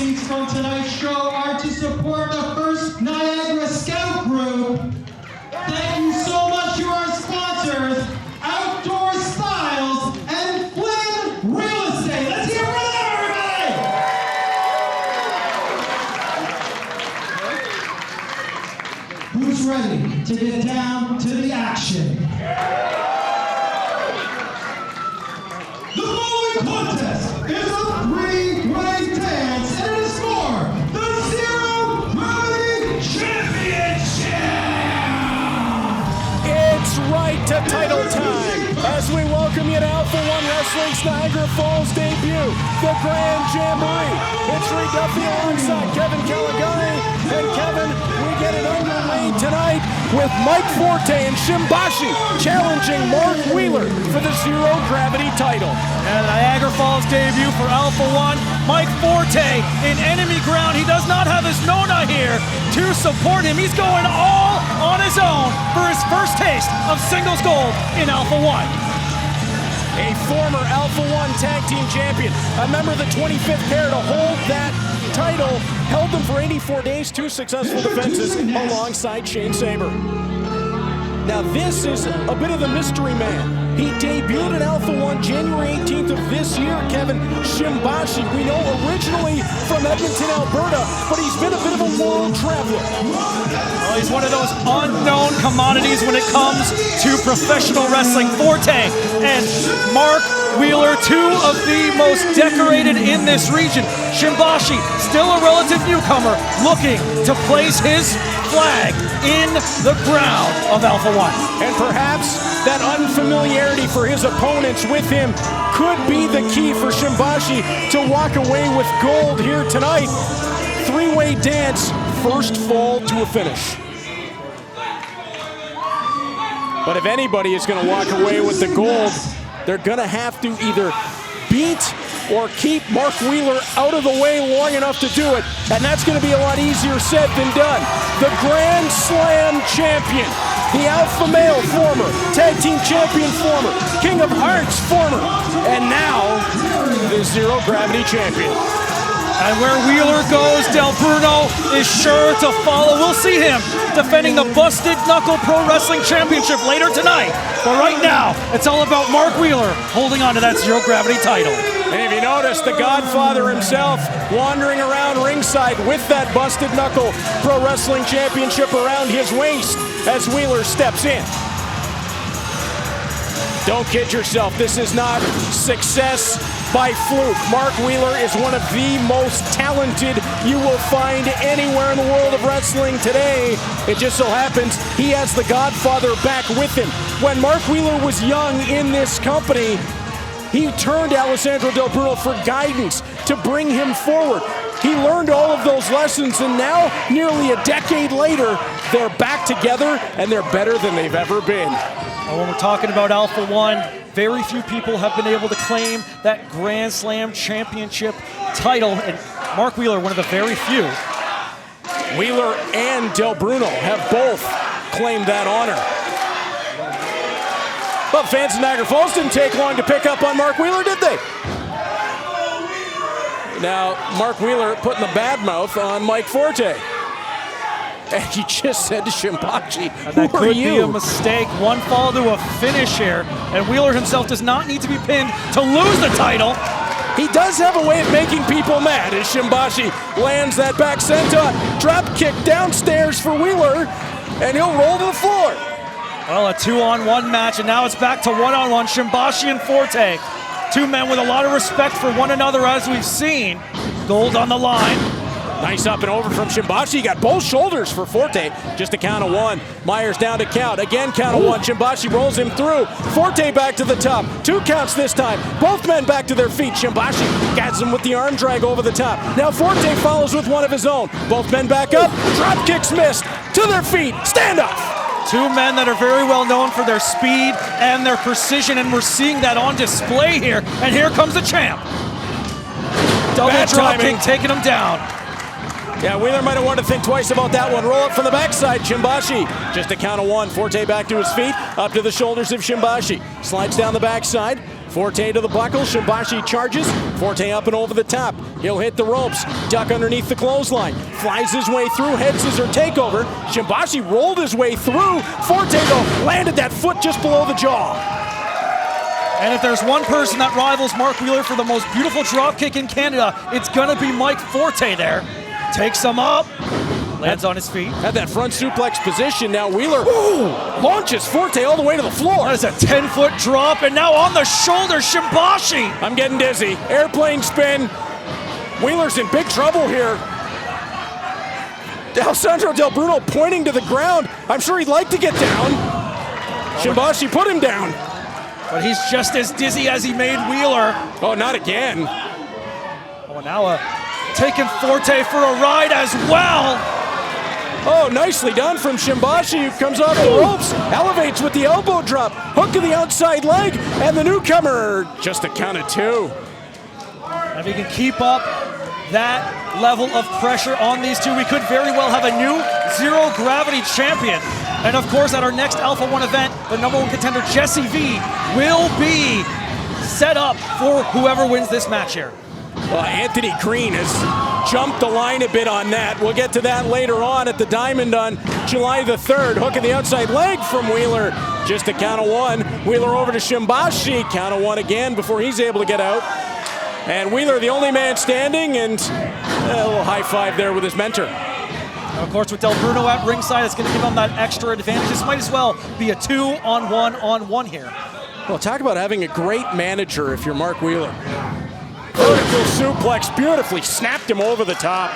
proceeds from tonight's show are to support the first Niagara Scout Group. Thank you so much to our sponsors, Outdoor Styles and Flynn Real Estate. Let's hear it for them, everybody! Who's ready to get down to the action? The following contest is a three-way dance, and it is for the Zero Gravity Championship! It's right to title time as we welcome you to Alpha-1 Wrestling's Niagara Falls debut, the Grand Jamboree. It's Duthie alongside Kevin Caligari, and Kevin, we get it underway tonight with Mike Forte and Shimbashi challenging Mark Wheeler for the Zero Gravity title. And Niagara Falls debut for Alpha-1, Mike Forte in enemy ground. He does not have his Nona here to support him. He's going all on his own for his first taste of singles gold in Alpha-1. A former Alpha-1 Tag Team Champion, a member of the 25th pair to hold that title, held them for 84 days, 2 successful defenses alongside Shane Saber. Now this is a bit of the mystery man. He debuted in Alpha-1 January 18th of this year, Kevin. Shimbashi, we know originally from Edmonton, Alberta, but he's been a bit of a world traveler. Well, he's one of those unknown commodities when it comes to professional wrestling. Forte and Mark Wheeler, two of the most decorated in this region. Shimbashi, still a relative newcomer, looking to place his flag in the ground of Alpha-1. And perhaps that unfamiliarity for his opponents with him could be the key for Shimbashi to walk away with gold here tonight. Three-way dance, first fall to a finish. But if anybody is going to walk away with the gold, they're going to have to either beat or keep Mark Wheeler out of the way long enough to do it, and that's going to be a lot easier said than done. The Grand Slam champion, the Alpha Male former, Tag Team Champion former, King of Hearts former, and now the Zero Gravity champion. And where Wheeler goes, Del Bruno is sure to follow. We'll see him defending the Busted Knuckle Pro Wrestling Championship later tonight. But right now, it's all about Mark Wheeler holding on to that Zero Gravity title. And if you notice, the Godfather himself wandering around ringside with that Busted Knuckle Pro Wrestling Championship around his waist as Wheeler steps in. Don't kid yourself, this is not success by fluke. Mark Wheeler is one of the most talented you will find anywhere in the world of wrestling today. It just so happens he has the Godfather back with him. When Mark Wheeler was young in this company, he turned to Alessandro Del Bruno for guidance to bring him forward. He learned all of those lessons, and now, nearly a decade later, they're back together, and they're better than they've ever been. And when we're talking about Alpha-1, very few people have been able to claim that Grand Slam Championship title, and Mark Wheeler, one of the very few. Wheeler and Del Bruno have both claimed that honor. Well, fans of Niagara Falls didn't take long to pick up on Mark Wheeler, did they? Now, Mark Wheeler putting the bad mouth on Mike Forte. And he just said to Shimbashi, that could be a mistake. One fall to a finish here. And Wheeler himself does not need to be pinned to lose the title. He does have a way of making people mad as Shimbashi lands that back senton. Drop kick downstairs for Wheeler, and he'll roll to the floor. Well, a 2-on-1 match, and now it's back to 1-on-1. Shimbashi and Forte. Two men with a lot of respect for one another, as we've seen. Gold on the line. Nice up and over from Shimbashi. He got both shoulders for Forte. Just a count of one. Myers down to count. Again, count of one. Shimbashi rolls him through. Forte back to the top. 2 counts this time. Both men back to their feet. Shimbashi gets him with the arm drag over the top. Now Forte follows with one of his own. Both men back up. Drop kicks missed. To their feet. Standoff. Two men that are very well known for their speed and their precision, and we're seeing that on display here. And here comes the champ. Double drop kick taking him down. Yeah, Wheeler might have wanted to think twice about that one. Roll up from the backside, Shimbashi. Just a count of one. Forte back to his feet, up to the shoulders of Shimbashi. Slides down the backside. Forte to the buckle, Shimbashi charges, Forte up and over the top. He'll hit the ropes, duck underneath the clothesline, flies his way through, head scissor takeover. Shimbashi rolled his way through, Forte though landed that foot just below the jaw. And if there's one person that rivals Mark Wheeler for the most beautiful dropkick in Canada, it's gonna be Mike Forte there. Takes him up, lands on his feet. At that front suplex position, now Wheeler launches Forte all the way to the floor. That is a 10-foot drop, and now on the shoulder, Shimbashi. I'm getting dizzy. Airplane spin. Wheeler's in big trouble here. Alessandro Del Bruno pointing to the ground. I'm sure he'd like to get down. Shimbashi put him down. But he's just as dizzy as he made Wheeler. Oh, not again. Oh, now taking Forte for a ride as well. Oh, nicely done from Shimbashi, who comes off the ropes, elevates with the elbow drop, hook to the outside leg, and the newcomer, just a count of 2. If he can keep up that level of pressure on these two, we could very well have a new zero gravity champion. And of course, at our next Alpha-1 event, the #1 contender, Jesse V, will be set up for whoever wins this match here. Well, Anthony Green has jumped the line a bit on that. We'll get to that later on at the Diamond on July the 3rd. Hook in the outside leg from Wheeler. Just a count of 1. Wheeler over to Shimbashi. Count of 1 again before he's able to get out. And Wheeler, the only man standing, and a little high five there with his mentor. And of course, with Del Bruno at ringside, it's going to give him that extra advantage. This might as well be a 2-on-1 here. Well, talk about having a great manager if you're Mark Wheeler. Vertical suplex, beautifully snapped him over the top.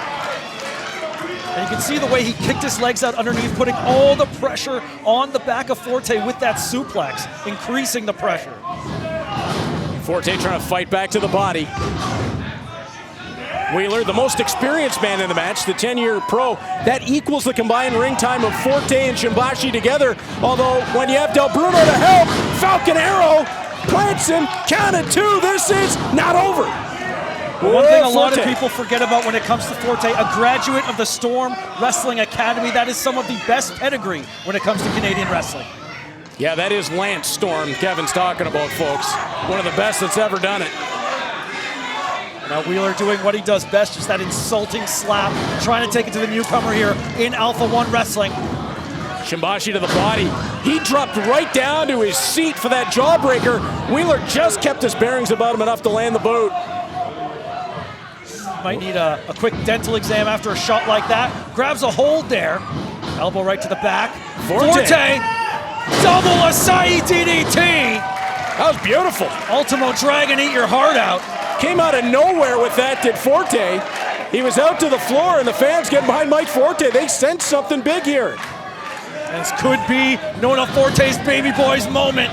And you can see the way he kicked his legs out underneath, putting all the pressure on the back of Forte with that suplex, increasing the pressure. Forte trying to fight back to the body. Wheeler, the most experienced man in the match, the 10-year pro. That equals the combined ring time of Forte and Shimbashi together. Although, when you have Del Bruno to help, Falcon Arrow plants him, count of 2, this is not over. One thing a lot of people forget about when it comes to Forte, a graduate of the Storm Wrestling Academy, that is some of the best pedigree when it comes to Canadian wrestling. Yeah, that is Lance Storm Kevin's talking about, folks. One of the best that's ever done it. Now Wheeler doing what he does best, just that insulting slap, trying to take it to the newcomer here in Alpha-1 Wrestling. Shimbashi to the body. He dropped right down to his seat for that jawbreaker. Wheeler just kept his bearings about him enough to land the boot. Might need a quick dental exam after a shot like that. Grabs a hold there. Elbow right to the back. Forte! Double Asai DDT! That was beautiful. Ultimo Dragon, eat your heart out. Came out of nowhere with that, did Forte. He was out to the floor, and the fans getting behind Mike Forte. They sense something big here. This could be Nona Forte's baby boy's moment.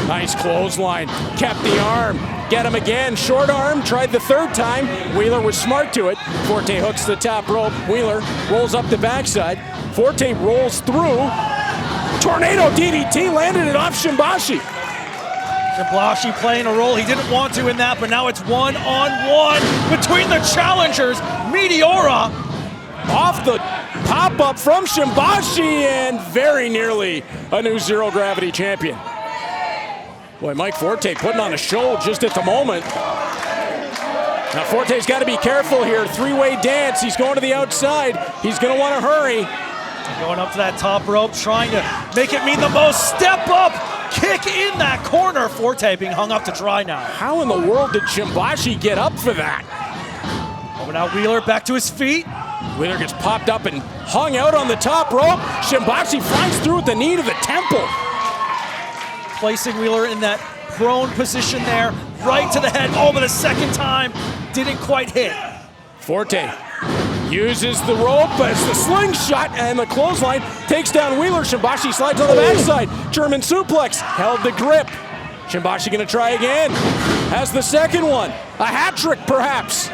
Nice clothesline. Kept the arm. Get him again. Short arm. Tried the 3rd time. Wheeler was smart to it. Forte hooks the top rope. Wheeler rolls up the backside. Forte rolls through. Tornado DDT landed it off Shimbashi. Shimbashi playing a role he didn't want to in that, but now it's 1-on-1 between the challengers. Meteora off the pop-up from Shimbashi, and very nearly a new zero gravity champion. Boy, Mike Forte putting on a show just at the moment. Now Forte's got to be careful here. 3-way dance. He's going to the outside. He's going to want to hurry. Going up to that top rope, trying to make it mean the most. Step up, kick in that corner. Forte being hung up to dry now. How in the world did Shimbashi get up for that? Oh, but now Wheeler back to his feet. Wheeler gets popped up and hung out on the top rope. Shimbashi flies through at the knee to the temple. Placing Wheeler in that prone position there, right to the head. Oh, but the second time didn't quite hit. Forte uses the rope as the slingshot, and the clothesline takes down Wheeler. Shimbashi slides on the backside. German suplex, held the grip. Shimbashi gonna try again. Has the second one. A hat trick, perhaps.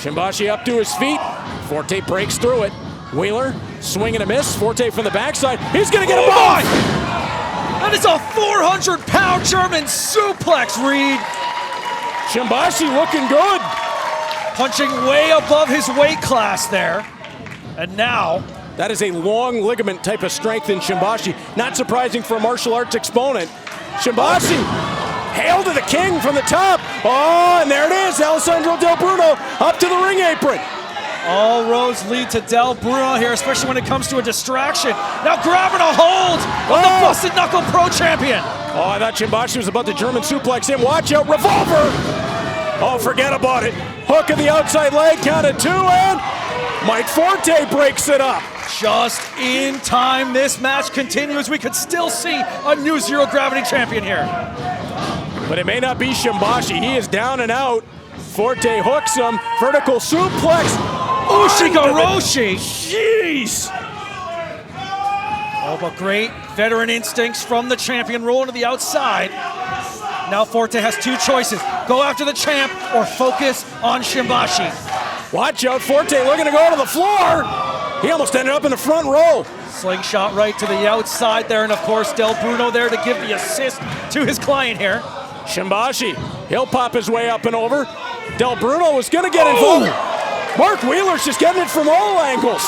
Shimbashi up to his feet. Forte breaks through it. Wheeler, swing and a miss. Forte from the backside. He's gonna get a ball. That is a 400-pound German suplex, Reed. Shimbashi looking good. Punching way above his weight class there. And now, that is a long ligament type of strength in Shimbashi. Not surprising for a martial arts exponent. Shimbashi Hail to the king from the top. Oh, and there it is. Alessandro Del Bruno up to the ring apron. All roads lead to Del Bruno here, especially when it comes to a distraction. Now grabbing a hold of the Busted Knuckle Pro Champion. Oh, I thought Shimbashi was about to German suplex him. Watch out, revolver. Oh, forget about it. Hook of the outside leg, count of 2, and Mike Forte breaks it up. Just in time, this match continues. We could still see a new Zero Gravity champion here. But it may not be Shimbashi. He is down and out. Forte hooks him. Vertical suplex. Ushigoroshi. Jeez. Oh, but great veteran instincts from the champion, rolling to the outside. Now Forte has 2 choices. Go after the champ or focus on Shimbashi. Watch out, Forte looking to go to the floor. He almost ended up in the front row. Slingshot right to the outside there, and of course Del Bruno there to give the assist to his client here. Shimbashi, he'll pop his way up and over. Del Bruno is gonna get involved. Mark Wheeler's just getting it from all angles.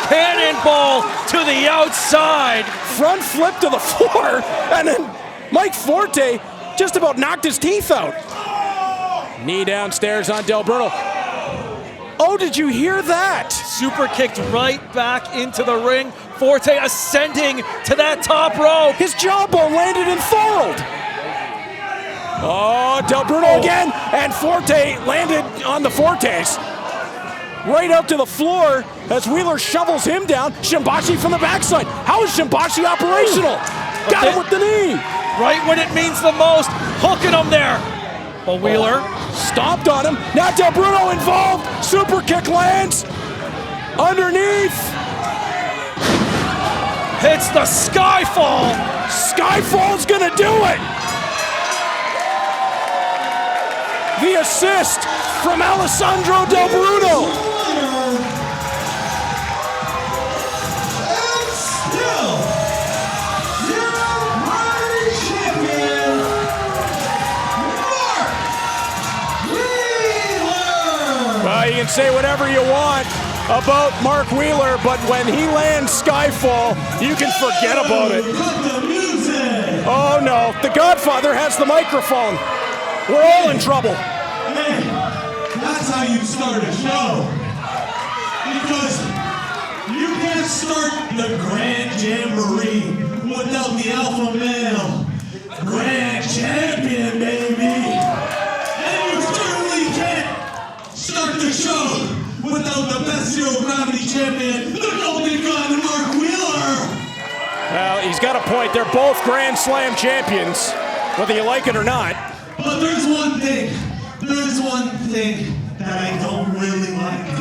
Cannonball to the outside. Front flip to the floor, and then Mike Forte just about knocked his teeth out. Knee downstairs on Del Bruno. Oh, did you hear that? Super kicked right back into the ring. Forte ascending to that top rope. His jawbone landed and foiled. Oh, Del Bruno again, and Forte landed on the Fortes. Right out to the floor as Wheeler shovels him down. Shimbashi from the backside. How is Shimbashi operational? Got him with the knee. Right when it means the most, hooking him there. But Wheeler stomped on him. Now Del Bruno involved. Super kick lands. Underneath. Hits the Skyfall. Skyfall's gonna do it. The assist from Alessandro Del Bruno. And still, Zero Gravity Champion, Mark Wheeler. Well, you can say whatever you want about Mark Wheeler, but when he lands Skyfall, you can forget about it. Oh no, the Godfather has the microphone. We're all in trouble. Hey, that's how you start a show. Because you can't start the Grand Jamboree without the Alpha Male Grand Champion, baby. And you certainly can't start the show without the best Zero Gravity Champion, the Golden Gun, Mark Wheeler. Well, he's got a point. They're both Grand Slam champions, whether you like it or not. But there's one thing that I don't really like.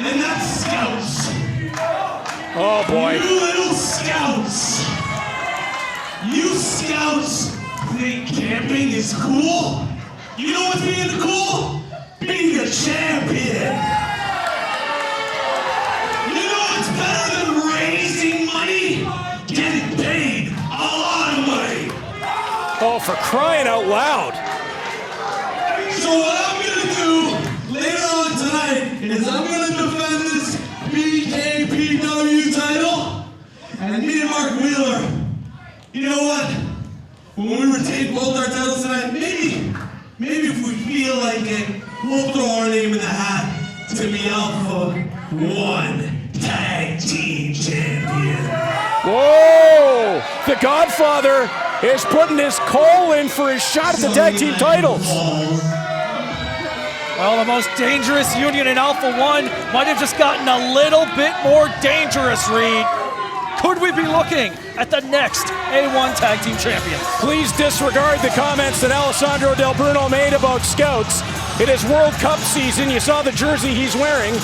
And that's scouts. Oh boy. You little scouts. You scouts think camping is cool? You know what's being cool? Being a champion. You know what's better than raising money? Getting paid a lot of money. Oh, for crying out loud. So what I'm gonna do later on tonight is I'm gonna defend this BKPW title, and me and Mark Wheeler, you know what? When we retain both our titles tonight, maybe if we feel like it, we'll throw our name in the hat to be Alpha-1 Tag Team Champion. Whoa! The Godfather is putting his coal in for his shot at the tag team titles. Well, the most dangerous union in Alpha-1 might have just gotten a little bit more dangerous, Reed. Could we be looking at the next A1 Tag Team Champion? Please disregard the comments that Alessandro Del Bruno made about scouts. It is World Cup season. You saw the jersey he's wearing.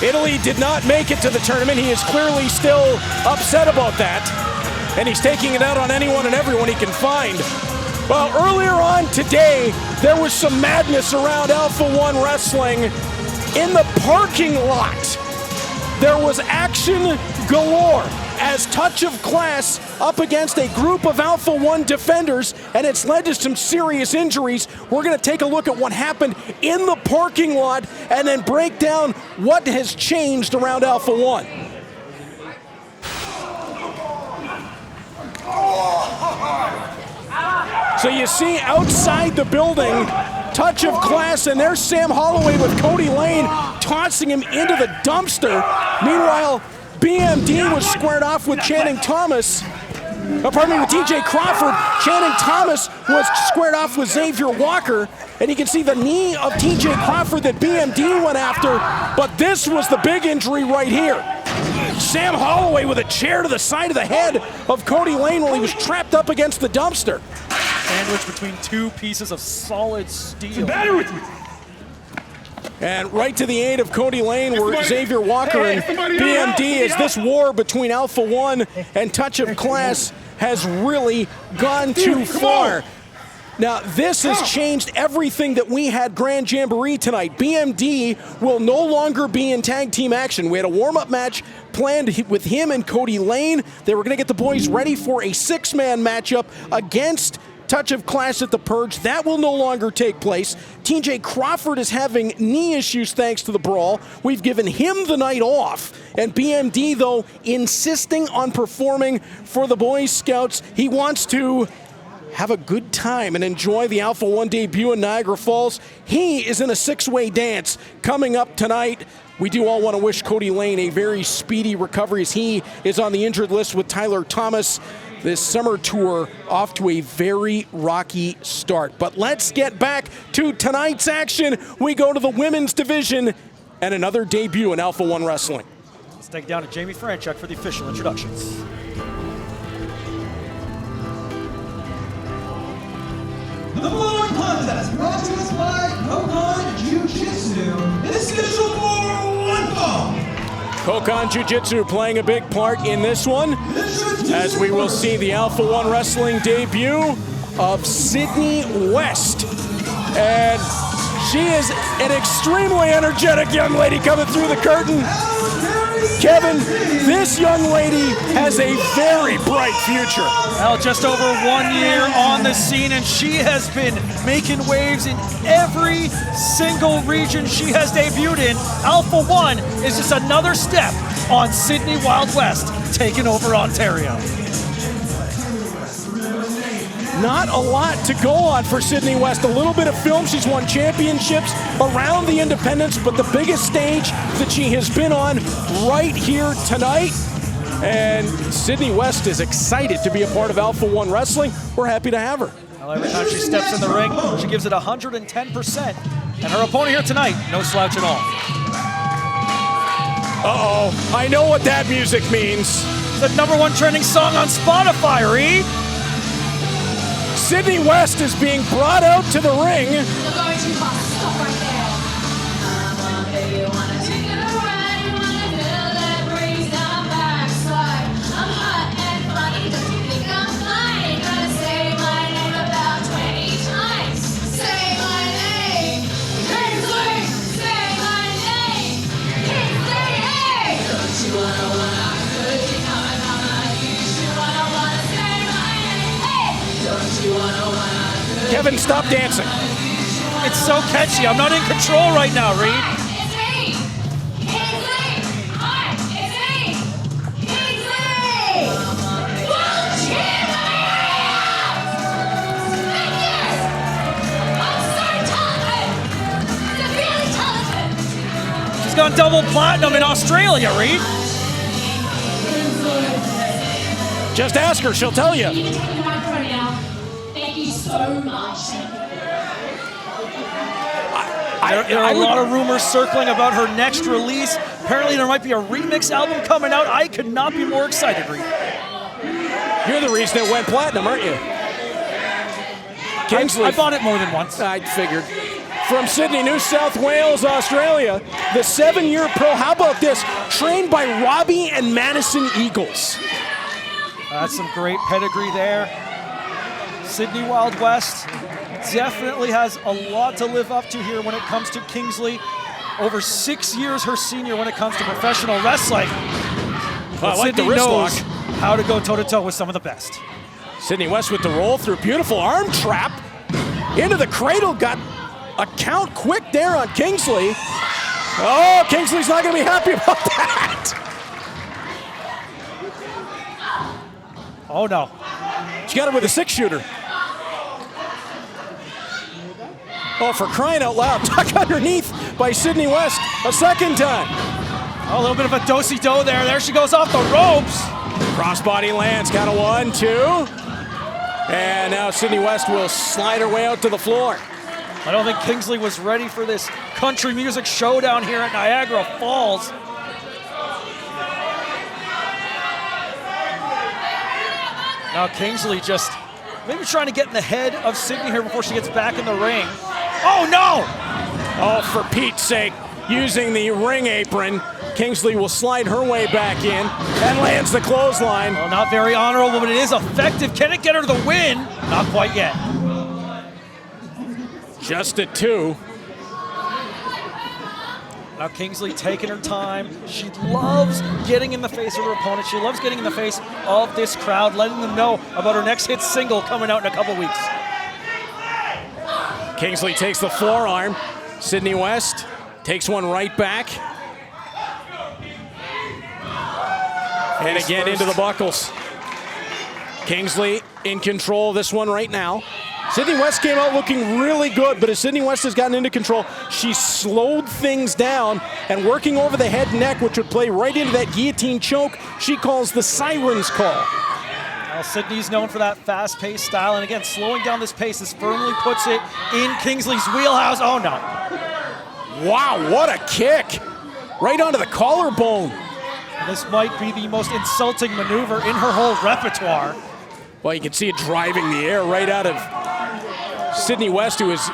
Italy did not make it to the tournament. He is clearly still upset about that. And he's taking it out on anyone and everyone he can find. Well, earlier on today, there was some madness around Alpha-1 Wrestling. In the parking lot, there was action galore as Touch of Class up against a group of Alpha-1 defenders, and it's led to some serious injuries. We're going to take a look at what happened in the parking lot and then break down what has changed around Alpha-1. So you see outside the building, touch of class, and there's Sam Holloway with Cody Lane tossing him into the dumpster. Meanwhile, BMD was squared off with Channing Thomas. Pardon me, with TJ Crawford. Channing Thomas was squared off with Xavier Walker. And you can see the knee of TJ Crawford that BMD went after. But this was the big injury right here. Sam Holloway with a chair to the side of the head of Cody Lane while he was trapped up against the dumpster. Sandwiched between two pieces of solid steel. And right to the aid of Cody Lane were Xavier Walker and BMD, as this war between Alpha-1 and Touch of Class has really gone too far. Now, this has changed everything that we had Grand Jamboree tonight. BMD will no longer be in tag team action. We had a warm-up match planned with him and Cody Lane. They were going to get the boys ready for a six-man matchup against Touch of Class at the Purge. That will no longer take place. TJ Crawford is having knee issues thanks to the brawl. We've given him the night off. And BMD, though, insisting on performing for the Boy Scouts. He wants to have a good time and enjoy the Alpha-1 debut in Niagara Falls. He is in a six-way dance coming up tonight. We do all want to wish Cody Lane a very speedy recovery as he is on the injured list with Tyler Thomas. This summer tour off to a very rocky start. But let's get back to tonight's action. We go to the women's division and another debut in Alpha-1 Wrestling. Let's take it down to Jamie Franchuk for the official introductions. The following contest brought to us by Kokon Jiu-Jitsu. It's scheduled for one fall. Kokon Jiu-Jitsu playing a big part in this one, as we will see the Alpha-1 Wrestling debut of Sydney West. And she is an extremely energetic young lady coming through the curtain. Kevin, this young lady has a very bright future. Well, just over 1 year on the scene, and she has been making waves in every single region she has debuted in. Alpha-1 is just another step on Sydney Wild West taking over Ontario. Not a lot to go on for Sydney West. A little bit of film. She's won championships around the independents, but the biggest stage that she has been on right here tonight. And Sydney West is excited to be a part of Alpha-1 Wrestling. We're happy to have her. Well, every time she steps in the ring, she gives it 110%. And her opponent here tonight, no slouch at all. Uh-oh, I know what that music means. The #1 trending song on Spotify, Reed. Sydney West is being brought out to the ring. You're going too fast. Stop right there. I'm on you wanna take it around. You wanna feel that breeze down backside. I'm hot and funny. Don't you think I'm fine? Gotta say my name about 20 times. Say my name. Kingsley. Say my name. Kingsley. Hey. Don't you wanna good? You know I'm you should wanna say my name. Hey. Don't you wanna Kevin, stop dancing. It's so catchy. I'm not in control right now, Reed. It's me! Kingsley! Hi! It's me! Kingsley! Well, cheer me up! Thank you! I'm so talented! Severely talented! She's gone double platinum in Australia, Reed. Just ask her, she'll tell you. You can take the microphone now. Thank you so much. There are a lot of rumors circling about her next release. Apparently there might be a remix album coming out. I could not be more excited, Reed. You're the reason it went platinum, aren't you? Kingsley. I bought it more than once. I figured. From Sydney, New South Wales, Australia, the 7-year pro. How about this? Trained by Robbie and Madison Eagles. That's some great pedigree there. Sydney Wild West definitely has a lot to live up to here when it comes to Kingsley. Over 6 years her senior when it comes to professional wrestling. But like the Sydney wrist knows lock. how to go toe-to-toe with some of the best. Sydney West with the roll through. Beautiful arm trap. Into the cradle. Got a count quick there on Kingsley. Oh, Kingsley's not going to be happy about that. Oh, no. She got it with a 6-shooter. Oh, for crying out loud. Tuck underneath by Sydney West a second time. Oh, a little bit of a do-si-do there. There she goes off the ropes. Crossbody lands, count of 1, 2. And now Sydney West will slide her way out to the floor. I don't think Kingsley was ready for this country music showdown here at Niagara Falls. Now Kingsley just maybe trying to get in the head of Sydney here before she gets back in the ring. Oh no! Oh, for Pete's sake, using the ring apron, Kingsley will slide her way back in and lands the clothesline. Well, not very honorable, but it is effective. Can it get her the win? Not quite yet. Just a 2. Now Kingsley taking her time. She loves getting in the face of her opponent. She loves getting in the face of this crowd, letting them know about her next hit single coming out in a couple weeks. Kingsley takes the forearm. Sydney West takes one right back. And again into the buckles. Kingsley in control of this one right now. Sydney West came out looking really good, but as Sydney West has gotten into control, she slowed things down and working over the head and neck, which would play right into that guillotine choke she calls the siren's call. Well, Sydney's known for that fast-paced style, and again, slowing down this pace, this firmly puts it in Kingsley's wheelhouse. Oh no. Wow, what a kick. Right onto the collarbone. This might be the most insulting maneuver in her whole repertoire. Well, you can see it driving the air right out of Sydney West, who is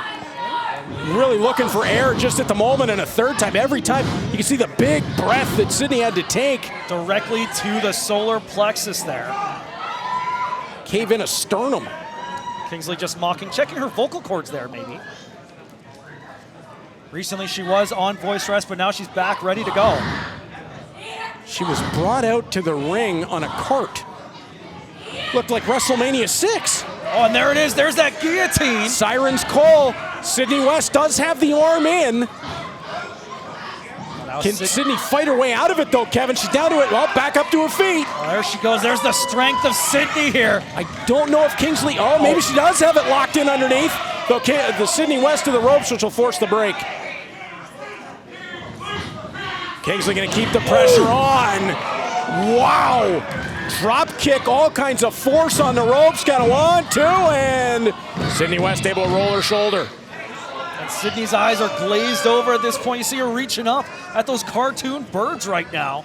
really looking for air just at the moment, and a third time. Every time you can see the big breath that Sydney had to take. Directly to the solar plexus there. Cave in a sternum. Kingsley just mocking, checking her vocal cords there maybe. Recently she was on voice rest, but now she's back ready to go. She was brought out to the ring on a cart. Looked like WrestleMania 6. Oh, and there it is. There's that guillotine. Siren's call. Sydney West does have the arm in. Now Can Sydney fight her way out of it, though, Kevin? She's down to it. Well, back up to her feet. Oh, there she goes. There's the strength of Sydney here. I don't know if Kingsley... Oh, maybe she does have it locked in underneath. The Sydney West to the ropes, which will force the break. Kingsley going to keep the pressure on. Wow. Drop kick, all kinds of force on the ropes. Got a 1, 2, and Sydney West able to roll her shoulder. And Sydney's eyes are glazed over at this point. You see her reaching up at those cartoon birds right now.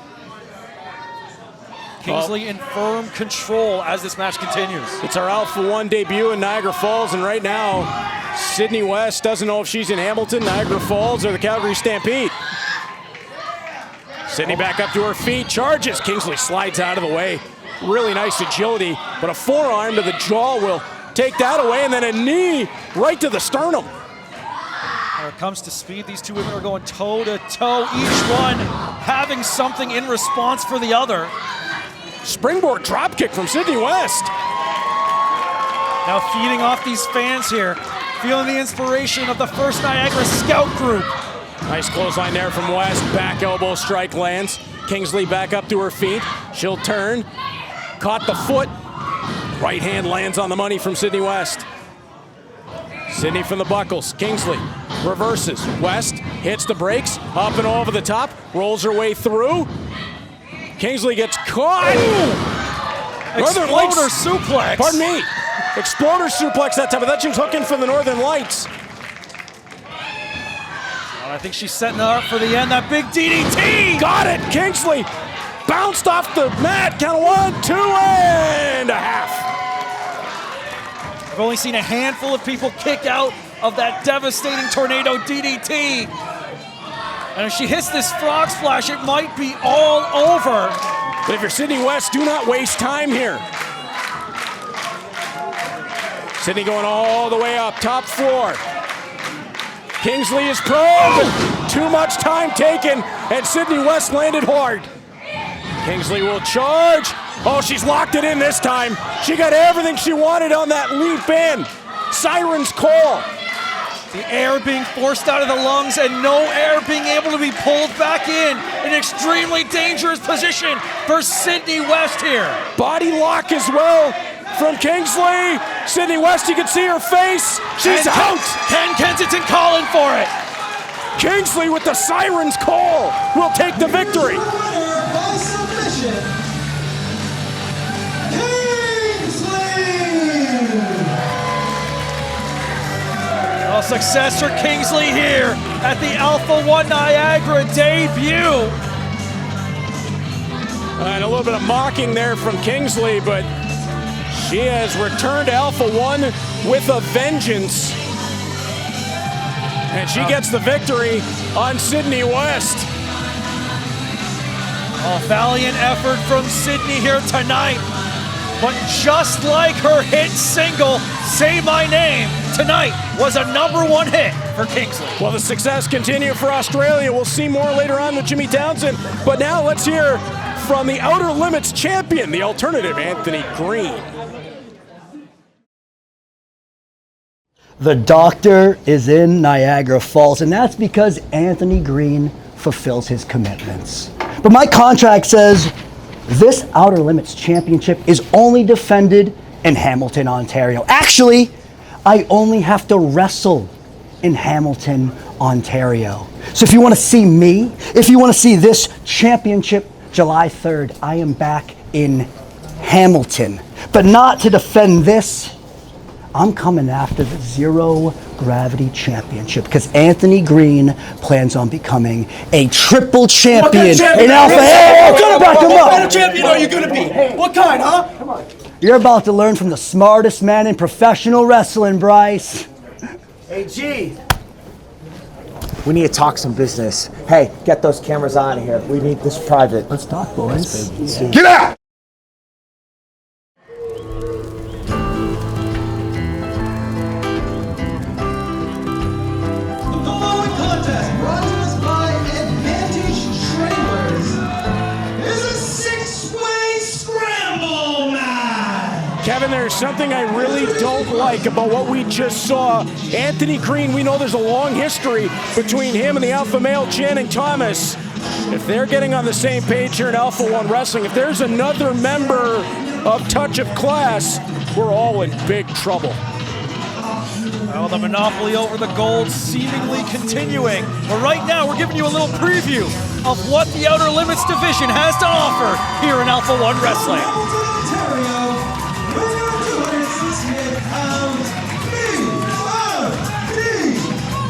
Kingsley in firm control as this match continues. It's our Alpha-1 debut in Niagara Falls, and right now, Sydney West doesn't know if she's in Hamilton, Niagara Falls, or the Calgary Stampede. Sydney back up to her feet, charges. Kingsley slides out of the way. Really nice agility, but a forearm to the jaw will take that away, and then a knee right to the sternum. When it comes to speed, these two women are going toe-to-toe, each one having something in response for the other. Springboard dropkick from Sydney West. Now feeding off these fans here, feeling the inspiration of the first Niagara Scout group. Nice clothesline there from West. Back elbow strike lands. Kingsley back up to her feet. She'll turn. Caught the foot. Right hand lands on the money from Sydney West. Sydney from the buckles. Kingsley reverses. West hits the brakes. Up and over the top. Rolls her way through. Kingsley gets caught. Northern Lights suplex. Pardon me. Exploder suplex that time. I thought she was hooking for the Northern Lights. I think she's setting her up for the end. That big DDT! Got it! Kingsley bounced off the mat. Count of 1, 2, and a half. I've only seen a handful of people kick out of that devastating tornado DDT. And if she hits this frog splash, it might be all over. But if you're Sydney West, do not waste time here. Sydney going all the way up, top floor. Kingsley is prone. Too much time taken, and Sydney West landed hard. Kingsley will charge. Oh, she's locked it in this time. She got everything she wanted on that leap in. Siren's call. The air being forced out of the lungs and no air being able to be pulled back in. An extremely dangerous position for Sydney West here. Body lock as well from Kingsley. Sydney West, you can see her face. She's out. Ken Kensington calling for it. Kingsley with the siren's call will take the victory. Winner by submission, Kingsley! A success for Kingsley here at the Alpha-1 Niagara debut. And a little bit of mocking there from Kingsley, but she has returned to Alpha-1 with a vengeance. And she gets the victory on Sydney West. A valiant effort from Sydney here tonight. But just like her hit single, Say My Name, tonight was a #1 hit for Kingsley. Well, the success continued for Australia. We'll see more later on with Jimmy Townsend. But now let's hear from the Outer Limits champion, the alternative, Anthony Green. The doctor is in Niagara Falls, and that's because Anthony Green fulfills his commitments. But my contract says this Outer Limits championship is only defended in Hamilton, Ontario. Actually, I only have to wrestle in Hamilton, Ontario. So if you want to see me, if you want to see this championship July 3rd, I am back in Hamilton. But not to defend this. I'm coming after the Zero Gravity Championship because Anthony Green plans on becoming a triple champion in Alpha. Hey, What kind of champion are you going to be? What kind, huh? Come on. You're about to learn from the smartest man in professional wrestling, Bryce. Hey, G. We need to talk some business. Hey, get those cameras out of here. We need this private. Let's talk, boys. Get out! The following contest, brought to us by Advantage Trailers, is a six-way scramble match. Kevin, there's something I really don't like about what we just saw. Anthony Green, we know there's a long history between him and the alpha male Channing Thomas. If they're getting on the same page here in Alpha-1 Wrestling, if there's another member of Touch of Class, we're all in big trouble. Well, the monopoly over the gold seemingly continuing. But right now, we're giving you a little preview of what the Outer Limits division has to offer here in Alpha-1 Wrestling. Hamilton, Ontario, winner 268 pounds, BMD,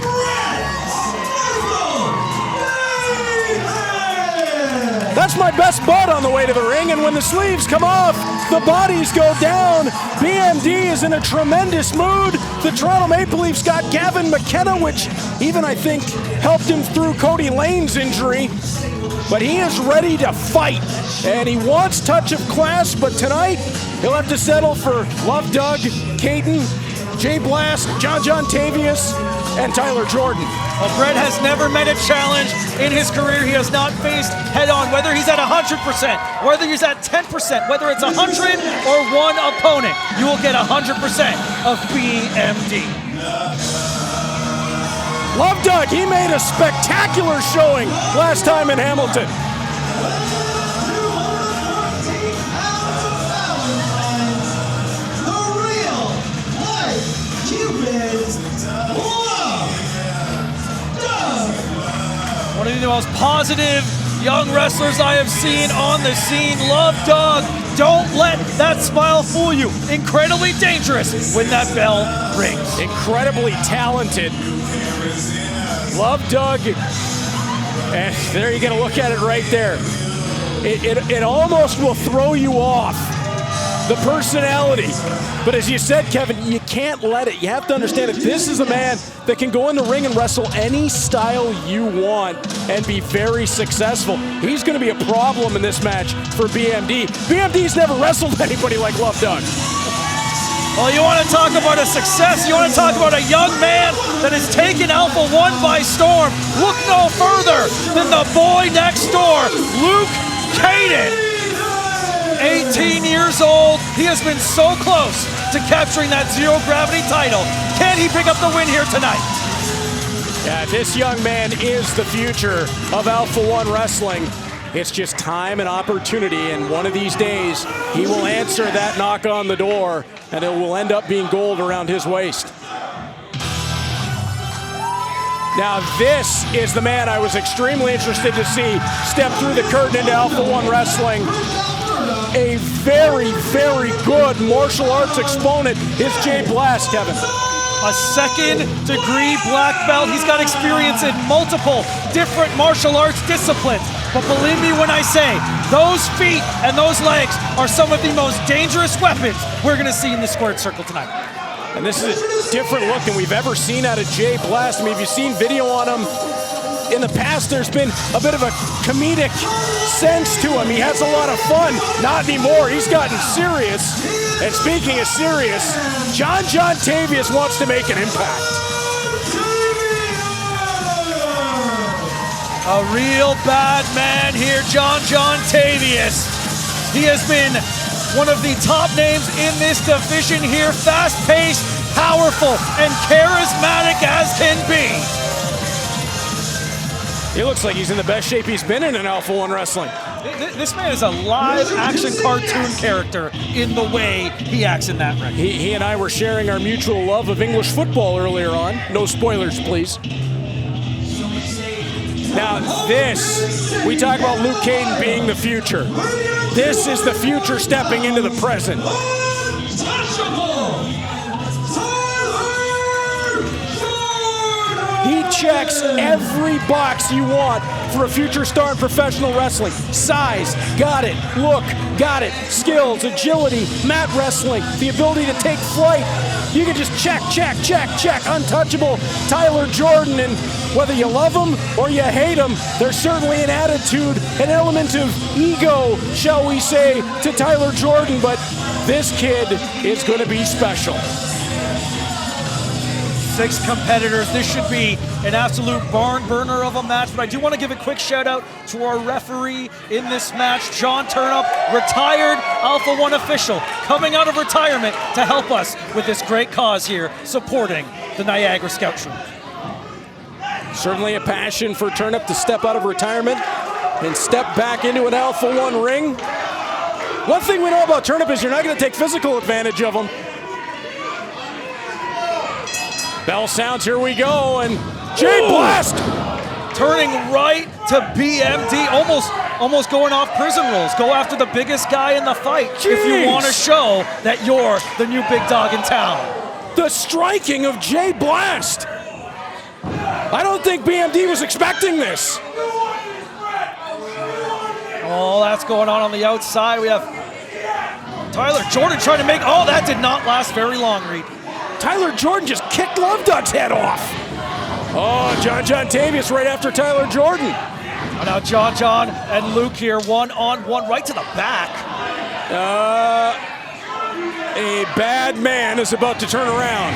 Bryce. That's my best butt on the way to the ring, and when the sleeves come off, the bodies go down. BMD is in a tremendous mood. The Toronto Maple Leafs got Gavin McKenna, which even I think helped him through Cody Lane's injury. But he is ready to fight, and he wants Touch of Class, but tonight he'll have to settle for Love Doug, Kaiden, Jay Blast, John Tavious, and Tyler Jordan. Well, Brett has never met a challenge in his career he has not faced head-on, whether he's at 100%, whether he's at 10%, whether it's 100 or one opponent, you will get 100% of BMD. Love Doug, he made a spectacular showing last time in Hamilton. One of the most positive young wrestlers I have seen on the scene. Love Doug. Don't let that smile fool you. Incredibly dangerous when that bell rings. Incredibly talented. Love Doug. And there you get a look at it right there. It almost will throw you off, the personality. But as you said, Kevin, you can't let it. You have to understand that this is a man that can go in the ring and wrestle any style you want and be very successful. He's going to be a problem in this match for BMD. BMD's never wrestled anybody like Love Doug. Well, you want to talk about a success, you want to talk about a young man that has taken Alpha-1 by storm. Look no further than the boy next door, Luke Kaiden. 18 years old, he has been so close to capturing that Zero Gravity title. Can he pick up the win here tonight? Yeah, this young man is the future of Alpha-1 Wrestling. It's just time and opportunity, and one of these days, he will answer that knock on the door, and it will end up being gold around his waist. Now this is the man I was extremely interested to see step through the curtain into Alpha-1 Wrestling. A very, very good martial arts exponent is Jay Blast, Kevin. A second-degree black belt. He's got experience in multiple different martial arts disciplines. But believe me when I say, those feet and those legs are some of the most dangerous weapons we're gonna see in the squared circle tonight. And this is a different look than we've ever seen out of Jay Blast. I mean, if you've seen video on him in the past, there's been a bit of a comedic sense to him. He has a lot of fun. Not anymore. He's gotten serious. And speaking of serious, John Tavious wants to make an impact. A real bad man here, John Tavious. He has been one of the top names in this division here, fast-paced, powerful, and charismatic as can be. He looks like he's in the best shape he's been in Alpha-1 Wrestling. This man is a live-action cartoon character in the way he acts in that ring. He and I were sharing our mutual love of English football earlier on. No spoilers, please. Now this, we talk about Luke Kaiden being the future. This is the future stepping into the present. He checks every box you want for a future star in professional wrestling. Size, got it. Look, got it. Skills, agility, mat wrestling, the ability to take flight. You can just check. Untouchable Tyler Jordan, and whether you love him or you hate him, there's certainly an attitude, an element of ego, shall we say, to Tyler Jordan, but this kid is going to be special. 6 competitors. This should be an absolute barn burner of a match, but I do want to give a quick shout out to our referee in this match, John Turnup, retired Alpha-1 official, coming out of retirement to help us with this great cause here, supporting the Niagara Scout Troop. Certainly a passion for Turnup to step out of retirement and step back into an Alpha-1 ring. One thing we know about Turnup is you're not going to take physical advantage of him. Bell sounds, here we go, and Jay Blast! Turning right to BMD, almost going off prison rules. Go after the biggest guy in the fight if you want to show that you're the new big dog in town. The striking of Jay Blast! I don't think BMD was expecting this. Oh, that's going on the outside. We have Tyler Jordan trying to make, oh, that did not last very long, Reed. Tyler Jordan just kicked Love Duck's head off. Oh, John Tavious right after Tyler Jordan. And now John and Luke here, one-on-one, right to the back. A bad man is about to turn around.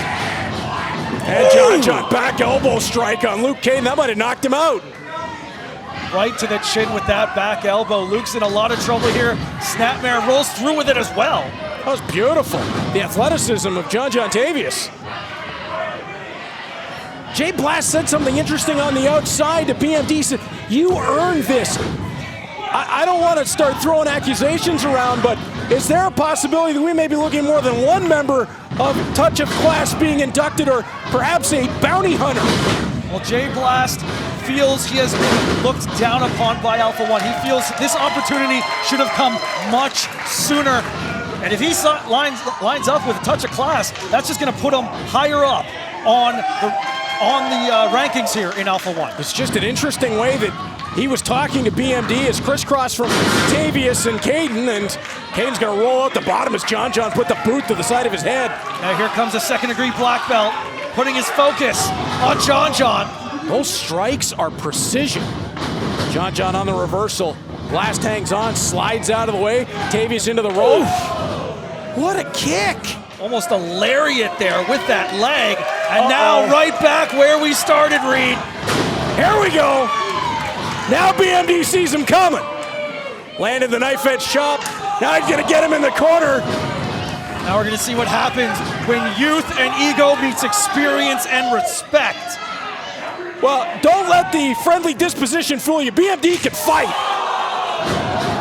And John, back elbow strike on Luke Kaiden. That might have knocked him out. Right to the chin with that back elbow. Luke's in a lot of trouble here. Snapmare rolls through with it as well. That was beautiful. The athleticism of John Tavious. Jay Blast said something interesting on the outside to BMD. He said, you earned this. I don't want to start throwing accusations around, but is there a possibility that we may be looking more than one member of Touch of Class being inducted, or perhaps a bounty hunter? Well, Jay Blast feels he has been looked down upon by Alpha-1. He feels this opportunity should have come much sooner. And if he lines up with a Touch of Class, that's just going to put him higher up on the rankings here in Alpha-1. It's just an interesting way that he was talking to BMD as crisscross from Tavious and Kaiden, and Caiden's going to roll out the bottom as John put the boot to the side of his head. Now here comes a second-degree black belt, putting his focus on John. Those strikes are precision. John on the reversal. Blast hangs on, slides out of the way. Tavious into the rope. What a kick! Almost a lariat there with that leg. And now right back where we started, Reed. Here we go. Now BMD sees him coming. Landed the knife edge chop. Now he's gonna get him in the corner. Now we're gonna see what happens when youth and ego meets experience and respect. Well, don't let the friendly disposition fool you. BMD can fight.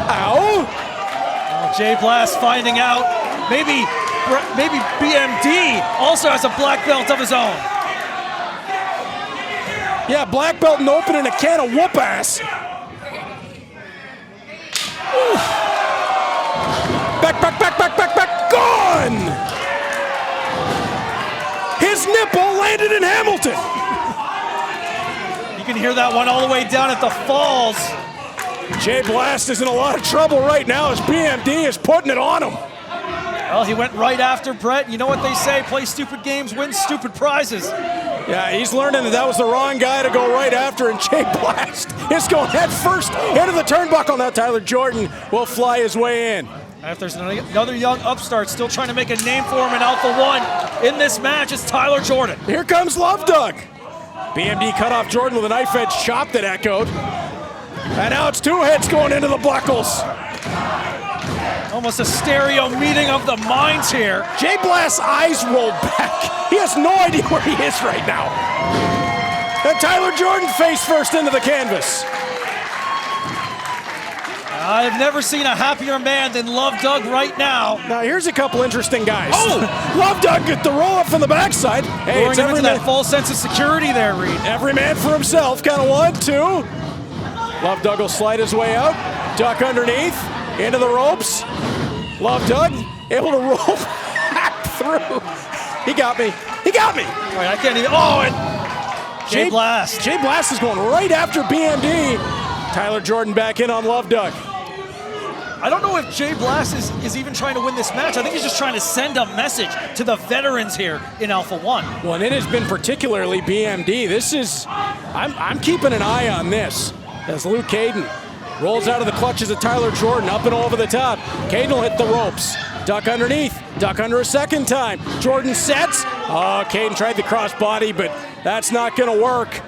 Ow! Oh, Jay Blast finding out. Maybe BMD also has a black belt of his own. Yeah, black belt and opening a can of whoop ass. Ooh. Back, gone! His nipple landed in Hamilton. You can hear that one all the way down at the falls. Jay Blast is in a lot of trouble right now as BMD is putting it on him. Well, he went right after Brett. You know what they say, play stupid games, win stupid prizes. Yeah, he's learning that was the wrong guy to go right after, and Jay Blast is going head first into the turnbuckle. Now Tyler Jordan will fly his way in. If there's another young upstart still trying to make a name for him in Alpha-1 in this match, it's Tyler Jordan. Here comes Love Dog. BMD cut off Jordan with a knife edge chop that echoed. And now it's two hits going into the buckles. Almost a stereo meeting of the minds here. Jay Blast's eyes rolled back. He has no idea where he is right now. And Tyler Jordan face first into the canvas. I've never seen a happier man than Love Doug right now. Now here's a couple interesting guys. Oh! Love Doug get the roll up from the backside. Hey, it's into that false sense of security there, Reed. Every man for himself. Count of 1, 2. Love Doug will slide his way out. Duck underneath. Into the ropes. Love Doug able to roll back through. He got me. He got me. All right, I can't even. Oh, and Jay Blast. Jay Blast is going right after BMD. Tyler Jordan back in on Love Doug. I don't know if Jay Blast is even trying to win this match. I think he's just trying to send a message to the veterans here in Alpha-1. Well, and it has been particularly BMD. This is, I'm keeping an eye on this as Luke Kaiden rolls out of the clutches of Tyler Jordan, up and over the top. Kaiden will hit the ropes. Duck underneath, duck under a second time. Jordan sets. Oh, Kaiden tried the crossbody, but that's not gonna work.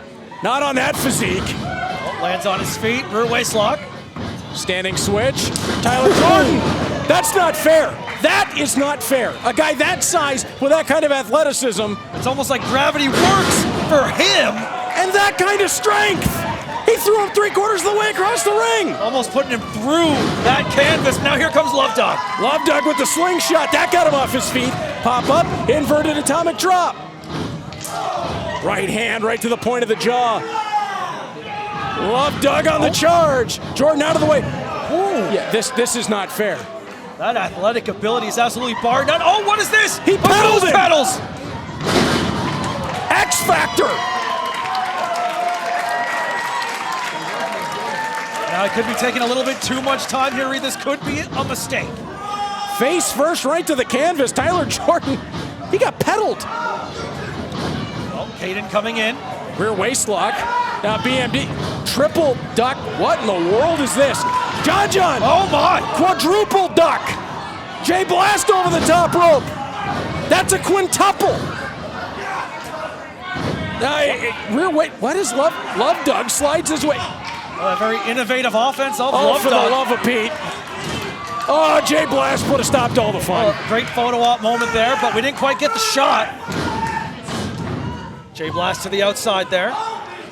Not on that physique. Oh, lands on his feet, rear waist lock. Standing switch. Tyler Jordan. That's not fair. That is not fair. A guy that size with that kind of athleticism. It's almost like gravity works for him. And that kind of strength. He threw him 3/4 of the way across the ring. Almost putting him through that canvas. Now here comes Love Dog. Love Dog with the slingshot. That got him off his feet. Pop up, inverted atomic drop. Right hand right to the point of the jaw. Love Dog on the charge. Jordan out of the way. Ooh. Yeah, this is not fair. That athletic ability is absolutely barred none. Oh, what is this? He pedaled him. Pedals. X Factor. Now it could be taking a little bit too much time here, Reed. This could be a mistake. Face first right to the canvas. Tyler Jordan, he got pedaled. Oh, Kaiden coming in. Rear waist lock. Now BMD, triple duck. What in the world is this? John. Oh my! Quadruple duck. Jay Blast over the top rope. That's a quintuple. Rear weight. What is Love Doug slides his way. A very innovative offense of Oh, Love for Dog. the love of Pete. Oh, Jay Blast put a stop to all the fun. Great photo op moment there, but we didn't quite get the shot. Jay Blast to the outside there.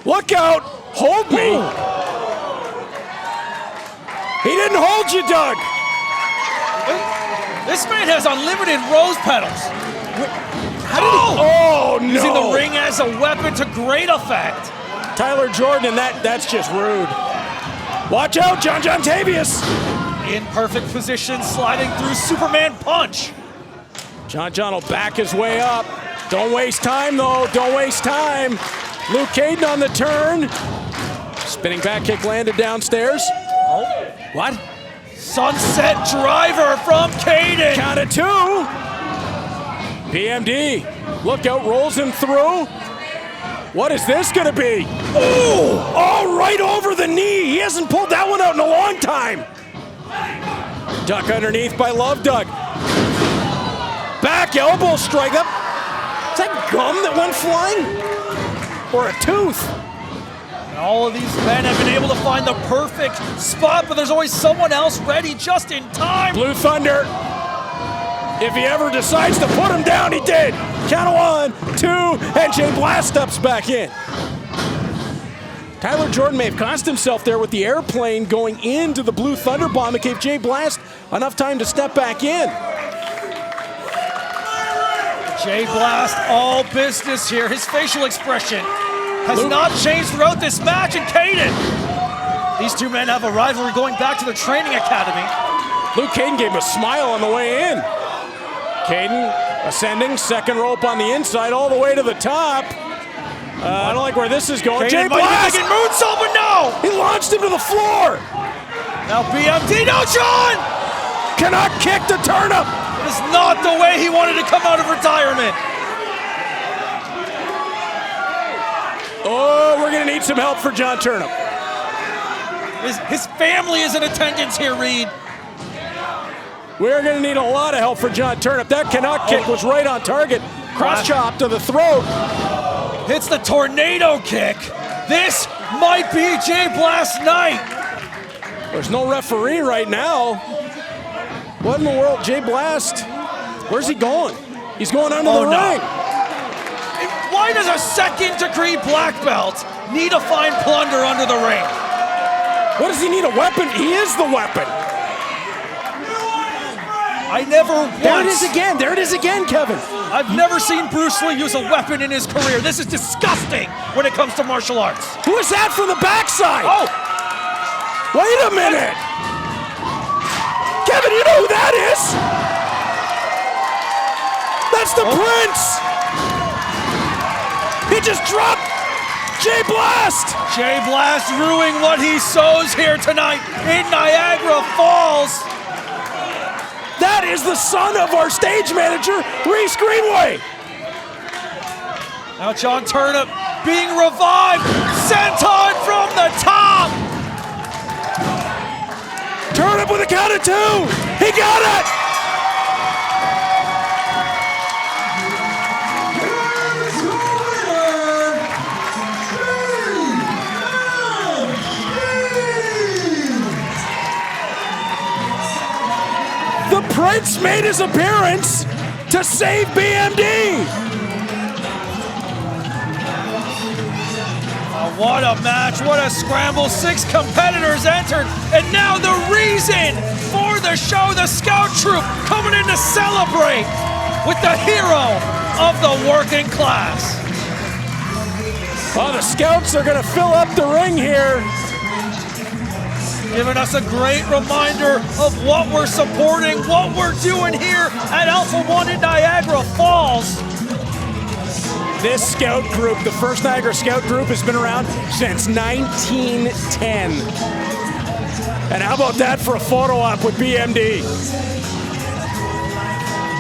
Look out! Hold me! He didn't hold you, Doug! This man has unlimited rose petals. How did Oh, no! Using the ring as a weapon to great effect. Tyler Jordan, and that's just rude. Watch out, John Tavious! In perfect position, sliding through Superman punch. John will back his way up. Don't waste time, though. Don't waste time. Luke Kaiden on the turn. Spinning back kick landed downstairs. Oh, what? Sunset driver from Kaiden. Count of 2. BMD, look out, rolls him through. What is this gonna be? Ooh! Oh, right over the knee. He hasn't pulled that one out in a long time. Duck underneath by Love Dog. Back elbow strike. Is that gum that went flying? Or a tooth? And all of these men have been able to find the perfect spot, but there's always someone else ready just in time. Blue Thunder. If he ever decides to put him down, he did. Count of 1, 2, and Jay Blast steps back in. Tyler Jordan may have cost himself there with the airplane going into the Blue Thunder Bomb. It gave Jay Blast enough time to step back in. Jay Blast, all business here. His facial expression has not changed throughout this match. And Kaiden, these two men have a rivalry going back to their training academy. Luke Kaiden gave him a smile on the way in. Kaiden ascending, second rope on the inside, all the way to the top. I don't like where this is going. Jay Blast! Moonsault, but no! He launched him to the floor! Now BMD, no, John! Cannot kick the turnip! It is not the way he wanted to come out of retirement. Oh, we're gonna need some help for John Turnip. His family is in attendance here, Reed. We're gonna need a lot of help for John Turnip. That cannot kick was right on target. Cross chop to the throat. Hits the tornado kick. This might be Jay Blast's night. There's no referee right now. What in the world, Jay Blast? Where's he going? He's going under the ring. Why does a second degree black belt need to find plunder under the ring? What does he need, a weapon? He is the weapon. There it is again, Kevin. I've never seen Bruce Lee use a weapon in his career. This is disgusting when it comes to martial arts. Who is that from the backside? Oh! Wait a minute! Kevin, you know who that is? That's the Prince! He just dropped Jay Blast! Jay Blast ruining what he sows here tonight in Niagara Falls. That is the son of our stage manager, Reese Greenway. Now John Turnip being revived, senton from the top. Turnip with a count of two. He got it. The Prince made his appearance to save BMD. Oh, what a match, what a scramble. 6 competitors entered, and now the reason for the show, the Scout Troop coming in to celebrate with the hero of the working class. Oh, the Scouts are gonna fill up the ring here. Giving us a great reminder of what we're supporting, what we're doing here at Alpha-1 in Niagara Falls. This scout group, the first Niagara Scout group, has been around since 1910. And how about that for a photo op with BMD?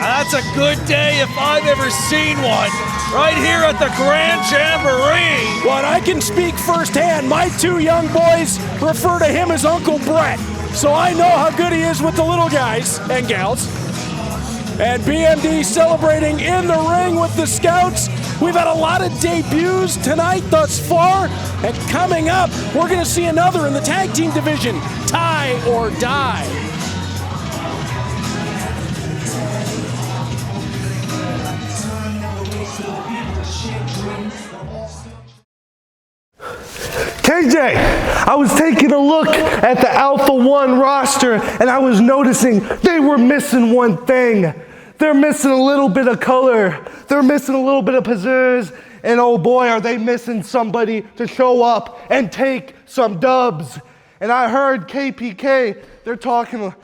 That's a good day if I've ever seen one. Right here at the Grand Jamboree. Well, I can speak firsthand. My 2 young boys refer to him as Uncle Brett. So I know how good he is with the little guys and gals. And BMD celebrating in the ring with the Scouts. We've had a lot of debuts tonight thus far. And coming up, we're going to see another in the tag team division, Tie or Die. KJ, I was taking a look at the Alpha-1 roster and I was noticing they were missing one thing. They're missing a little bit of color. They're missing a little bit of pizzazz. And oh boy, are they missing somebody to show up and take some dubs. And I heard KPK, they're talking a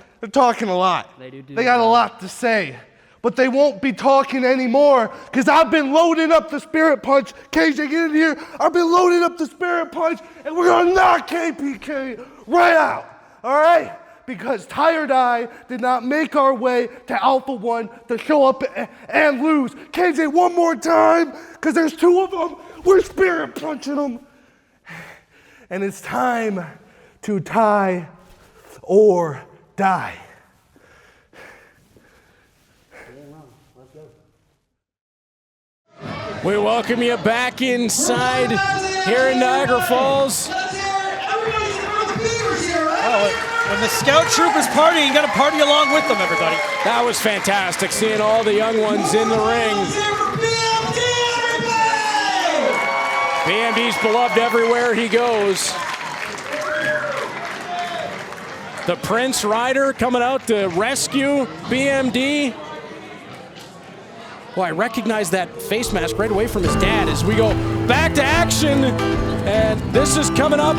lot. They got a lot to say. But they won't be talking anymore because I've been loading up the Spirit Punch. KJ, get in here. I've been loading up the Spirit Punch, and we're going to knock KPK right out, all right? Because Tie or Die did not make our way to Alpha-1 to show up and lose. KJ, one more time, because there's 2 of them. We're Spirit Punching them. And it's time to tie or die. We welcome you back inside here in Niagara Falls. When the Scout Troop is partying, you got to party along with them, everybody. That was fantastic, seeing all the young ones in the ring. BMD's beloved everywhere he goes. The Prince Rider coming out to rescue BMD. Well, I recognize that face mask right away from his dad as we go back to action. And this is coming up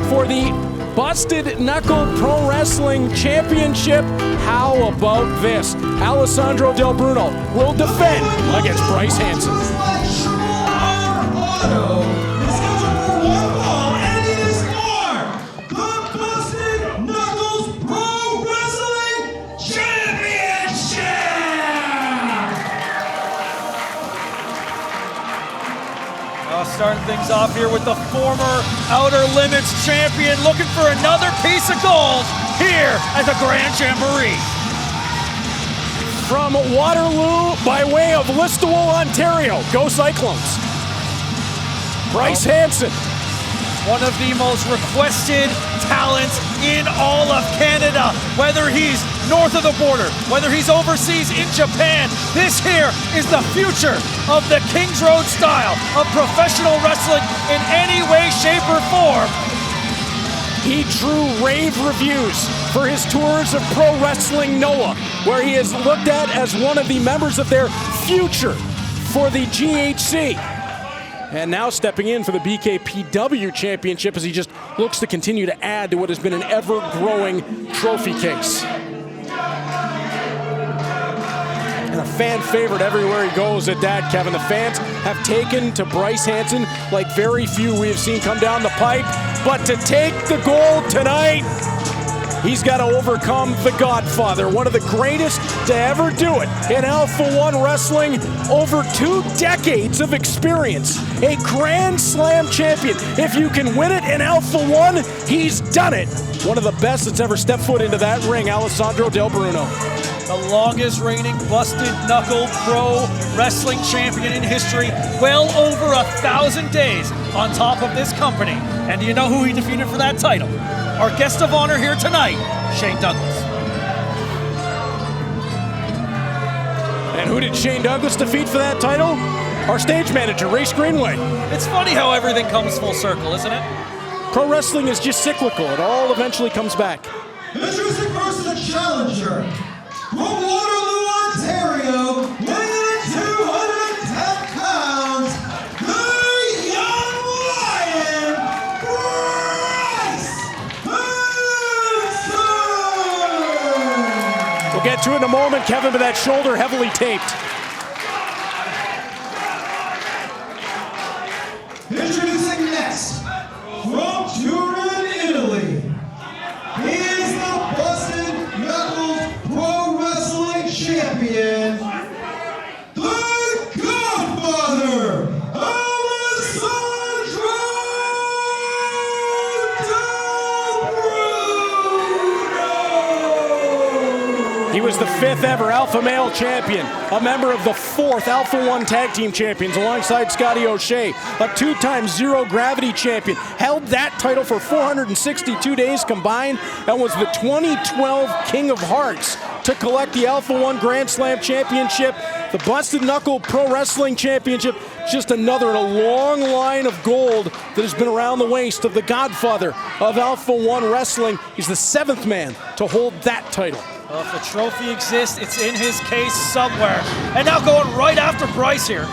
for the Busted Knuckle Pro Wrestling Championship. How about this? Alessandro Del Bruno will defend against Bryce Hansen. Starting things off here with the former Outer Limits champion looking for another piece of gold here at the Grand Jamboree. From Waterloo by way of Listowel, Ontario, go Cyclones. Bryce Hansen. One of the most requested talents in all of Canada, whether he's north of the border, whether he's overseas in Japan. This here is the future of the Kings Road style of professional wrestling in any way, shape, or form. He drew rave reviews for his tours of Pro Wrestling Noah, where he is looked at as one of the members of their future for the GHC. And now stepping in for the BKPW championship as he just looks to continue to add to what has been an ever-growing trophy case. And a fan favorite everywhere he goes at that, Kevin. The fans have taken to Bryce Hansen like very few we have seen come down the pipe. But to take the gold tonight, he's got to overcome the Godfather, one of the greatest to ever do it in Alpha-1 wrestling, over 2 decades of experience, a Grand Slam champion. If you can win it in Alpha-1, he's done it. One of the best that's ever stepped foot into that ring, Alessandro Del Bruno. The longest reigning Busted Knuckle Pro Wrestling champion in history, well over 1,000 days on top of this company. And do you know who he defeated for that title? Our guest of honor here tonight, Shane Douglas. And who did Shane Douglas defeat for that title? Our stage manager, Race Greenway. It's funny how everything comes full circle, isn't it? Pro wrestling is just cyclical. It all eventually comes back. Introducing first the challenger from Waterloo, Ontario, weighing 210 pounds, the young lion, Bryce Hansen! We'll get to it in a moment, Kevin, but that shoulder heavily taped. Introducing next, from Turin, Italy, he is the Busted Knuckles Pro Wrestling Champion, the Godfather, Alessandro Del Bruno! He was the 5th ever Alpha Male Champion, a member of the 4th Alpha-1 Tag Team Champions alongside Scotty O'Shea, a 2-time Zero Gravity Champion, held that title for 462 days combined, and was the 2012 King of Hearts to collect the Alpha-1 Grand Slam Championship, the Busted Knuckle Pro Wrestling Championship, just another in a long line of gold that has been around the waist of the Godfather of Alpha-1 Wrestling. He's the 7th man to hold that title. Well, if the trophy exists, it's in his case somewhere. And now going right after Bryce here.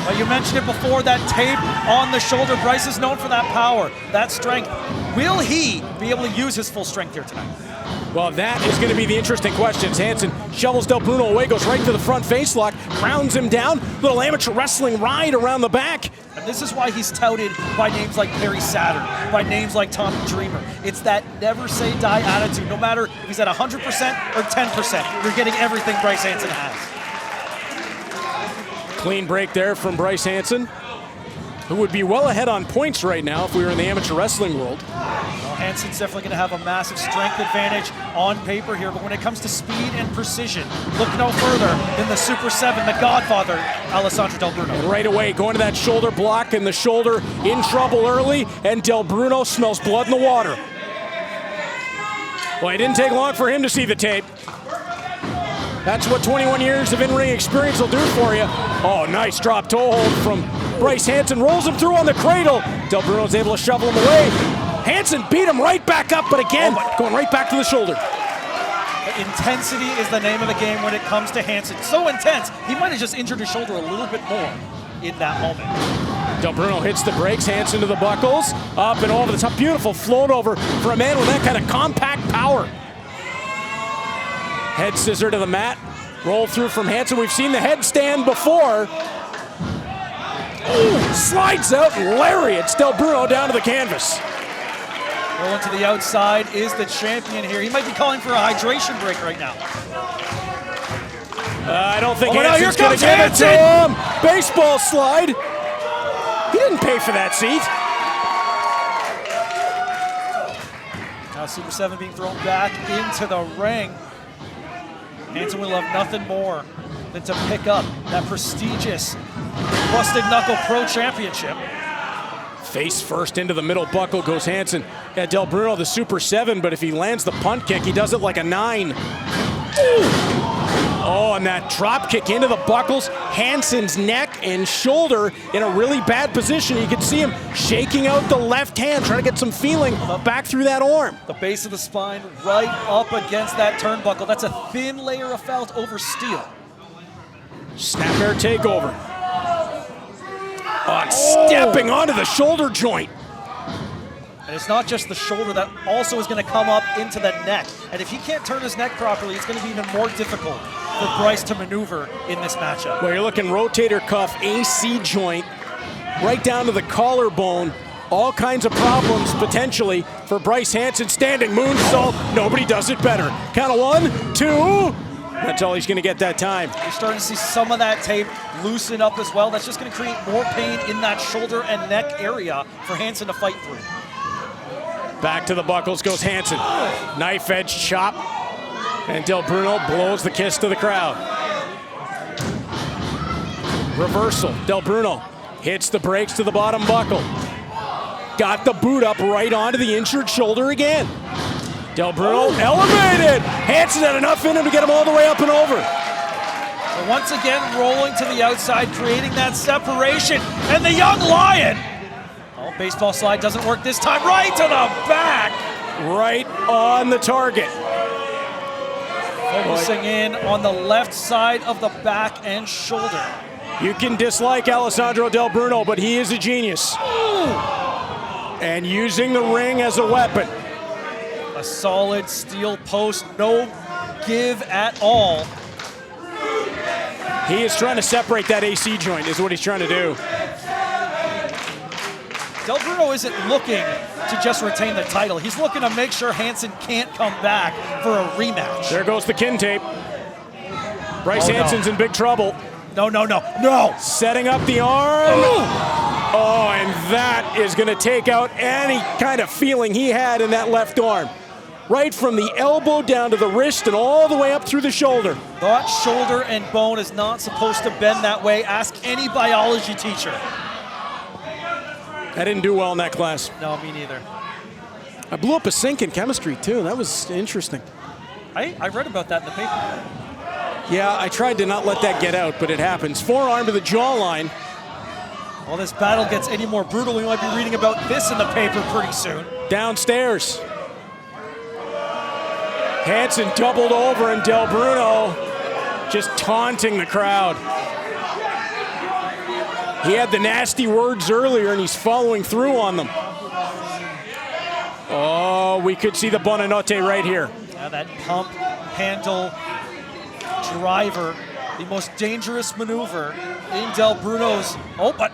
Well, you mentioned it before, that tape on the shoulder. Bryce is known for that power, that strength. Will he be able to use his full strength here tonight? Well, that is going to be the interesting questions. Hansen shovels Del Bruno away, goes right to the front face lock, grounds him down, little amateur wrestling ride around the back. And this is why he's touted by names like Perry Saturn, by names like Tommy Dreamer. It's that never say die attitude. No matter if he's at 100% or 10%, you're getting everything Bryce Hansen has. Clean break there from Bryce Hansen, who would be well ahead on points right now if we were in the amateur wrestling world. Well, Hansen's definitely going to have a massive strength advantage on paper here, but when it comes to speed and precision, look no further than the Super 7, the Godfather, Alessandro Del Bruno. And right away, going to that shoulder block, and the shoulder in trouble early, and Del Bruno smells blood in the water. Well, it didn't take long for him to see the tape. That's what 21 years of in-ring experience will do for you. Oh, nice drop toe hold from Bryce Hansen rolls him through on the cradle. Del Bruno's able to shovel him away. Hansen beat him right back up, but again, going right back to the shoulder. Intensity is the name of the game when it comes to Hansen. So intense, he might have just injured his shoulder a little bit more in that moment. Del Bruno hits the brakes, Hansen to the buckles, up and over the top. Beautiful float over for a man with that kind of compact power. Head scissor to the mat, roll through from Hansen. We've seen the headstand before. Ooh, slides out, lariats Del Bruno down to the canvas. Rolling to the outside is the champion here. He might be calling for a hydration break right now. I don't think now Hansen's going to give it to him. Baseball slide. He didn't pay for that seat. Now Super 7 being thrown back into the ring. Hansen will have nothing more than to pick up that prestigious Busted Knuckle Pro Championship. Face first into the middle buckle goes Hansen. Yeah, Del Bruno, the Super 7, but if he lands the punt kick, he does it like a 9. Ooh. Oh, and that drop kick into the buckles. Hansen's neck and shoulder in a really bad position. You can see him shaking out the left hand, trying to get some feeling back through that arm. The base of the spine right up against that turnbuckle. That's a thin layer of felt over steel. Snap air takeover. Oh, stepping onto the shoulder joint. And it's not just the shoulder, that also is going to come up into the neck. And if he can't turn his neck properly, it's going to be even more difficult for Bryce to maneuver in this matchup. Well, you're looking rotator cuff, AC joint, right down to the collarbone. All kinds of problems potentially for Bryce Hansen. Standing moonsault, nobody does it better. Count of 1, 2. That's all he's going to get that time. You're starting to see some of that tape loosen up as well. That's just going to create more pain in that shoulder and neck area for Hansen to fight through. Back to the buckles goes Hansen. Knife edge chop. And Del Bruno blows the kiss to the crowd. Reversal. Del Bruno hits the brakes to the bottom buckle. Got the boot up right onto the injured shoulder again. Del Bruno elevated. Hansen had enough in him to get him all the way up and over. So once again, rolling to the outside, creating that separation. And the young lion. Oh, baseball slide doesn't work this time. Right to the back. Right on the target. Focusing in on the left side of the back and shoulder. You can dislike Alessandro Del Bruno, but he is a genius. And using the ring as a weapon. A solid steel post, no give at all. He is trying to separate that AC joint, is what he's trying to do. Del Bruno isn't looking to just retain the title. He's looking to make sure Hansen can't come back for a rematch. There goes the kin tape. Bryce Hansen's in big trouble. No. Setting up the arm. Oh, and that is going to take out any kind of feeling he had in that left arm. Right from the elbow down to the wrist and all the way up through the shoulder. That shoulder and bone is not supposed to bend that way. Ask any biology teacher. I didn't do well in that class. No, me neither. I blew up a sink in chemistry too. That was interesting. I read about that in the paper. Yeah, I tried to not let that get out, but it happens. Forearm to the jawline. Well, this battle gets any more brutal, we might be reading about this in the paper pretty soon. Downstairs. Hansen doubled over and Del Bruno just taunting the crowd. He had the nasty words earlier and he's following through on them. Oh, we could see the Buonanotte right here. Yeah, that pump handle driver, the most dangerous maneuver in Del Bruno's. Oh, but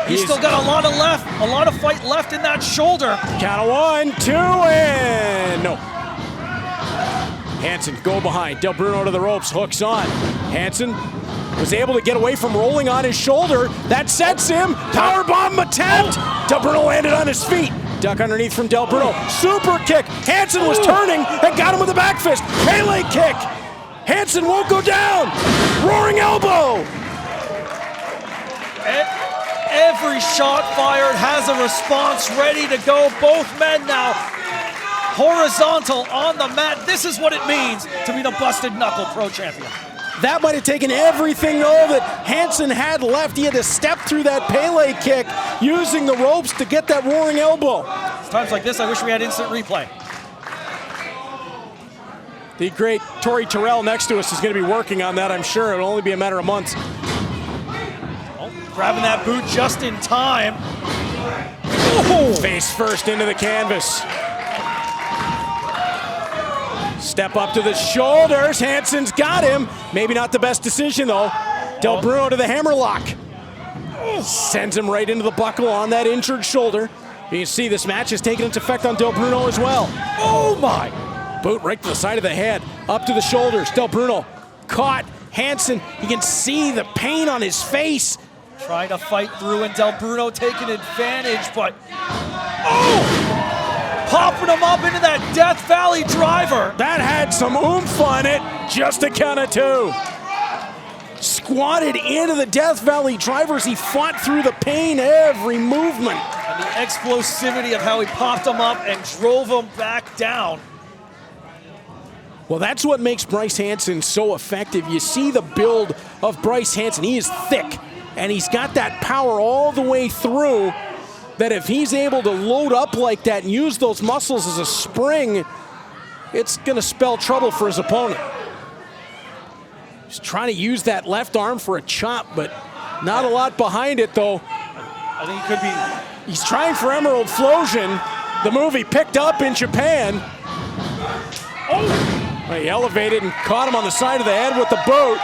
he's still got a lot of fight left in that shoulder. Count of 1, 2, and no. Hansen go behind. Del Bruno to the ropes, hooks on. Hansen was able to get away from rolling on his shoulder. That sets him. Powerbomb attempt. Del Bruno landed on his feet. Duck underneath from Del Bruno. Super kick. Hansen was turning and got him with a back fist. Pele kick. Hansen won't go down. Roaring elbow. Every shot fired has a response ready to go. Both men now horizontal on the mat. This is what it means to be the Busted Knuckle Pro Champion. That might have taken everything, though, that Hansen had left. He had to step through that Pele kick, using the ropes to get that roaring elbow. Times like this, I wish we had instant replay. The great Tori Terrell next to us is going to be working on that, I'm sure. It'll only be a matter of months. Oh, grabbing that boot just in time. Oh. Face first into the canvas. Step up to the shoulders. Hansen's got him. Maybe not the best decision, though. Del Bruno to the hammerlock. Sends him right into the buckle on that injured shoulder. You can see this match has taken its effect on Del Bruno as well. Oh my! Boot right to the side of the head. Up to the shoulders. Del Bruno caught. Hansen, you can see the pain on his face. Trying to fight through, and Del Bruno taking advantage, but popping him up into that Death Valley driver. That had some oomph on it. Just a count of two. Squatted into the Death Valley drivers. He fought through the pain every movement. And the explosivity of how he popped him up and drove him back down. Well, that's what makes Bryce Hansen so effective. You see the build of Bryce Hansen. He is thick, and he's got that power all the way through, that if he's able to load up like that and use those muscles as a spring, it's going to spell trouble for his opponent. He's trying to use that left arm for a chop, but not a lot behind it, though. I think he could be. He's trying for Emerald Flosion, the movie picked up in Japan. He elevated and caught him on the side of the head with the boot.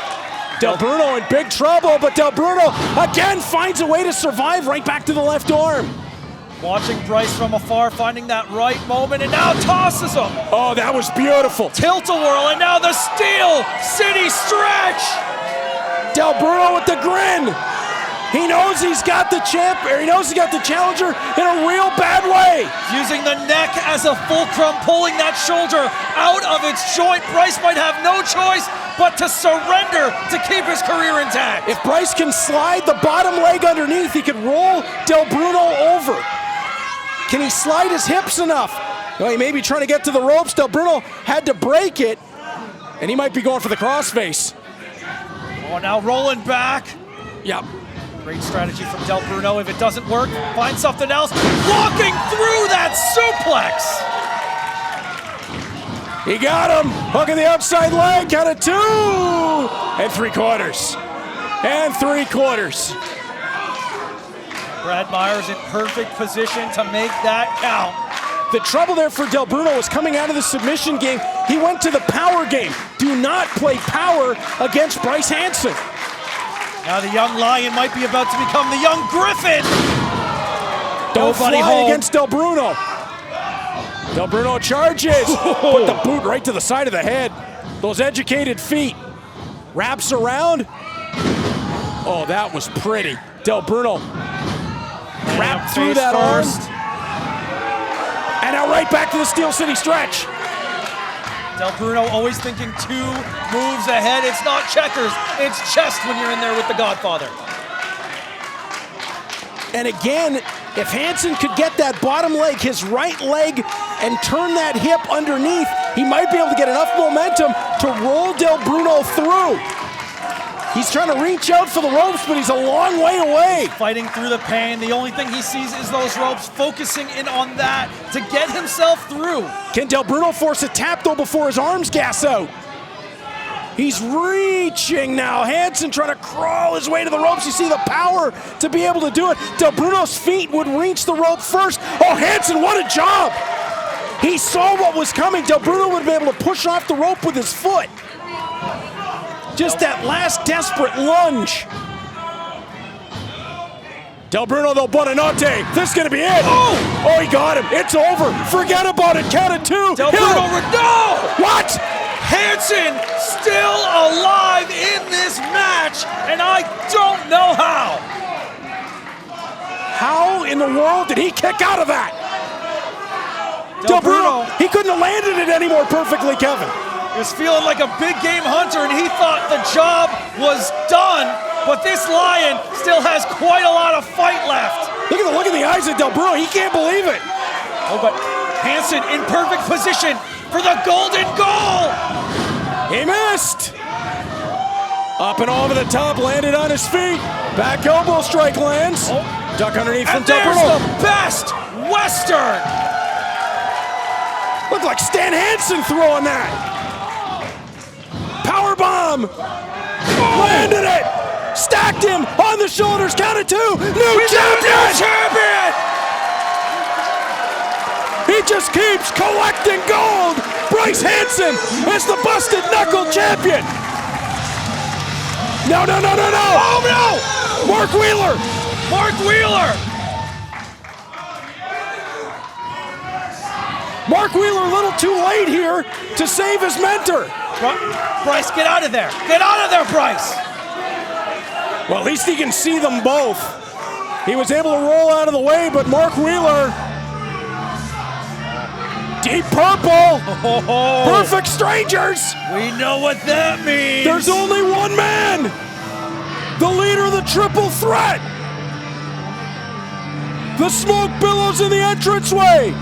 Del Bruno in big trouble, but Del Bruno again finds a way to survive, right back to the left arm. Watching Bryce from afar, finding that right moment, and now tosses him. Oh, that was beautiful. Tilt-a-whirl, and now the Steel City stretch. Del Bruno with the grin. He knows he's got the champ, or he knows he got the challenger in a real bad way. Using the neck as a fulcrum, pulling that shoulder out of its joint. Bryce might have no choice but to surrender to keep his career intact. If Bryce can slide the bottom leg underneath, he could roll Del Bruno over. Can he slide his hips enough? Well, he may be trying to get to the ropes. Del Bruno had to break it, and he might be going for the crossface. Oh, now rolling back. Yep. Great strategy from Del Bruno. If it doesn't work, find something else. Walking through that suplex. He got him. Hooking the outside leg. Count of 2 and 3/4. And 3/4. Brad Myers in perfect position to make that count. The trouble there for Del Bruno was coming out of the submission game. He went to the power game. Do not play power against Bryce Hansen. Now the young lion might be about to become the young griffin. Don't fly against Del Bruno. Del Bruno charges. Put the boot right to the side of the head. Those educated feet. Wraps around. Oh, that was pretty. Del Bruno wrapped through that arm. And now right back to the Steel City stretch. Del Bruno always thinking 2 moves ahead. It's not checkers, it's chess when you're in there with the Godfather. And again, if Hansen could get that bottom leg, his right leg, and turn that hip underneath, he might be able to get enough momentum to roll Del Bruno through. He's trying to reach out for the ropes, but he's a long way away. Fighting through the pain. The only thing he sees is those ropes, focusing in on that to get himself through. Can Del Bruno force a tap, though, before his arms gas out? He's reaching now. Hansen trying to crawl his way to the ropes. You see the power to be able to do it. Del Bruno's feet would reach the rope first. Oh, Hansen, what a job! He saw what was coming. Del Bruno would be able to push off the rope with his foot. Just that last desperate lunge. Del Bruno, though, buonanotte. This is going to be it. Oh, he got him. It's over. Forget about it. Count of 2. Del Bruno, no! What? Hansen still alive in this match, and I don't know how. How in the world did he kick out of that? Del Bruno, he couldn't have landed it any more perfectly, Kevin. He was feeling like a big game hunter, and he thought the job was done, but this lion still has quite a lot of fight left. Look at the eyes of Del Bruno. He can't believe it. Oh, but Hansen in perfect position for the golden goal. He missed. Up and over the top, landed on his feet. Back elbow strike lands. Duck underneath from And there's Bruno. the best Western. Looked like Stan Hansen throwing that. Power bomb. Landed it. Stacked him on the shoulders. Counted 2. New champion. He just keeps collecting gold. Bryce Hansen is the busted knuckle champion. No. Oh no! Mark Wheeler. Mark Wheeler. Mark Wheeler a little too late here to save his mentor. Bryce, get out of there. Get out of there, Bryce. Well, at least he can see them both. He was able to roll out of the way, but Mark Wheeler, deep purple, perfect strangers. We know what that means. There's only one man, the leader of the triple threat. The smoke billows in the entranceway.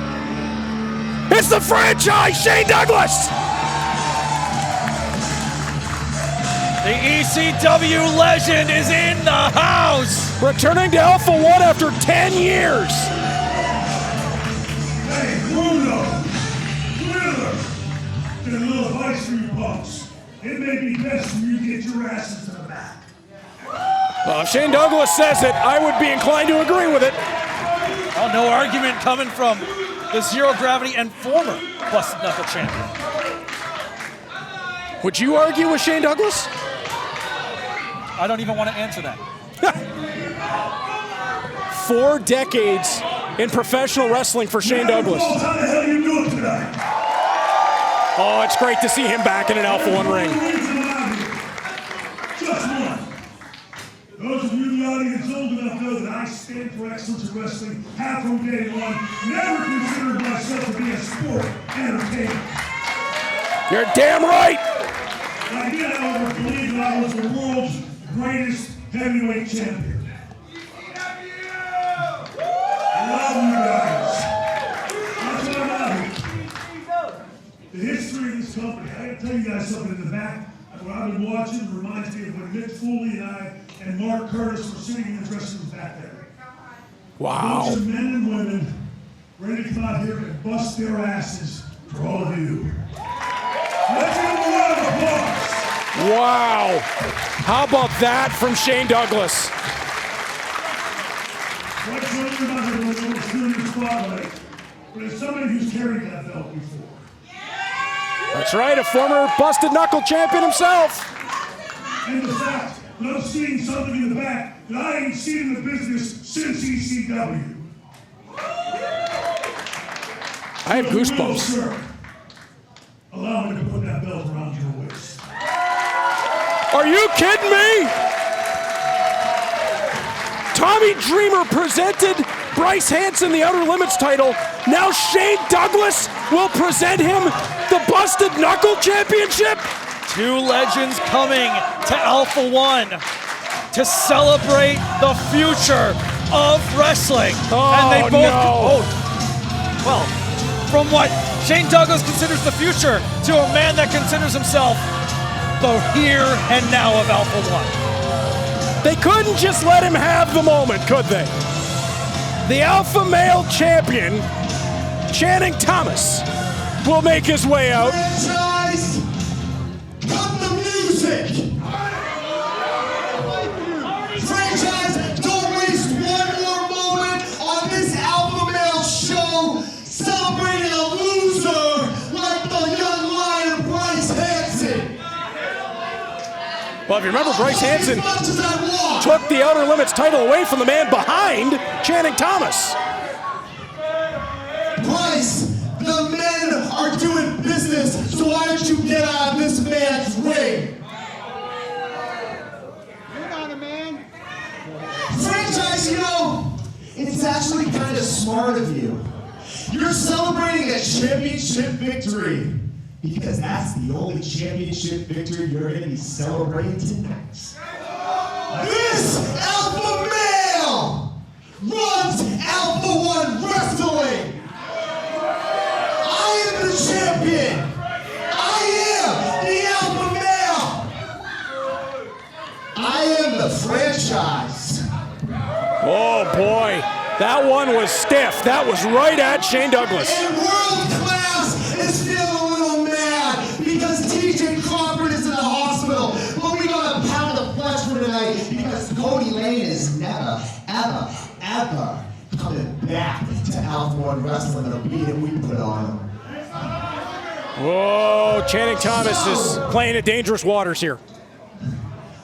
It's the franchise, Shane Douglas. The ECW legend is in the house. Returning to Alpha-1 after 10 years. Hey, Bruno, Wheeler, get a little advice for you punks. It may be best for you to get your asses to the back. Well, if Shane Douglas says it, I would be inclined to agree with it. Oh, no argument coming from the Zero Gravity and former Busted Knuckle champion. Would you argue with Shane Douglas? I don't even want to answer that. 4 decades in professional wrestling for Shane Douglas. How the hell you doing tonight? Oh, it's great to see him back in an Alpha-1 ring. Just one. Those of you in the audience old enough know that I stand for excellence in wrestling, have from day one, never considered myself to be a sport entertainer. You're damn right. I did, however, believe that I was the world's greatest heavyweight champion. I love you guys. That's what I'm out here. The history of this company, I gotta tell you guys something in the back. What I've been watching reminds me of when Mick Foley and I and Mark Curtis were sitting in the dressing room back there. Wow. Bunch of men and women ready to come out here and bust their asses for all of you. Let's give them a round of applause. Wow. How about that from Shane Douglas? Like some of you might have been still in the spotlight, but as somebody who's carried that belt before, That's right, a former busted knuckle champion himself. and the fact that I'm seeing something in the back that I ain't seen in the business since ECW. I have Will, goosebumps. sir, allow me to put that belt around your waist. Are you kidding me? Tommy Dreamer presented Bryce Hansen the Outer Limits title. Now Shane Douglas will present him the Busted Knuckle Championship. 2 legends coming to Alpha-1 to celebrate the future of wrestling. And they both, well, from what Shane Douglas considers the future to a man that considers himself the here and now of Alpha-1. They couldn't just let him have the moment, could they? The Alpha Male Champion, Channing Thomas, will make his way out. Franchise, cut the music! Franchise, don't waste one more moment on this Alpha Male show celebrating a loser like the young lion Bryce Hansen. Well, if you remember, Bryce Hansen As much as I want. took the Outer Limits title away from the man behind Channing Thomas. Bryce, the men are doing business, so why don't you get out of this man's ring? You're not a man. Franchise, you know, it's actually kind of smart of you. You're celebrating a championship victory because that's the only championship victory you're going to be celebrating tonight. This Alpha Male runs Alpha-1 Wrestling. I am the champion. I am the Alpha Male. That one was stiff. That was right at Shane Douglas. And World Class is still a little mad because TJ Crawford is in the hospital. But we got a pound of flesh for tonight because Cody Lane is never, ever, ever coming back to Alpha-1 Wrestling, the beating we put on him. Whoa, Channing Thomas is playing at dangerous waters here.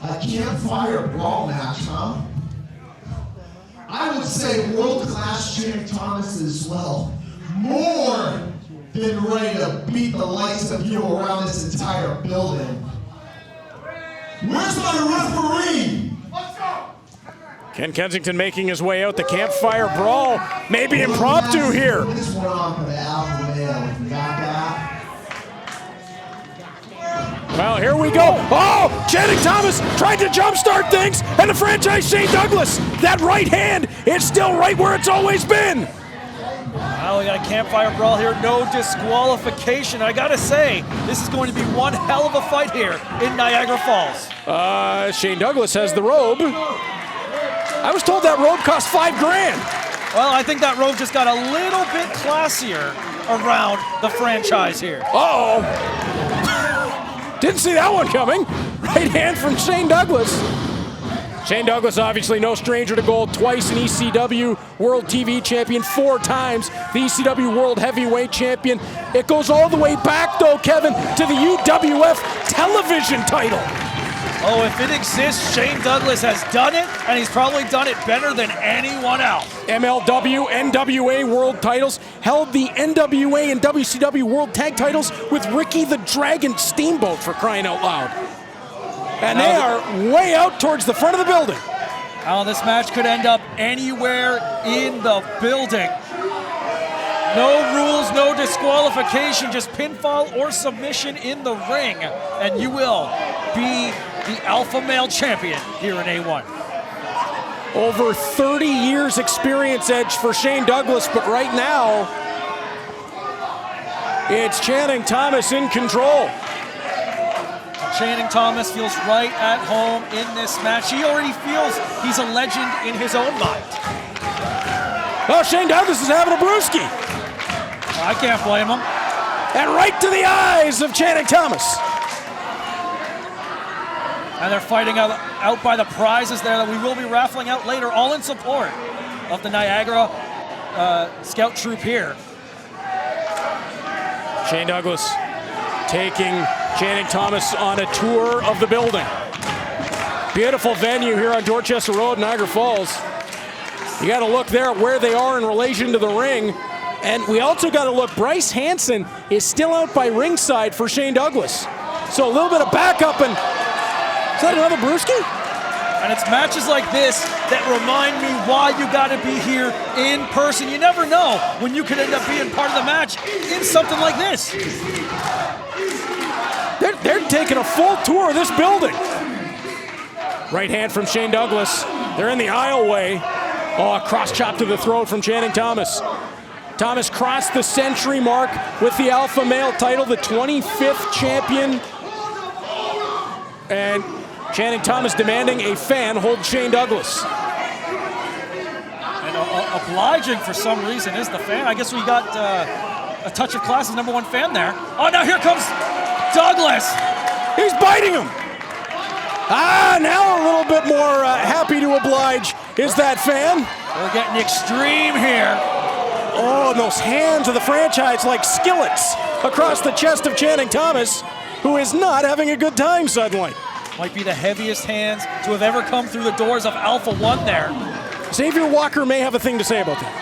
A campfire brawl match, huh? I would say world-class Channing Thomas as well. More than ready to beat the likes of you around this entire building. Where's my referee? Let's go! Ken Kensington making his way out. The campfire brawl, maybe impromptu here. This one on for the Alpha Male. You got that? Well, here we go. Oh, Channing Thomas tried to jumpstart things, and the franchise Shane Douglas, that right hand is still right where it's always been. Well, we got a campfire brawl here, no disqualification. I gotta say, this is going to be one hell of a fight here in Niagara Falls. Shane Douglas has the robe. I was told that robe cost $5 grand. Well, I think that robe just got a little bit classier around the franchise here. Uh-oh. Didn't see that one coming. Right hand from Shane Douglas. Shane Douglas, obviously no stranger to gold, twice an ECW World TV Champion, 4 times the ECW World Heavyweight Champion. It goes all the way back, though, Kevin, to the UWF television title. Oh, if it exists, Shane Douglas has done it, and he's probably done it better than anyone else. MLW, NWA World titles, held the NWA and WCW World Tag titles with Ricky the Dragon Steamboat, for crying out loud. And they are way out towards the front of the building. Oh, this match could end up anywhere in the building. No rules, no disqualification, just pinfall or submission in the ring, and you will be the Alpha Male Champion here in A1. Over 30 years experience edge for Shane Douglas, but right now, it's Channing Thomas in control. Channing Thomas feels right at home in this match. He already feels he's a legend in his own mind. Oh, Shane Douglas is having a brewski. I can't blame him. And right to the eyes of Channing Thomas. And they're fighting out by the prizes there that we will be raffling out later, all in support of the Niagara Scout Troop here. Shane Douglas taking Channing Thomas on a tour of the building. Beautiful venue here on Dorchester Road, Niagara Falls. You got to look there at where they are in relation to the ring. And we also got to look, Bryce Hansen is still out by ringside for Shane Douglas. So a little bit of backup, and is that another brewski? And it's matches like this that remind me why you got to be here in person. You never know when you could end up being part of the match in something like this. They're taking a full tour of this building. Right hand from Shane Douglas. They're in the aisleway. Oh, a cross chop to the throat from Channing Thomas. Thomas crossed the century mark with the Alpha Male title, the 25th champion. And Channing Thomas demanding a fan hold Shane Douglas. And obliging for some reason is the fan. I guess we got a touch of class as #1 fan there. Oh, now here comes Douglas. He's biting him. Now a little bit more happy to oblige is that fan. We're getting extreme here. Oh, and those hands of the franchise like skillets across the chest of Channing Thomas, who is not having a good time suddenly. Might be the heaviest hands to have ever come through the doors of Alpha-1 there. Xavier Walker may have a thing to say about that.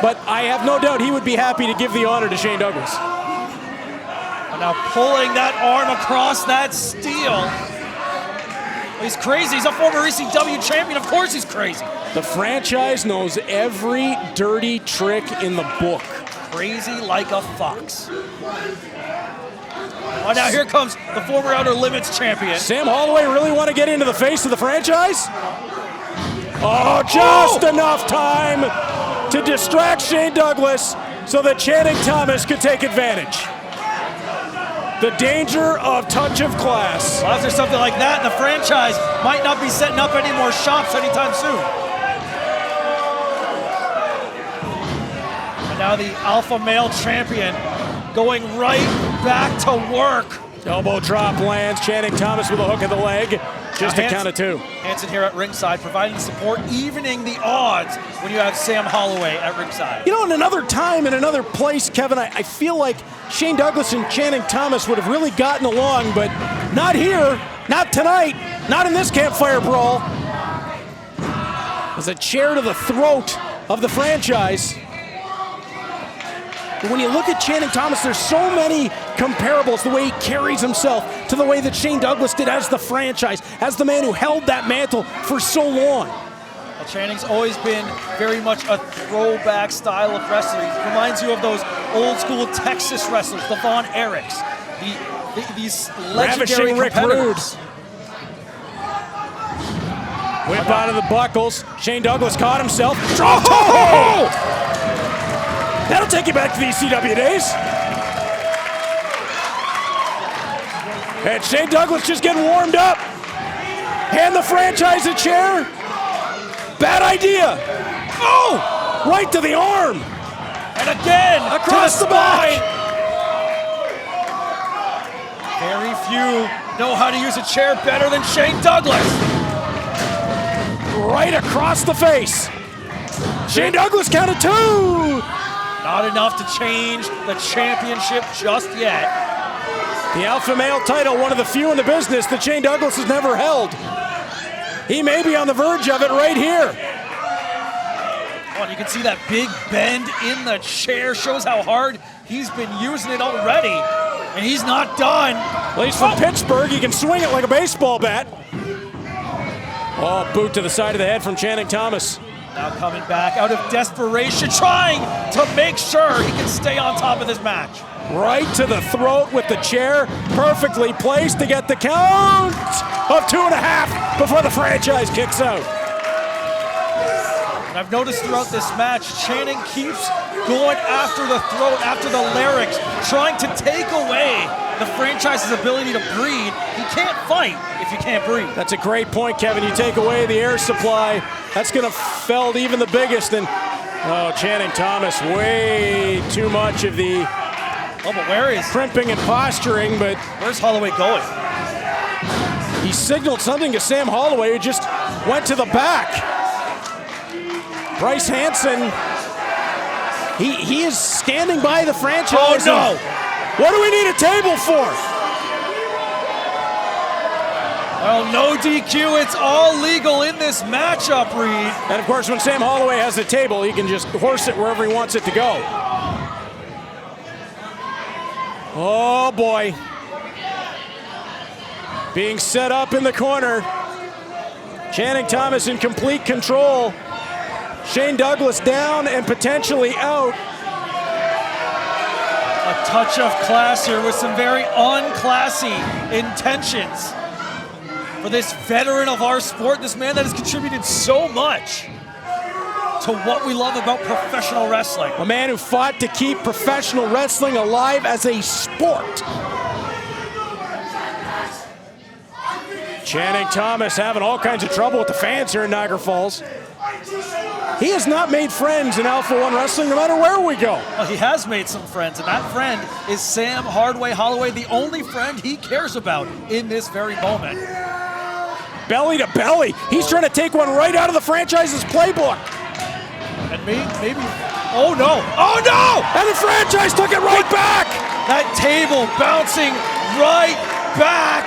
But I have no doubt he would be happy to give the honor to Shane Douglas. And now pulling that arm across that steel. He's crazy. He's a former ECW champion. Of course he's crazy. The franchise knows every dirty trick in the book. Crazy like a fox. Oh, now here comes the former Outer Limits champion. Sam Holloway really want to get into the face of the franchise? Oh, just enough time to distract Shane Douglas so that Channing Thomas could take advantage. The danger of touch of class. Well, if there's something like that, the franchise might not be setting up any more shops anytime soon. Now the alpha male champion going right back to work. Elbow drop lands. Channing Thomas with a hook in the leg. Just a count of 2. Hansen here at ringside, providing support, evening the odds when you have Sam Holloway at ringside. You know, in another time, in another place, Kevin, I feel like Shane Douglas and Channing Thomas would have really gotten along, but not here, not tonight, not in this campfire brawl. There's a chair to the throat of the franchise. But when you look at Channing Thomas, there's so many comparables, the way he carries himself to the way that Shane Douglas did as the franchise, as the man who held that mantle for so long. Well, Channing's always been very much a throwback style of wrestling. He reminds you of those old school Texas wrestlers, the Von Erichs, these legendary Ravishing Rick competitors. Whip out of the buckles. Shane Douglas caught himself. Drop toe! That'll take you back to the ECW days. And Shane Douglas just getting warmed up. Hand the franchise a chair. Bad idea. Oh! Right to the arm. And again, Across the back. Very few know how to use a chair better than Shane Douglas. Right across the face. Shane Douglas counted 2. Not enough to change the championship just yet. The Alpha Male title, one of the few in the business that Shane Douglas has never held. He may be on the verge of it right here. Oh, and you can see that big bend in the chair. Shows how hard he's been using it already. And he's not done. Well, he's from Pittsburgh. He can swing it like a baseball bat. Oh, boot to the side of the head from Channing Thomas. Now coming back out of desperation, trying to make sure he can stay on top of this match. Right to the throat with the chair, perfectly placed to get the count of 2.5 before the franchise kicks out. And I've noticed throughout this match, Channing keeps going after the throat, after the larynx, trying to take away the franchise's ability to breathe. He can't fight if you can't breathe. That's a great point, Kevin. You take away the air supply, that's going to feld even the biggest. And oh, Channing Thomas, way too much of the but where is crimping and posturing, but where's Holloway going? He signaled something to Sam Holloway, who just went to the back. Bryce Hansen, he is standing by the franchise. Oh no! What do we need a table for? Well, no DQ, it's all legal in this matchup, Reed. And of course, when Sam Holloway has the table, he can just horse it wherever he wants it to go. Oh boy. Being set up in the corner. Channing Thomas in complete control. Shane Douglas down and potentially out. A touch of class here with some very unclassy intentions for this veteran of our sport, this man that has contributed so much to what we love about professional wrestling. A man who fought to keep professional wrestling alive as a sport. Channing Thomas having all kinds of trouble with the fans here in Niagara Falls. He has not made friends in Alpha-1 wrestling no matter where we go. Well, he has made some friends, and that friend is Sam Holloway, the only friend he cares about in this very moment. Belly to belly. He's trying to take one right out of the franchise's playbook. And maybe, oh no, oh no! And the franchise took it right back. That table bouncing right back.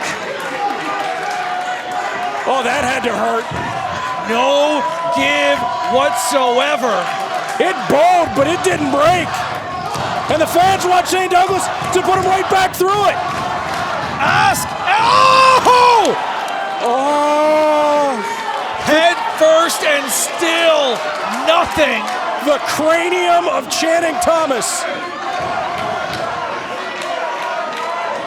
Oh, that had to hurt. No give whatsoever. It bowed, but it didn't break. And the fans want Shane Douglas to put him right back through it. Ask, oh! Oh! Head first and still nothing. The cranium of Channing Thomas.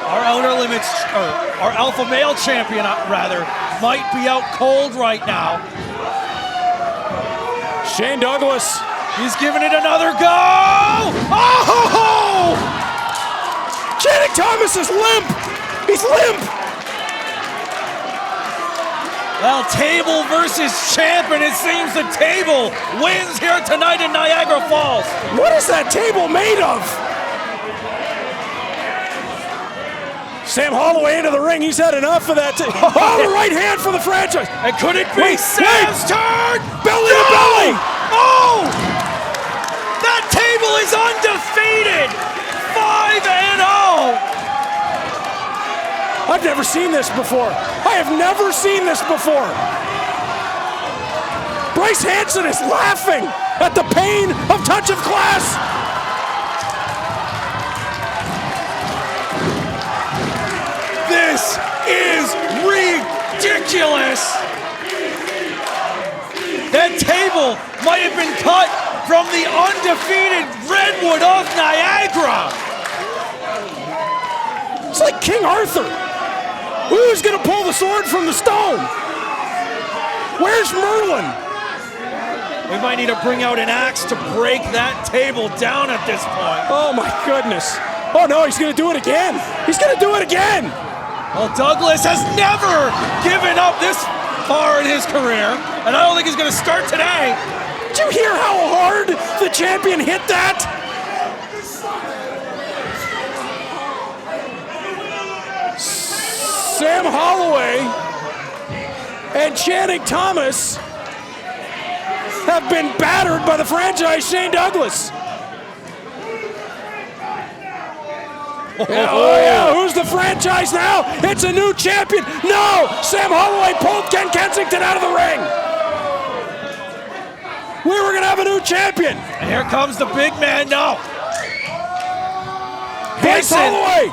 Our outer limits, or our alpha male champion, rather, might be out cold right now. Shane Douglas. He's giving it another go. Oh! Channing Thomas is limp. He's limp. Well, table versus champ, and it seems the table wins here tonight in Niagara Falls. What is that table made of? Sam Holloway into the ring. He's had enough of that. Oh, the right hand for the franchise. And could it be Sam's turn? Belly to belly. Oh! That table is undefeated. 5-0. I've never seen this before. I have never seen this before. Bryce Hansen is laughing at the pain of touch of glass. This is ridiculous. That table might have been cut from the undefeated Redwood of Niagara. It's like King Arthur. Who's gonna pull the sword from the stone? Where's Merlin? We might need to bring out an axe to break that table down at this point. Oh my goodness. Oh no, he's gonna do it again. He's gonna do it again. Well, Douglas has never given up this far in his career, and I don't think he's gonna start today. Did you hear how hard the champion hit that? Sam Holloway and Channing Thomas have been battered by the franchise Shane Douglas. Oh yeah, who's the franchise now? It's a new champion. No, Sam Holloway pulled Ken Kensington out of the ring. We were gonna have a new champion. And here comes the big man now. Bryce Holloway.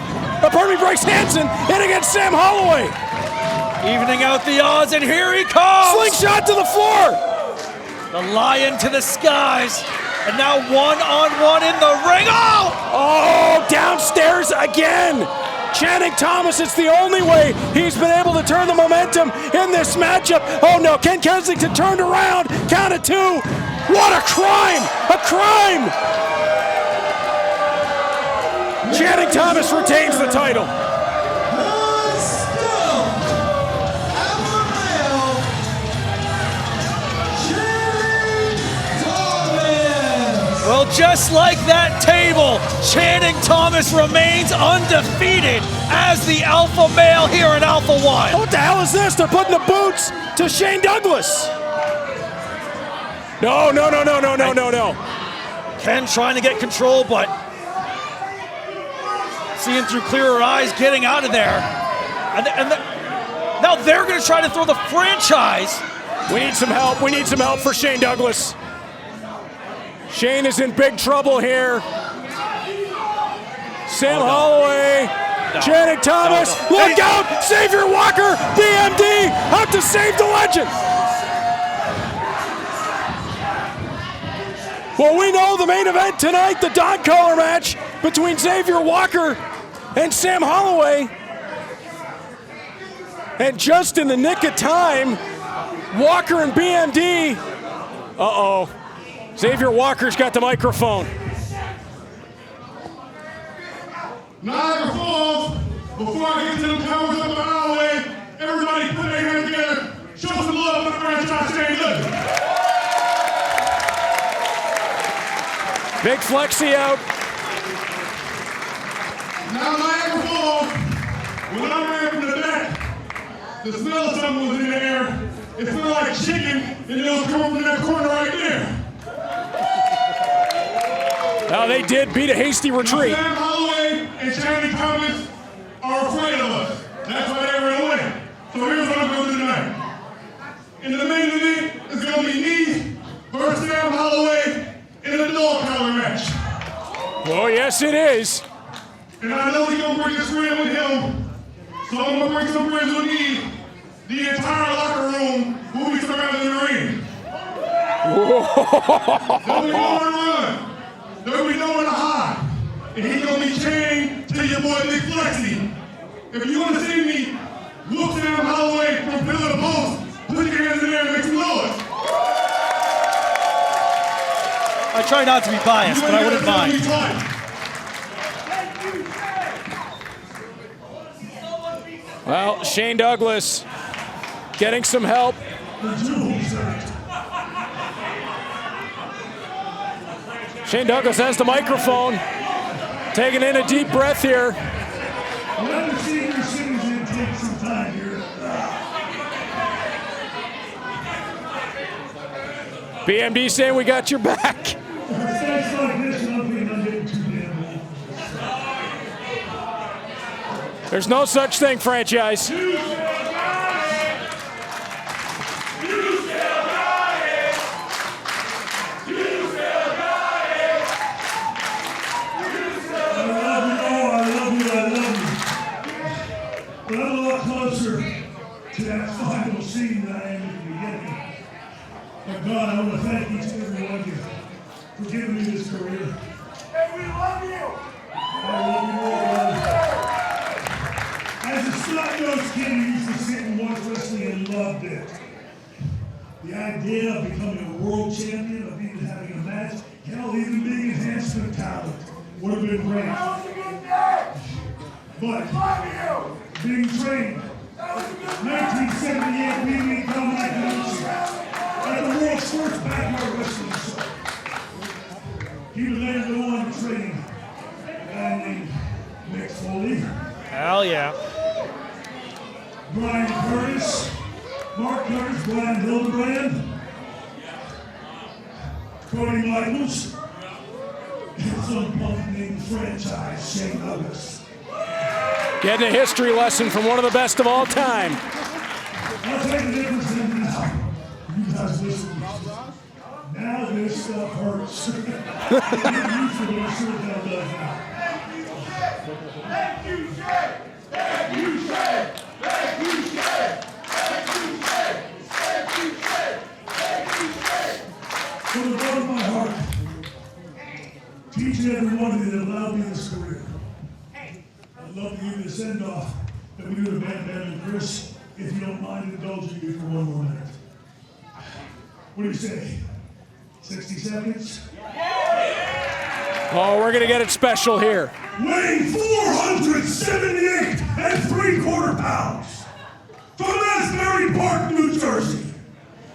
Bryce Hansen in against Sam Holloway. Evening out the odds, and here he comes. Slingshot to the floor. The lion to the skies. And now one-on-one in the ring. Oh! Oh, downstairs again. Channing Thomas, it's the only way he's been able to turn the momentum in this matchup. Oh no, Ken Kensington turned around. Count of two. What a crime! A crime! Channing Thomas retains the title. Well, just like that table, Channing Thomas remains undefeated as the alpha male here in Alpha-1. What the hell is this? They're putting the boots to Shane Douglas. No. Ken trying to get control, but seeing through clearer eyes, getting out of there. Now they're going to try to throw the franchise. We need some help. We need some help for Shane Douglas. Shane is in big trouble here. Sam Holloway, Channing Thomas, look out! Xavier Walker, BMD, out to save the legend. Well, we know the main event tonight, the dog collar match between Xavier Walker and Sam Holloway. And just in the nick of time, Walker and BMD, uh-oh. Xavier Walker's got the microphone. Niagara Falls, before I get to them towers up the highway, everybody put their hands together, show some love for the franchise Shane Douglas. Big Flexi out. Now Niagara Falls, when I ran from the back, the smell of something was in the air. It smelled like chicken, and it was coming from that corner right there. Now they did beat a hasty retreat. Sam Holloway and Channing Thomas are afraid of us. That's why they ran away. So here's what I'm going to do tonight. In the main event, it's going to be me versus Sam Holloway in a dog collar match. Oh, yes, it is. And I know he's going to bring his friend with him. So I'm going to bring some friends with me. The entire locker room will be surrounded in the ring. There'll be nowhere to run. There'll be nowhere to hide. And he's going to be chained to your boy Big Flexi. If you want to see me whoop Sam Holloway from pillar to post, put your hands in there and make some noise. I try not to be biased, but I wouldn't mind. Well, Shane Douglas Getting some help. Shane Douglas has the microphone. Taking in a deep breath here. Let the senior citizen take some time here. BMD saying we got your back. Mistakes like this, and I'm getting too damn old. There's no such thing, franchise. But I'm a lot closer to that final scene than I am at the beginning. But God, I want to thank each and every one of you for giving me this career. And we love you! I love you all, brother. As a snot-nosed kid who used to sit and watch wrestling and loved it, the idea of becoming a world champion, of even having a match, hell, even being enhancement talent would have been great. But being trained, 1978, we become like at the world's first backyard wrestling show. He was able to go on to train a guy named Mick Foley, Hell yeah. Brian Curtis, Mark Curtis, Brian Hildebrand, Cody Michaels, and some punk named franchise Shane Douglas. Getting a history lesson from one of the best of all time. I'll tell you the difference in now. You guys listen. Now this stuff hurts. Get used to it, I'm sure it now does now. Thank you, Shay! Thank you, Shay! Thank you, Shay! Thank you, Shay! Thank you, Shay! Thank you, Shay! From the bottom of my heart, teach every one of you that allowed me this career. I'd love to give you the send-off that we do to Bam Bam and Chris, if you don't mind indulging me for one more minute. What do you say? 60 seconds? Oh, we're going to get it special here. Weighing 478 3/4 pounds. From Asbury Park, New Jersey.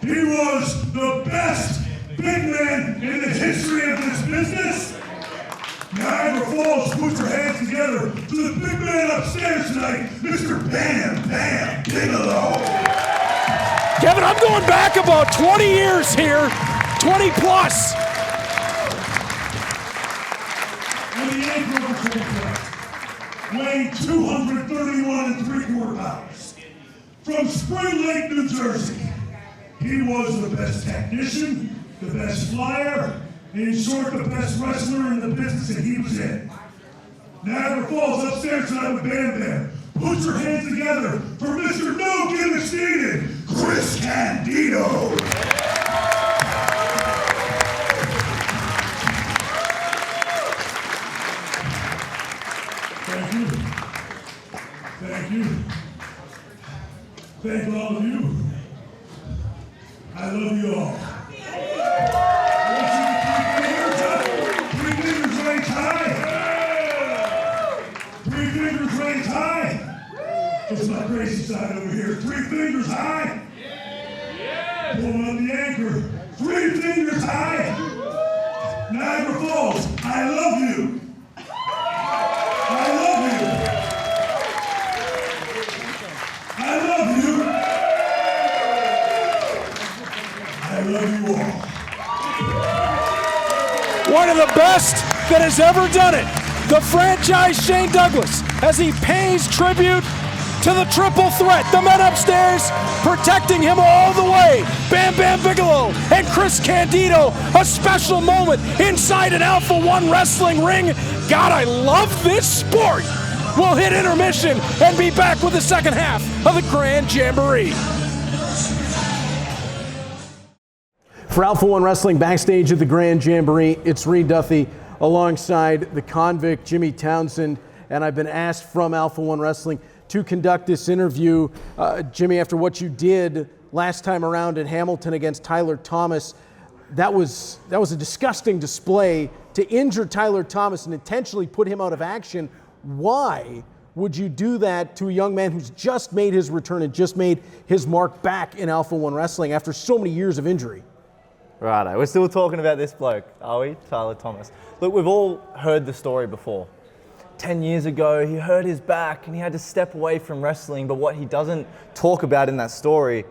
He was the best big man in the history of this business. Niagara Falls, put your hands together to the big man upstairs tonight, Mr. Bam Bam Bigelow. Kevin, I'm going back about 20 years here, 20 plus. And the anchor of the contract, weighing 231 3/4 pounds. From Spring Lake, New Jersey, he was the best technician, the best flyer, in short, the best wrestler in the business that he was in. Niagara Falls upstairs tonight with Bam Bam. Put your hands together for Mr. No Gimmicks Needed, Chris Candido. Thank you. Thank you. Thank all of you. I love you all. Three fingers raised high. Three fingers raised high. It's my crazy side over here. 3 fingers high. Pulling up the anchor. 3 fingers high. Niagara Falls, I love you. I love you. I love you. I love you all. One of the best that has ever done it. The franchise Shane Douglas, as he pays tribute to the triple threat. The men upstairs protecting him all the way. Bam Bam Bigelow and Chris Candido. A special moment inside an Alpha-1 wrestling ring. God, I love this sport. We'll hit intermission and be back with the second half of the Grand Jamboree. For Alpha-1 Wrestling backstage at the Grand Jamboree, it's Reed Duthie alongside the convict Jimmy Townsend, and I've been asked from Alpha-1 Wrestling to conduct this interview. Jimmy, after what you did last time around in Hamilton against Tyler Thomas, that was a disgusting display to injure Tyler Thomas and intentionally put him out of action. Why would you do that to a young man who's just made his return and just made his mark back in Alpha-1 Wrestling after so many years of injury? Righto, we're still talking about this bloke, are we? Tyler Thomas. Look, we've all heard the story before. 10 years ago, he hurt his back and he had to step away from wrestling, but what he doesn't talk about in that story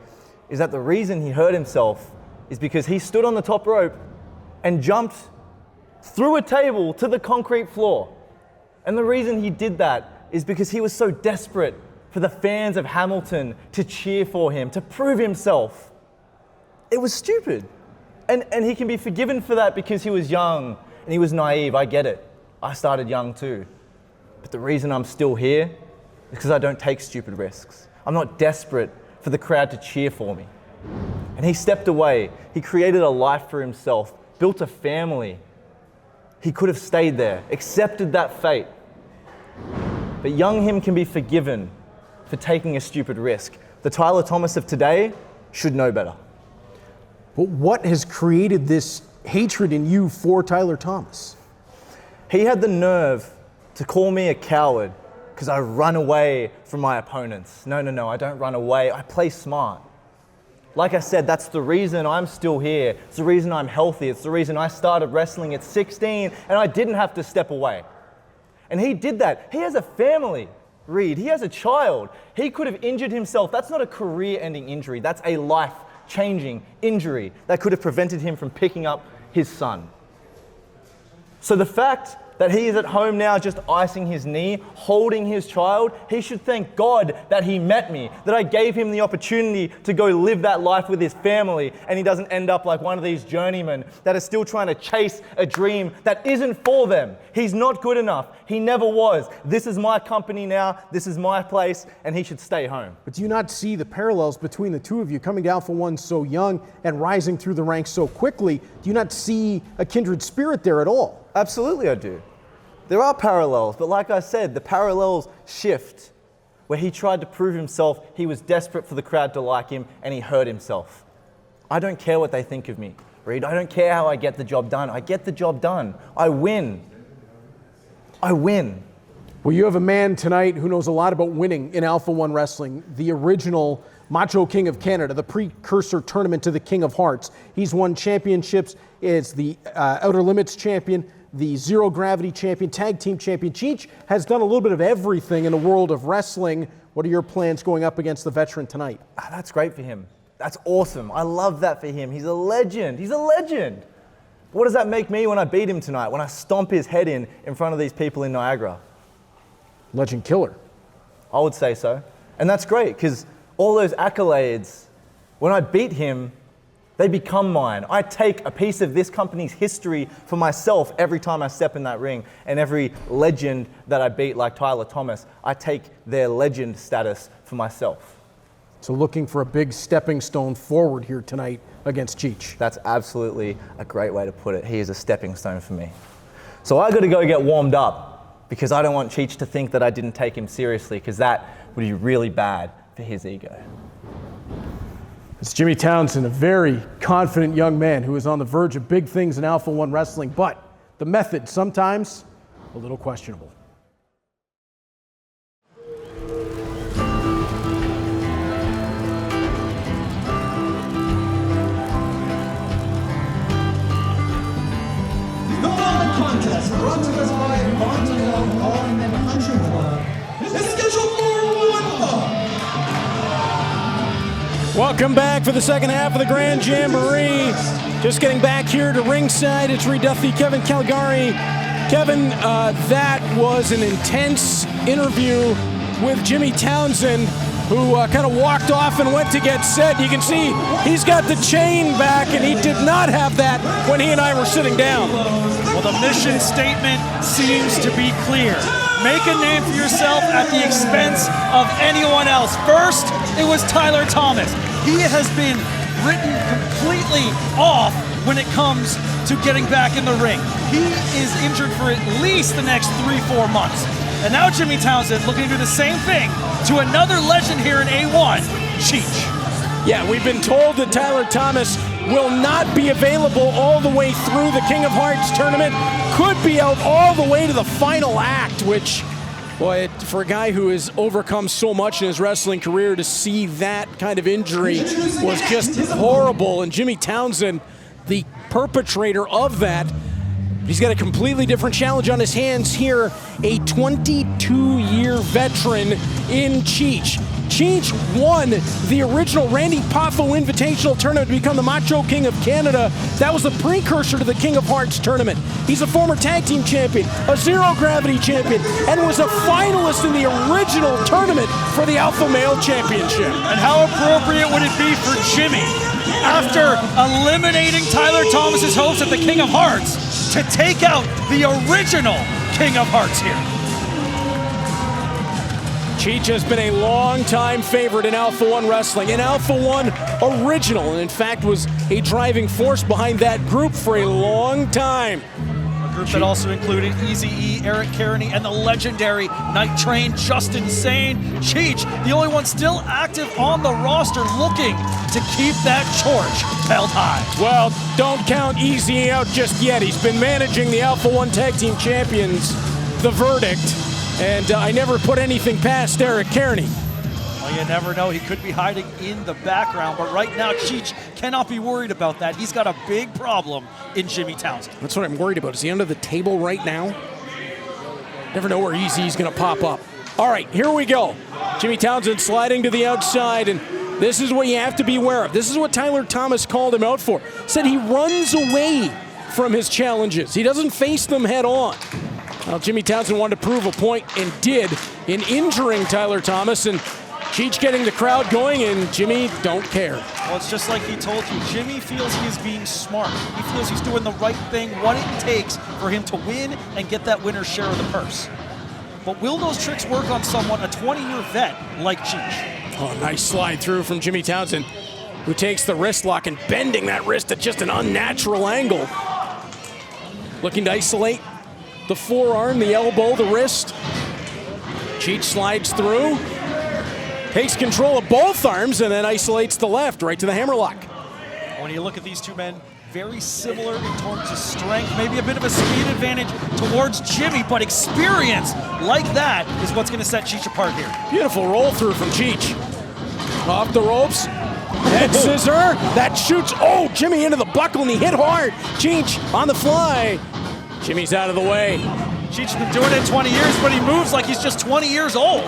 is that the reason he hurt himself is because he stood on the top rope and jumped through a table to the concrete floor. And the reason he did that is because he was so desperate for the fans of Hamilton to cheer for him, to prove himself. It was stupid. And he can be forgiven for that because he was young and he was naive. I get it. I started young too. But the reason I'm still here is because I don't take stupid risks. I'm not desperate for the crowd to cheer for me. And he stepped away. He created a life for himself, built a family. He could have stayed there, accepted that fate. But young him can be forgiven for taking a stupid risk. The Tyler Thomas of today should know better. But what has created this hatred in you for Tyler Thomas? He had the nerve to call me a coward because I run away from my opponents. No, I don't run away. I play smart. Like I said, that's the reason I'm still here. It's the reason I'm healthy. It's the reason I started wrestling at 16 and I didn't have to step away. And he did that. He has a family, Reed. He has a child. He could have injured himself. That's not a career-ending injury. That's a life-changing injury that could have prevented him from picking up his son. So the fact that he is at home now just icing his knee, holding his child, he should thank God that he met me, that I gave him the opportunity to go live that life with his family, and he doesn't end up like one of these journeymen that are still trying to chase a dream that isn't for them. He's not good enough. He never was. This is my company now. This is my place, and he should stay home. But do you not see the parallels between the two of you coming to Alpha-1 so young and rising through the ranks so quickly? Do you not see a kindred spirit there at all? Absolutely I do. There are parallels, but like I said, the parallels shift. Where he tried to prove himself, he was desperate for the crowd to like him, and he hurt himself. I don't care what they think of me, Reed. I don't care how I get the job done. I get the job done. I win. I win. Well, you have a man tonight who knows a lot about winning in Alpha-1 Wrestling, the original Macho King of Canada, the precursor tournament to the King of Hearts. He's won championships. It's the Outer Limits champion, the Zero Gravity champion, tag team champion. Cheech has done a little bit of everything in the world of wrestling. What are your plans going up against the veteran tonight? That's great for him. That's awesome. I love that for him. He's a legend. He's a legend. What does that make me when I beat him tonight, when I stomp his head in front of these people in Niagara? Legend killer. I would say so. And that's great, because all those accolades, when I beat him, they become mine. I take a piece of this company's history for myself every time I step in that ring. And every legend that I beat, like Tyler Thomas, I take their legend status for myself. So looking for a big stepping stone forward here tonight against Cheech. That's absolutely a great way to put it. He is a stepping stone for me. So I got to go get warmed up, because I don't want Cheech to think that I didn't take him seriously, because that would be really bad for his ego. It's Jimmy Townsend, a very confident young man who is on the verge of big things in Alpha-1 Wrestling, but the method sometimes a little questionable. The following contest brought to us by Untitled Chapter Club is scheduled for one fall. Welcome back for the second half of the Grand Jamboree. Just getting back here to ringside. It's Reed Duthie, Kevin Calgary. Kevin, that was an intense interview with Jimmy Townsend, who kind of walked off and went to get set. You can see he's got the chain back, and he did not have that when he and I were sitting down. Well, the mission statement seems to be clear. Make a name for yourself at the expense of anyone else. First, it was Tyler Thomas. He has been written completely off when it comes to getting back in the ring. He is injured for at least the next 3-4 months. And now Jimmy Townsend looking to do the same thing to another legend here in A1, Cheech. Yeah, we've been told that Tyler Thomas will not be available all the way through the King of Hearts tournament. Could be out all the way to the final act, which Boy, for a guy who has overcome so much in his wrestling career, to see that kind of injury was just horrible. And Jimmy Townsend, the perpetrator of that, he's got a completely different challenge on his hands here. A 22-year veteran in Cheech. Cheech won the original Randy Poffo Invitational Tournament to become the Macho King of Canada. That was the precursor to the King of Hearts tournament. He's a former tag team champion, a zero gravity champion, and was a finalist in the original tournament for the Alpha Male Championship. And how appropriate would it be for Jimmy, after eliminating Tyler Thomas's hopes at the King of Hearts, to take out the original King of Hearts here? Cheech has been a long-time favorite in Alpha-1 wrestling, an Alpha-1 original, and in fact was a driving force behind that group for a long time. A group that also included Eazy-E, Eric Carney, and the legendary Night Train Justin Sane. Cheech, the only one still active on the roster, looking to keep that torch held high. Well, don't count Eazy out just yet. He's been managing the Alpha-1 Tag Team Champions, The Verdict. And I never put anything past Eric Carney. Well, you never know. He could be hiding in the background, but right now, Cheech cannot be worried about that. He's got a big problem in Jimmy Townsend. That's what I'm worried about. Is he under the table right now? Never know where Easy's going to pop up. All right, here we go. Jimmy Townsend sliding to the outside, and this is what you have to be aware of. This is what Tyler Thomas called him out for. Said he runs away from his challenges. He doesn't face them head on. Well, Jimmy Townsend wanted to prove a point and did in injuring Tyler Thomas, and Cheech getting the crowd going, and Jimmy don't care. Well, it's just like he told you. Jimmy feels he is being smart. He feels he's doing the right thing, what it takes for him to win and get that winner's share of the purse. But will those tricks work on someone, a 20-year vet like Cheech? Oh, nice slide through from Jimmy Townsend, who takes the wrist lock and bending that wrist at just an unnatural angle. Looking to isolate the forearm, the elbow, the wrist. Cheech slides through, takes control of both arms, and then isolates the left right to the hammerlock. When you look at these two men, very similar in terms of strength, maybe a bit of a speed advantage towards Jimmy, but experience like that is what's going to set Cheech apart here. Beautiful roll through from Cheech. Off the ropes, head scissor, that shoots, oh, Jimmy into the buckle, and he hit hard. Cheech on the fly. Jimmy's out of the way. Cheech's been doing it 20 years, but he moves like he's just 20 years old.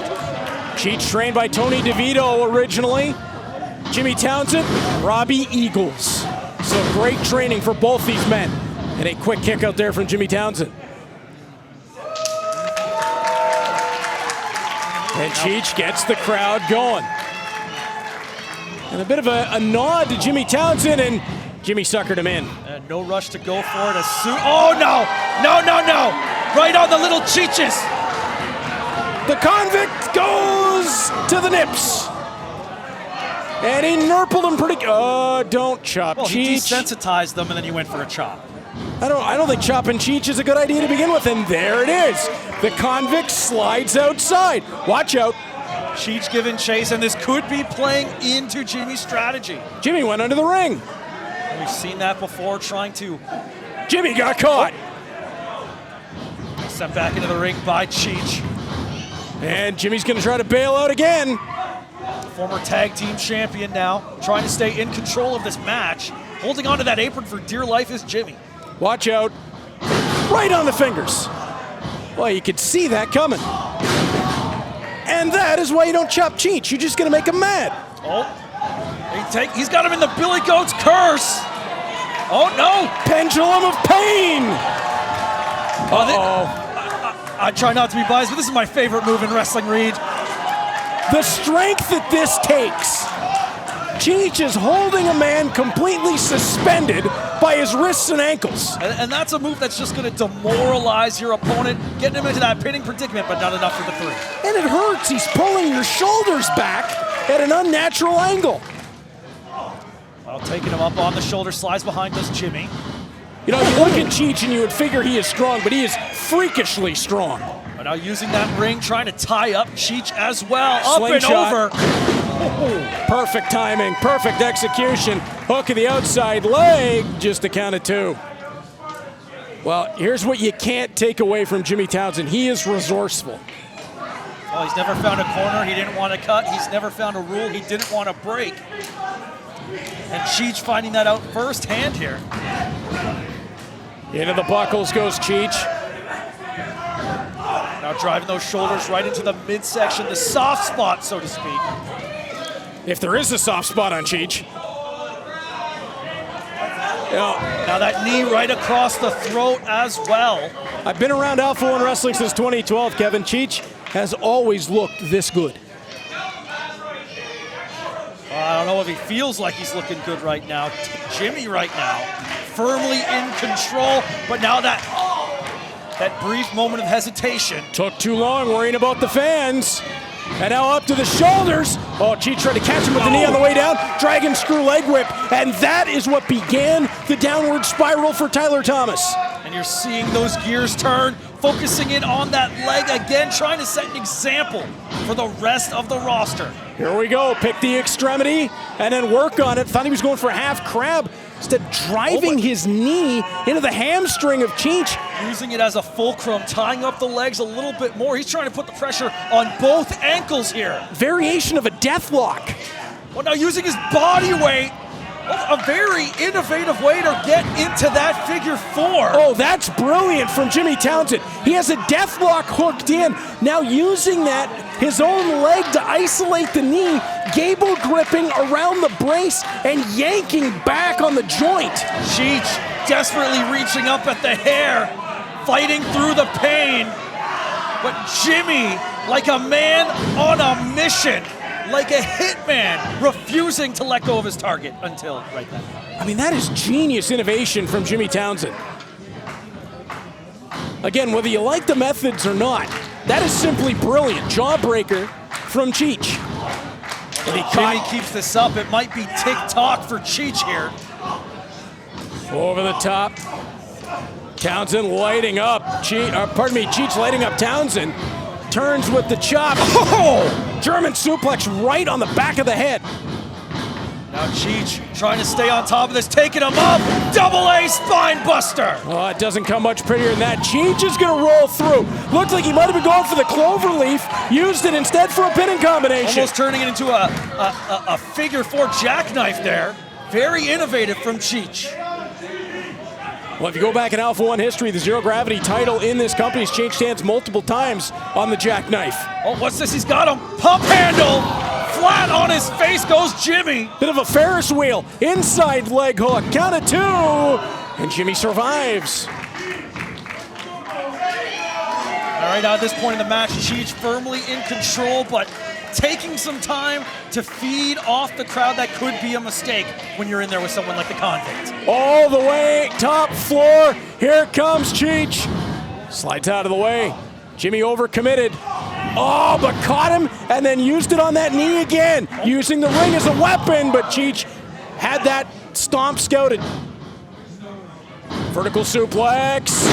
Cheech trained by Tony DeVito originally. Jimmy Townsend, Robbie Eagles. So great training for both these men. And a quick kick out there from Jimmy Townsend. And Cheech gets the crowd going. And a bit of a nod to Jimmy Townsend, and Jimmy suckered him in. And no rush to go for it as soon. Oh no! No, no, no! Right on the little Cheeches! The convict goes to the nips. And he nurpled him pretty good. Oh, don't chop Well, he Cheech. desensitized them and then he went for a chop. I don't think chopping Cheech is a good idea to begin with, and there it is. The convict slides outside. Watch out. Cheech giving chase, and this could be playing into Jimmy's strategy. Jimmy went under the ring. We've seen that before, trying to Jimmy got caught. sent back into the ring by Cheech. And Jimmy's gonna try to bail out again. Former tag team champion now, trying to stay in control of this match. Holding onto that apron for dear life is Jimmy. Watch out. Right on the fingers. Well, you could see that coming. And that is why you don't chop Cheech. You're just gonna make him mad. Oh, he's got him in the Billy Goat's curse. Oh no! Pendulum of pain. Uh-oh. I try not to be biased, but this is my favorite move in wrestling, Reed. The strength that this takes. Cheech is holding a man completely suspended by his wrists and ankles. And that's a move that's just going to demoralize your opponent, getting him into that pinning predicament, but not enough for the three. And it hurts. He's pulling your shoulders back at an unnatural angle. Well, taking him up on the shoulder, slides behind us, Jimmy. You know, you look at Cheech and you would figure he is strong, but he is freakishly strong. But now using that ring, trying to tie up Cheech as well. Up Slingshot. and over. Perfect timing, perfect execution. Hook of the outside leg, just a count of two. Well, here's what you can't take away from Jimmy Townsend. He is resourceful. Oh, he's never found a corner he didn't want to cut. He's never found a rule he didn't want to break. And Cheech finding that out firsthand here. Into the buckles goes Cheech. Now driving those shoulders right into the midsection, the soft spot, so to speak. If there is a soft spot on Cheech. Now that knee right across the throat as well. I've been around Alpha-1 Wrestling since 2012, Kevin. Cheech has always looked this good. I don't know if he feels like he's looking good right now. Jimmy right now, firmly in control, but now that brief moment of hesitation. Took too long worrying about the fans. And now up to the shoulders. Oh, Cheech tried to catch him with the knee on the way down. Dragon screw leg whip. And that is what began the downward spiral for Tyler Thomas. And you're seeing those gears turn, focusing in on that leg again, trying to set an example for the rest of the roster. Here we go. Pick the extremity and then work on it. Thought he was going for a half crab. Instead, driving his knee into the hamstring of Cheech. Using it as a fulcrum, tying up the legs a little bit more. He's trying to put the pressure on both ankles here. Variation of a death lock. Well, now using his body weight, a very innovative way to get into that figure four. Oh, that's brilliant from Jimmy Townsend. He has a death lock hooked in. Now using that, his own leg to isolate the knee, gable gripping around the brace and yanking back on the joint. Cheech desperately reaching up at the hair, fighting through the pain. But Jimmy, like a man on a mission, like a hitman, refusing to let go of his target until right then. I mean, that is genius innovation from Jimmy Townsend. Again, whether you like the methods or not, that is simply brilliant. Jawbreaker from Cheech. And Jimmy keeps this up. It might be tick-tock for Cheech here. Over the top. Townsend lighting up. Cheech lighting up Townsend. Turns with the chop. Oh! German suplex right on the back of the head. Now Cheech trying to stay on top of this, taking him up. Double A spine buster. Oh, it doesn't come much prettier than that. Cheech is going to roll through. Looked like he might have been going for the clover leaf. Used it instead for a pinning combination. Almost turning it into a figure four jackknife there. Very innovative from Cheech. Well, if you go back in Alpha-1 history, the zero gravity title in this company has changed hands multiple times on the jackknife. Oh, what's this? He's got him. Pump handle. Flat on his face goes Jimmy. Bit of a Ferris wheel. Inside leg hook. Count of two. And Jimmy survives. All right, now at this point in the match, Cheech firmly in control, but taking some time to feed off the crowd. That could be a mistake when you're in there with someone like the Convict. All the way, top floor. Here comes Cheech. Slides out of the way. Jimmy overcommitted. Oh, but caught him and then used it on that knee again. Using the ring as a weapon, but Cheech had that stomp scouted. Vertical suplex.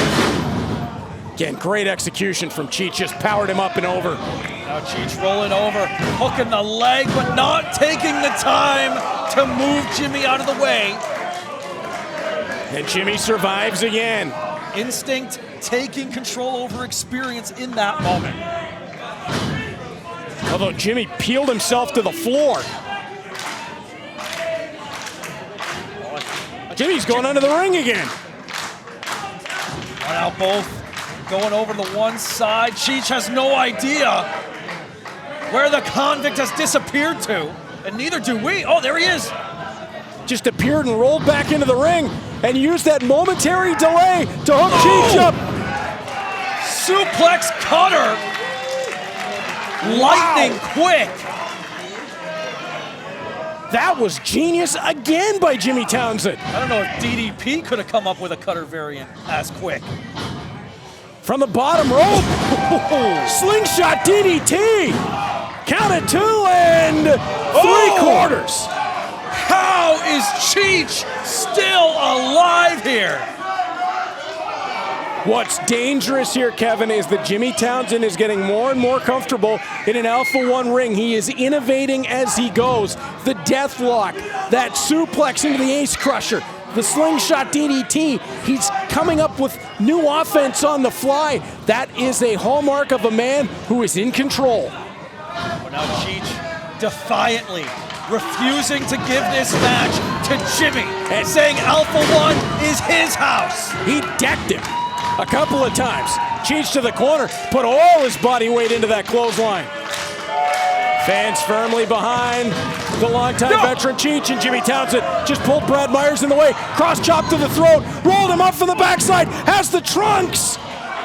Again, great execution from Cheech. Just powered him up and over. Now Cheech rolling over, hooking the leg, but not taking the time to move Jimmy out of the way. And Jimmy survives again. Instinct taking control over experience in that moment. Although Jimmy peeled himself to the floor. Jimmy's going under the ring again. Now both going over to the one side. Cheech has no idea where the Convict has disappeared to, and neither do we. Oh, there he is. Just appeared and rolled back into the ring and used that momentary delay to hook Cheech up. Suplex cutter. Lightning quick. That was genius again by Jimmy Townsend. I don't know if DDP could have come up with a cutter variant as quick. From the bottom rope, slingshot DDT. Count it 2 and 3/4. How is Cheech still alive here? What's dangerous here, Kevin, is that Jimmy Townsend is getting more and more comfortable in an Alpha-1 ring. He is innovating as he goes. The death lock, that suplex into the ace crusher, the slingshot DDT. He's coming up with new offense on the fly. That is a hallmark of a man who is in control. But now Cheech defiantly refusing to give this match to Jimmy and saying Alpha-1 is his house. He decked him a couple of times. Cheech to the corner, put all his body weight into that clothesline. Fans firmly behind the longtime veteran Cheech, and Jimmy Townsend just pulled Brad Myers in the way. Cross chop to the throat, rolled him up from the backside, has the trunks,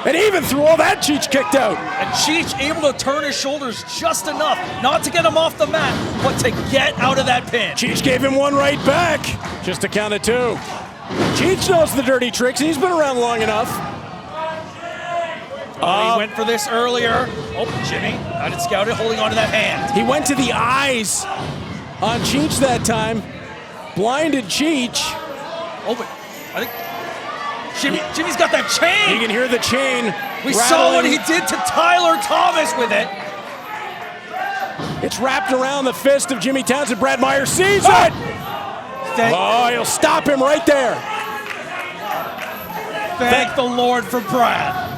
and even through all that, Cheech kicked out. And Cheech able to turn his shoulders just enough, not to get him off the mat, but to get out of that pin. Cheech gave him one right back, just a count of two. Cheech knows the dirty tricks, he's been around long enough. He went for this earlier. Oh, Jimmy had it scouted, holding onto that hand. He went to the eyes on Cheech that time, blinded Cheech. Oh, but I think Jimmy's got that chain. You can hear the chain. We saw what he did to Tyler Thomas with it. It's wrapped around the fist of Jimmy Townsend. Brad Myers sees it. He'll stop him right there. Thank the Lord for Brad.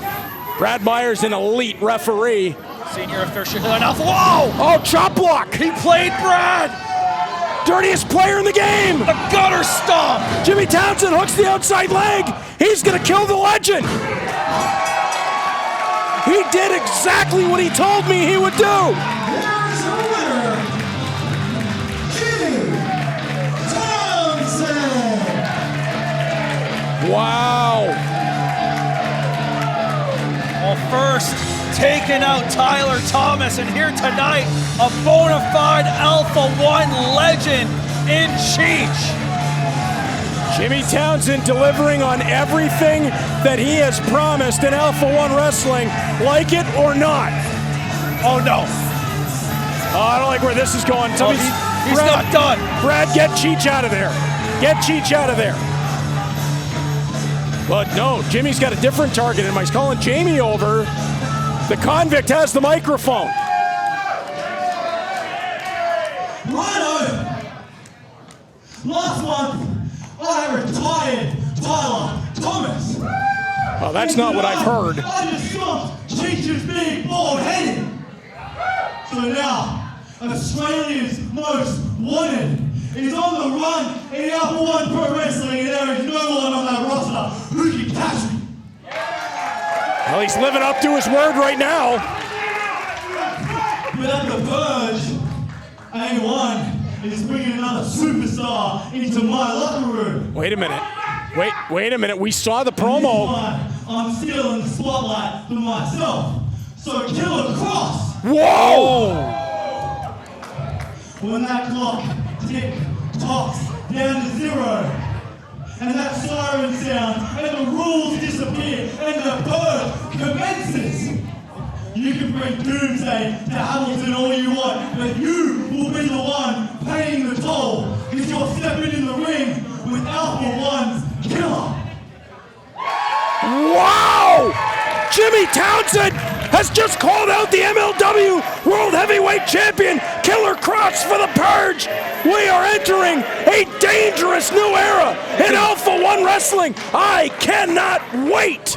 Brad Myers, an elite referee. Senior official enough. Whoa! Oh, chop block. He played Brad. Dirtiest player in the game. The gutter stomp. Jimmy Townsend hooks the outside leg. He's going to kill the legend. He did exactly what he told me he would do. Here's your winner, Jimmy Townsend. Wow. Well, first, taking out Tyler Thomas, and here tonight, a bona fide Alpha-1 legend in Cheech. Jimmy Townsend delivering on everything that he has promised in Alpha-1 wrestling, like it or not. Oh, no. I don't like where this is going. He's not done. Brad, get Cheech out of there. Get Cheech out of there. But no, Jimmy's got a different target in mind. He's calling Jamie over. The convict has the microphone. Righto! Last month, I retired Tyler Thomas. Oh, that's not what I've heard. I just stopped Cheech's big bald head. So now, Australia's most wanted is on the run in Alpha-1 Pro Wrestling, and there is no one on that roster who can catch me. Well, he's living up to his word right now. But at the verge, A1 is bringing another superstar into my locker room. Wait a minute. Wait a minute. We saw the promo. I'm still in the spotlight for myself. So Killer Cross. Whoa! When that clock tick-tocks down to zero, and that siren sounds, and the rules disappear, and the birth commences, you can bring doomsday to Hamilton all you want, but you will be the one paying the toll, because you're stepping in the ring with Alpha-1's Killer. Wow! Jimmy Townsend has just called out the MLW World Heavyweight Champion, Killer Cross, for the purge. We are entering a dangerous new era in Alpha-1 wrestling. I cannot wait.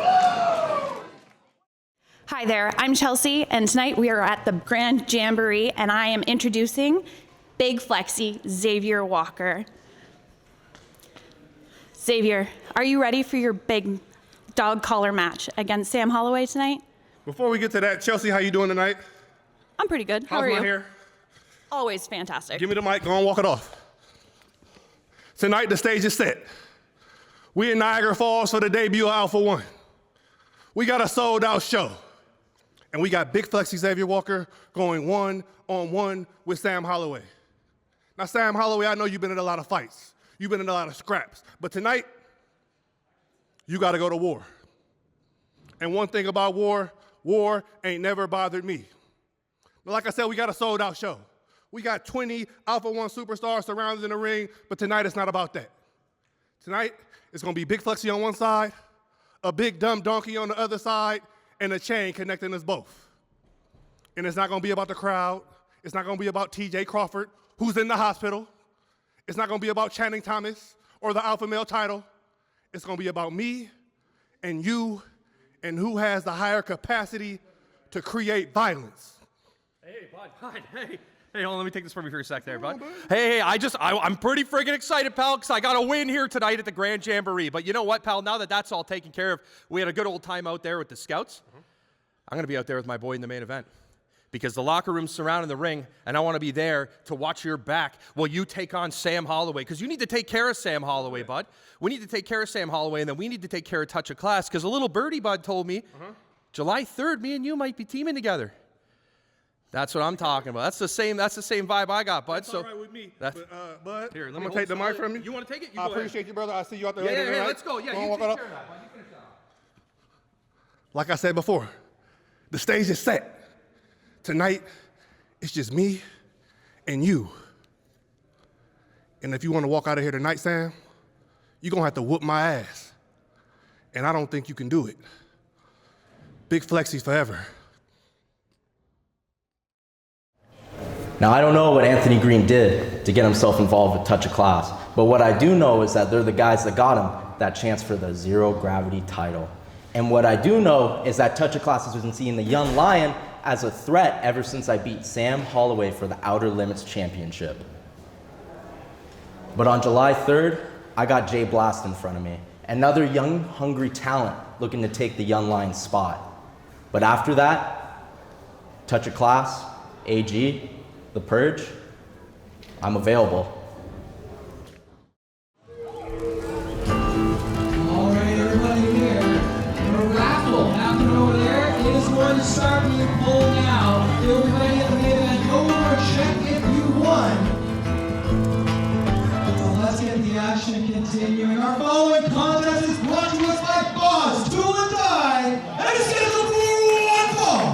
Hi there, I'm Chelsea, and tonight we are at the Grand Jamboree, and I am introducing Big Flexi Xavier Walker. Xavier, are you ready for your big dog collar match against Sam Holloway tonight? Before we get to that, Chelsea, how you doing tonight? I'm pretty good. How are How's you? my hair? Always fantastic. Give me the mic, go and walk it off. Tonight, the stage is set. We in Niagara Falls for the debut of Alpha-1. We got a sold-out show. And we got Big Flexi Xavier Walker going one-on-one with Sam Holloway. Now, Sam Holloway, I know you've been in a lot of fights. You've been in a lot of scraps. But tonight, you got to go to war. And one thing about war ain't never bothered me. But like I said, we got a sold-out show. We got 20 Alpha-1 superstars surrounded in the ring, but tonight it's not about that. Tonight, it's going to be Big Flexi on one side, a big dumb donkey on the other side, and a chain connecting us both. And it's not going to be about the crowd. It's not going to be about TJ Crawford, who's in the hospital. It's not going to be about Channing Thomas or the Alpha Male title. It's going to be about me and you, and who has the higher capacity to create violence. Hey, bud, hey. Hey, hold on, let me take this from you for a sec there, bud. Hey, I'm pretty friggin' excited, pal, because I got a win here tonight at the Grand Jamboree. But you know what, pal, now that that's all taken care of, we had a good old time out there with the scouts. I'm going to be out there with my boy in the main event. Because the locker room's surrounding the ring, and I want to be there to watch your back while you take on Sam Holloway. Because you need to take care of Sam Holloway, bud. We need to take care of Sam Holloway, and then we need to take care of Touch of Class. Because a little birdie bud told me, July 3rd, me and you might be teaming together. That's what I'm talking about. That's the same vibe I got, bud. That's all right with me. Bud, here, I'm going to take the mic from you. You want to take it? You I go ahead. appreciate you, brother. I see you out there. Yeah, let's go. Yeah, you take care of that, bud. You finish that. Like I said before, the stage is set. Tonight, it's just me and you. And if you want to walk out of here tonight, Sam, you're going to have to whoop my ass. And I don't think you can do it. Big Flexi forever. Now, I don't know what Anthony Green did to get himself involved with Touch of Class, but what I do know is that they're the guys that got him that chance for the Zero Gravity title. And what I do know is that Touch of Class has been seeing the Young Lion as a threat ever since I beat Sam Holloway for the Outer Limits Championship. But on July 3rd, I got Jay Blast in front of me, another young, hungry talent looking to take the Young Lion's spot. But after that, Touch of Class, AG, The Purge, I'm available. All right, everybody here. The raffle happening over there is going to start being pulled now. Everybody in the main event, go over and check if you won. So let's get the action continuing. Our following contest is brought to us by Boss, Tool and Die, and it's going to one fall.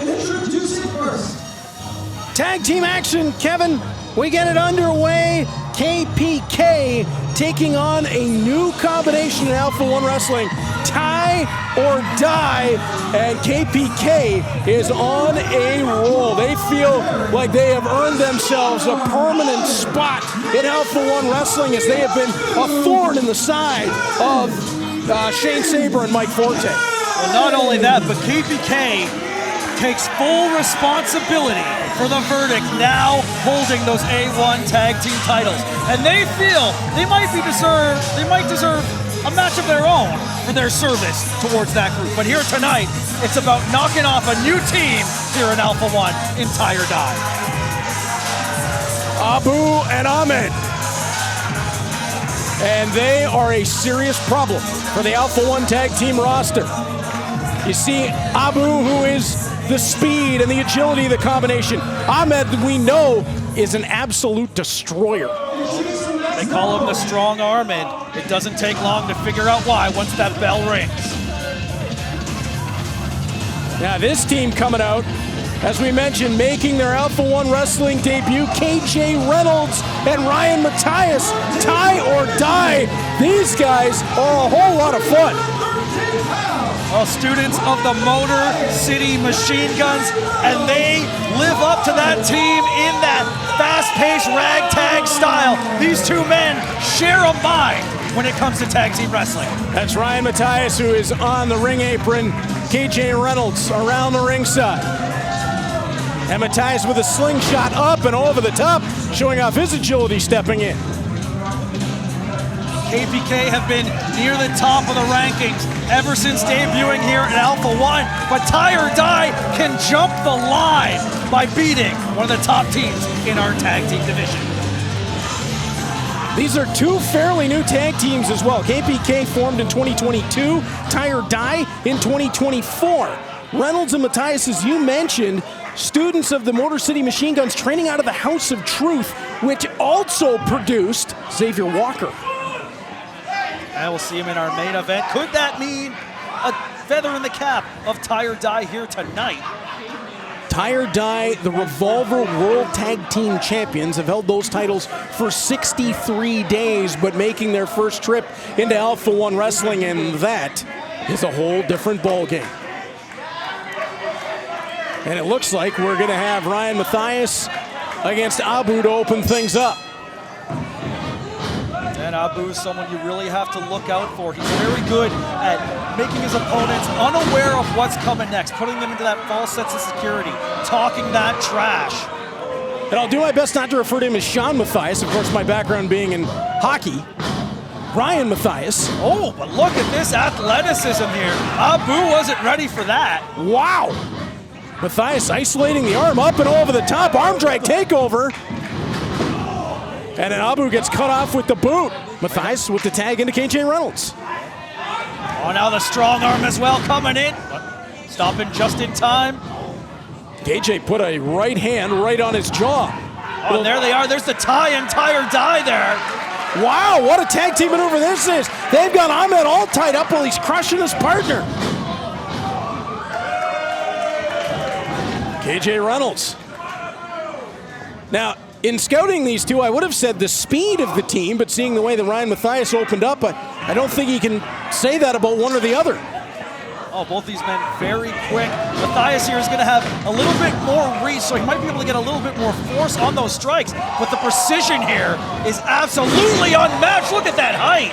Introducing first. Tag team action, Kevin. We get it underway. KPK taking on a new combination in Alpha-1 Wrestling. Tie or die, and KPK is on a roll. They feel like they have earned themselves a permanent spot in Alpha-1 Wrestling as they have been a thorn in the side of Shane Saber and Mike Forte. Well, not only that, but KPK takes full responsibility for the verdict, now holding those A1 tag team titles. And they feel they might deserve a match of their own for their service towards that group. But here tonight, it's about knocking off a new team here in Alpha-1 in Tie or Die. Abu and Ahmed. And they are a serious problem for the Alpha-1 tag team roster. You see Abu, who is the speed and the agility of the combination. Ahmed, we know, is an absolute destroyer. They call him the strong arm, and it doesn't take long to figure out why once that bell rings. Now this team coming out, as we mentioned, making their Alpha-1 Wrestling debut, KJ Reynolds and Ryan Matthias, Tie or Die. These guys are a whole lot of fun. Well, students of the Motor City Machine Guns, and they live up to that team in that fast-paced ragtag style. These two men share a mind when it comes to tag team wrestling. That's Ryan Matthias, who is on the ring apron. KJ Reynolds around the ringside. And Matthias with a slingshot up and over the top, showing off his agility stepping in. KPK have been near the top of the rankings ever since debuting here at Alpha-1, but Tie or Die can jump the line by beating one of the top teams in our tag team division. These are two fairly new tag teams as well. KPK formed in 2022, Tie or Die in 2024. Reynolds and Matthias, as you mentioned, students of the Motor City Machine Guns training out of the House of Truth, which also produced Xavier Walker. And we'll see him in our main event. Could that mean a feather in the cap of Tie or Die here tonight? Tie or Die, the Revolver World Tag Team Champions, have held those titles for 63 days, but making their first trip into Alpha-1 Wrestling, and that is a whole different ballgame. And it looks like we're going to have Ryan Matthias against Abu to open things up. And Abu is someone you really have to look out for. He's very good at making his opponents unaware of what's coming next, putting them into that false sense of security, talking that trash. And I'll do my best not to refer to him as Sean Matthias, of course, my background being in hockey. Ryan Matthias. Oh, but look at this athleticism here. Abu wasn't ready for that. Wow. Matthias isolating the arm up and over the top. Arm drag takeover. And then Abu gets cut off with the boot. Matthias with the tag into KJ Reynolds. Oh, now the strong arm as well coming in. Stopping just in time. KJ put a right hand right on his jaw. Oh, and there they are. There's the entire die there. Wow, what a tag team maneuver this is. They've got Ahmed all tied up while he's crushing his partner. KJ Reynolds. Now, in scouting these two, I would have said the speed of the team, but seeing the way that Ryan Matthias opened up, I don't think he can say that about one or the other. Oh, both these men very quick. Matthias here is going to have a little bit more reach, so he might be able to get a little bit more force on those strikes. But the precision here is absolutely unmatched. Look at that height.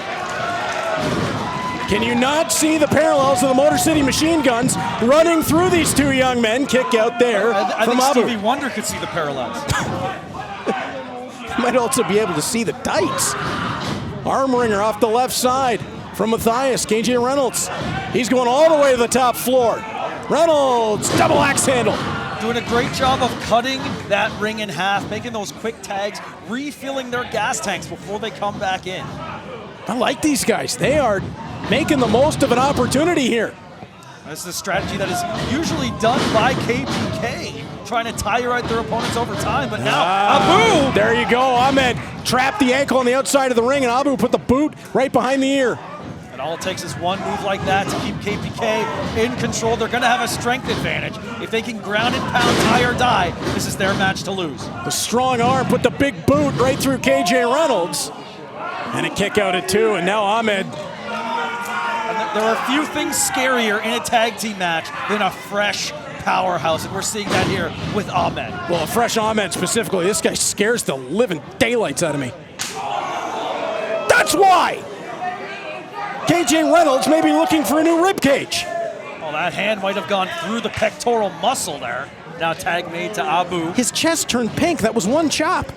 Can you not see the parallels of the Motor City Machine Guns running through these two young men? Kick out there I from think Abu. Stevie Wonder could see the parallels. Might also be able to see the tights. Arm wringer off the left side from Matthias. KJ Reynolds. He's going all the way to the top floor. Reynolds, double axe handle. Doing a great job of cutting that ring in half, making those quick tags, refilling their gas tanks before they come back in. I like these guys. They are making the most of an opportunity here. This is a strategy that is usually done by KPK, trying to tire out their opponents over time, but now Abu! There you go. Ahmed trapped the ankle on the outside of the ring, and Abu put the boot right behind the ear. And all it takes is one move like that to keep KPK in control. They're going to have a strength advantage. If they can ground and pound, tie or die, this is their match to lose. The strong arm put the big boot right through KJ Reynolds. And a kick out at two, and now Ahmed. And there are a few things scarier in a tag team match than a fresh powerhouse, and we're seeing that here with Ahmed. Well, a fresh Ahmed specifically. This guy scares the living daylights out of me. That's why! KJ Reynolds may be looking for a new ribcage. Well, that hand might have gone through the pectoral muscle there. Now tag made to Abu. His chest turned pink. That was one chop.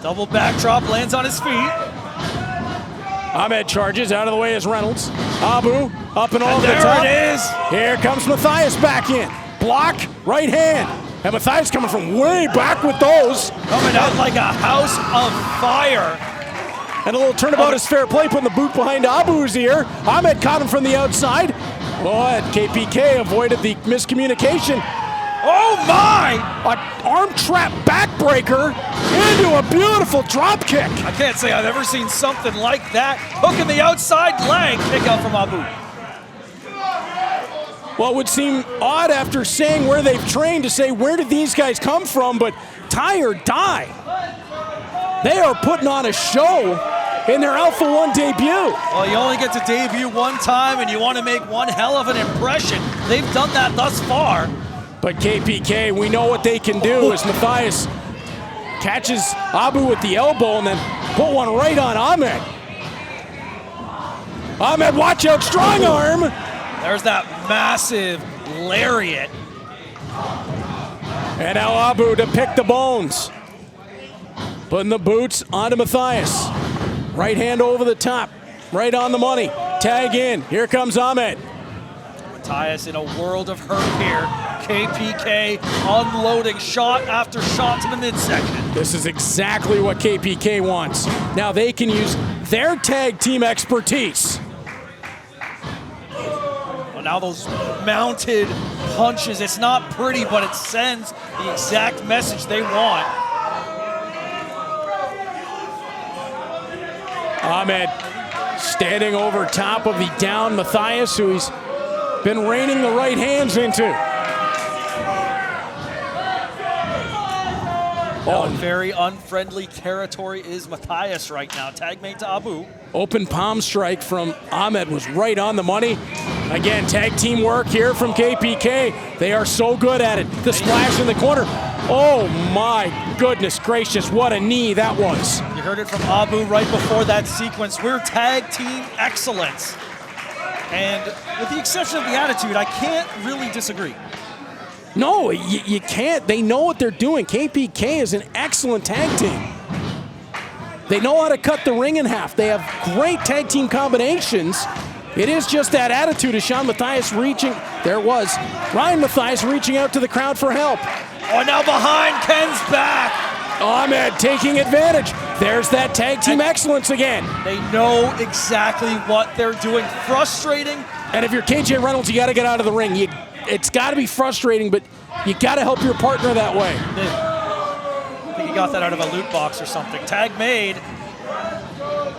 Double backdrop, lands on his feet. Ahmed charges, out of the way is Reynolds. Abu, up and over the there top. It is. Here comes Matthias back in. Block, right hand. And Matthias coming from way back with those. Coming out like a house of fire. And a little turnabout is fair play, putting the boot behind Abu's ear. Ahmed caught him from the outside. Oh, and KPK avoided the miscommunication. Oh my! An arm trap backbreaker into a beautiful drop kick. I can't say I've ever seen something like that. Hooking the outside leg, kick out from Abu. Well, it would seem odd after saying where they've trained to say where did these guys come from, but tie or die. They are putting on a show in their Alpha-1 debut. Well, you only get to debut one time and you want to make one hell of an impression. They've done that thus far. But KPK, we know what they can do as Matthias catches Abu with the elbow and then put one right on Ahmed. Ahmed, watch out, strong arm. There's that massive lariat. And now Abu to pick the bones. Putting the boots onto Matthias. Right hand over the top, right on the money. Tag in, here comes Ahmed. Matthias in a world of hurt here. KPK unloading shot after shot to the midsection. This is exactly what KPK wants. Now they can use their tag team expertise. Well, now those mounted punches, it's not pretty, but it sends the exact message they want. Ahmed standing over top of the down Matthias, who he's been raining the right hands into. Oh, very unfriendly territory is Matthias right now. Tag made to Abu. Open palm strike from Ahmed was right on the money. Again, tag team work here from KPK. They are so good at it. The splash in the corner. Oh my goodness gracious, what a knee that was. You heard it from Abu right before that sequence. We're tag team excellence. And with the exception of the attitude, I can't really disagree. No, you can't. They know what they're doing. KPK is an excellent tag team. They know how to cut the ring in half. They have great tag team combinations. It is just that attitude of Sean Mathias reaching. There it was. Ryan Mathias reaching out to the crowd for help. Oh, now behind, Ken's back. Ahmed taking advantage. There's that tag team excellence again. They know exactly what they're doing. Frustrating. And if you're KJ Reynolds, you got to get out of the ring. It's got to be frustrating, but you got to help your partner that way. I think he got that out of a loot box or something. Tag made.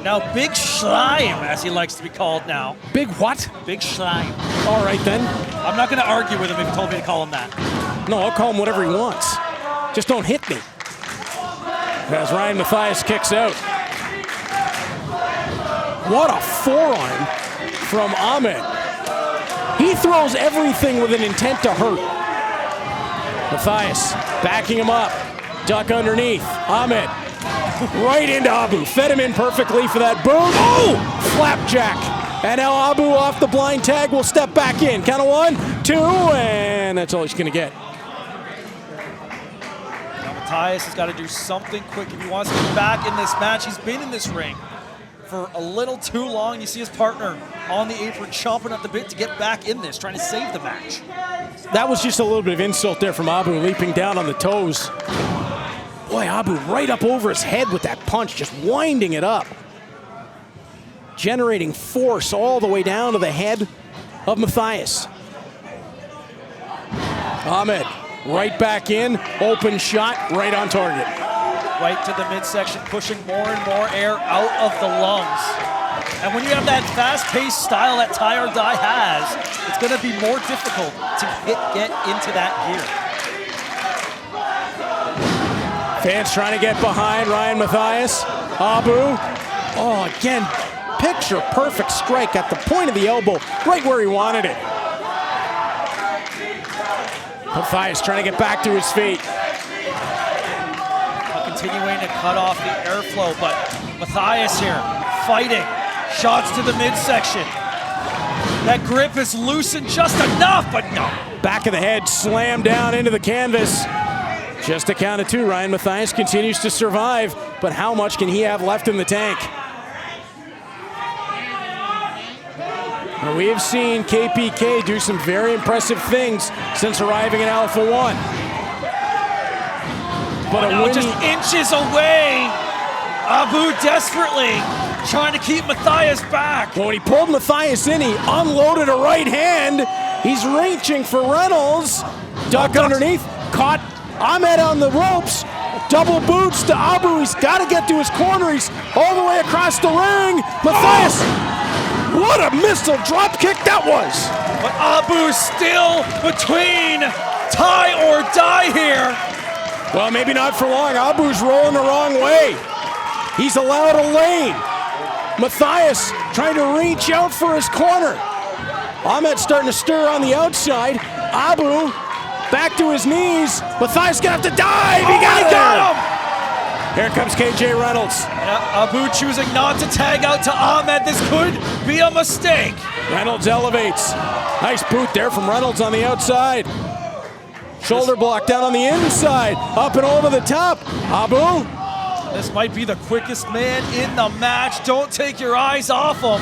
Now Big Schleim, as he likes to be called now. Big what? Big Schleim. All right, then. I'm not going to argue with him if he told me to call him that. No, I'll call him whatever he wants. Just don't hit me. As Ryan Mathias kicks out. What a forearm from Ahmed. He throws everything with an intent to hurt. Mathias backing him up. Duck underneath. Ahmed right into Abu. Fed him in perfectly for that boot. Oh! Flapjack. And now Abu off the blind tag will step back in. Count of 1, 2, and that's all he's going to get. Mathias has got to do something quick if he wants to be back in this match. He's been in this ring for a little too long. You see his partner on the apron chomping at the bit to get back in this, trying to save the match. That was just a little bit of insult there from Abu, leaping down on the toes. Boy, Abu right up over his head with that punch, just winding it up. Generating force all the way down to the head of Mathias. Ahmed right back in, open shot, right on target. Right to the midsection, pushing more and more air out of the lungs. And when you have that fast-paced style that Tie or Die has, it's going to be more difficult to get into that gear. Fans trying to get behind Ryan Mathias. Abu, oh, again, picture perfect strike at the point of the elbow, right where he wanted it. Mathias trying to get back to his feet. Continuing to cut off the airflow, but Mathias here fighting. Shots to the midsection. That grip is loosened just enough, but no. Back of the head, slammed down into the canvas. Just a count of 2. Ryan Mathias continues to survive, but how much can he have left in the tank? We have seen KPK do some very impressive things since arriving in Alpha-1. But now just inches away. Abu desperately trying to keep Mathias back. Well, when he pulled Mathias in, he unloaded a right hand. He's reaching for Reynolds. Duck underneath, caught Ahmed on the ropes. Double boots to Abu. He's got to get to his corner. He's all the way across the ring. Mathias, what a missile drop kick that was. But Abu's still between tie or die here. Well, maybe not for long. Abu's rolling the wrong way. He's allowed a lane. Mathias trying to reach out for his corner. Ahmed starting to stir on the outside. Abu back to his knees. Mathias gonna have to dive. He got him. Here comes KJ Reynolds. Abu choosing not to tag out to Ahmed. This could be a mistake. Reynolds elevates. Nice boot there from Reynolds on the outside. Shoulder block down on the inside. Up and over the top. Abu. This might be the quickest man in the match. Don't take your eyes off him.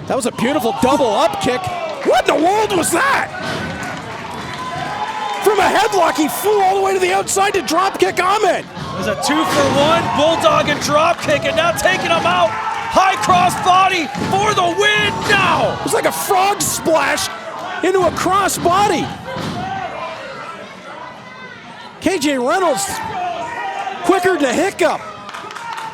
That was a beautiful double up kick. What in the world was that? From a headlock, he flew all the way to the outside to drop kick Ahmed. It was a 2-for-1 bulldog and drop kick, and now taking him out. High cross body for the win now. It was like a frog splash into a cross body. KJ Reynolds, quicker than a hiccup.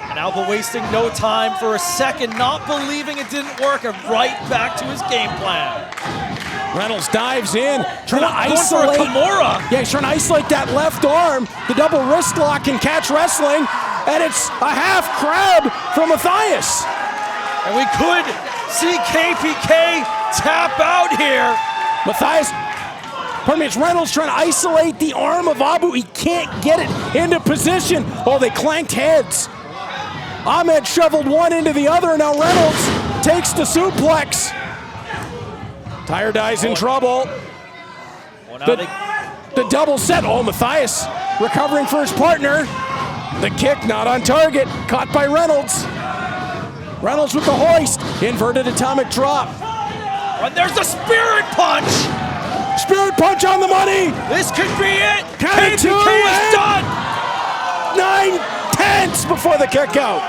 And Alba wasting no time for a second, not believing it didn't work, and right back to his game plan. Reynolds dives in, trying to isolate. For a Kimura. Yeah, he's trying to isolate that left arm. The double wrist lock and catch wrestling, and it's a half crab from Mathias. And we could see KPK tap out here. Mathias, pardon me, it's Reynolds trying to isolate the arm of Abu. He can't get it into position. Oh, they clanked heads. Ahmed shoveled one into the other, and now Reynolds takes the suplex. Tire Dye's in trouble. The double set. Oh, Matthias recovering for his partner. The kick not on target. Caught by Reynolds. Reynolds with the hoist. Inverted atomic drop. And there's the spirit punch. Spirit punch on the money. This could be it. Count of 2 is done. 9/10 before the kick out.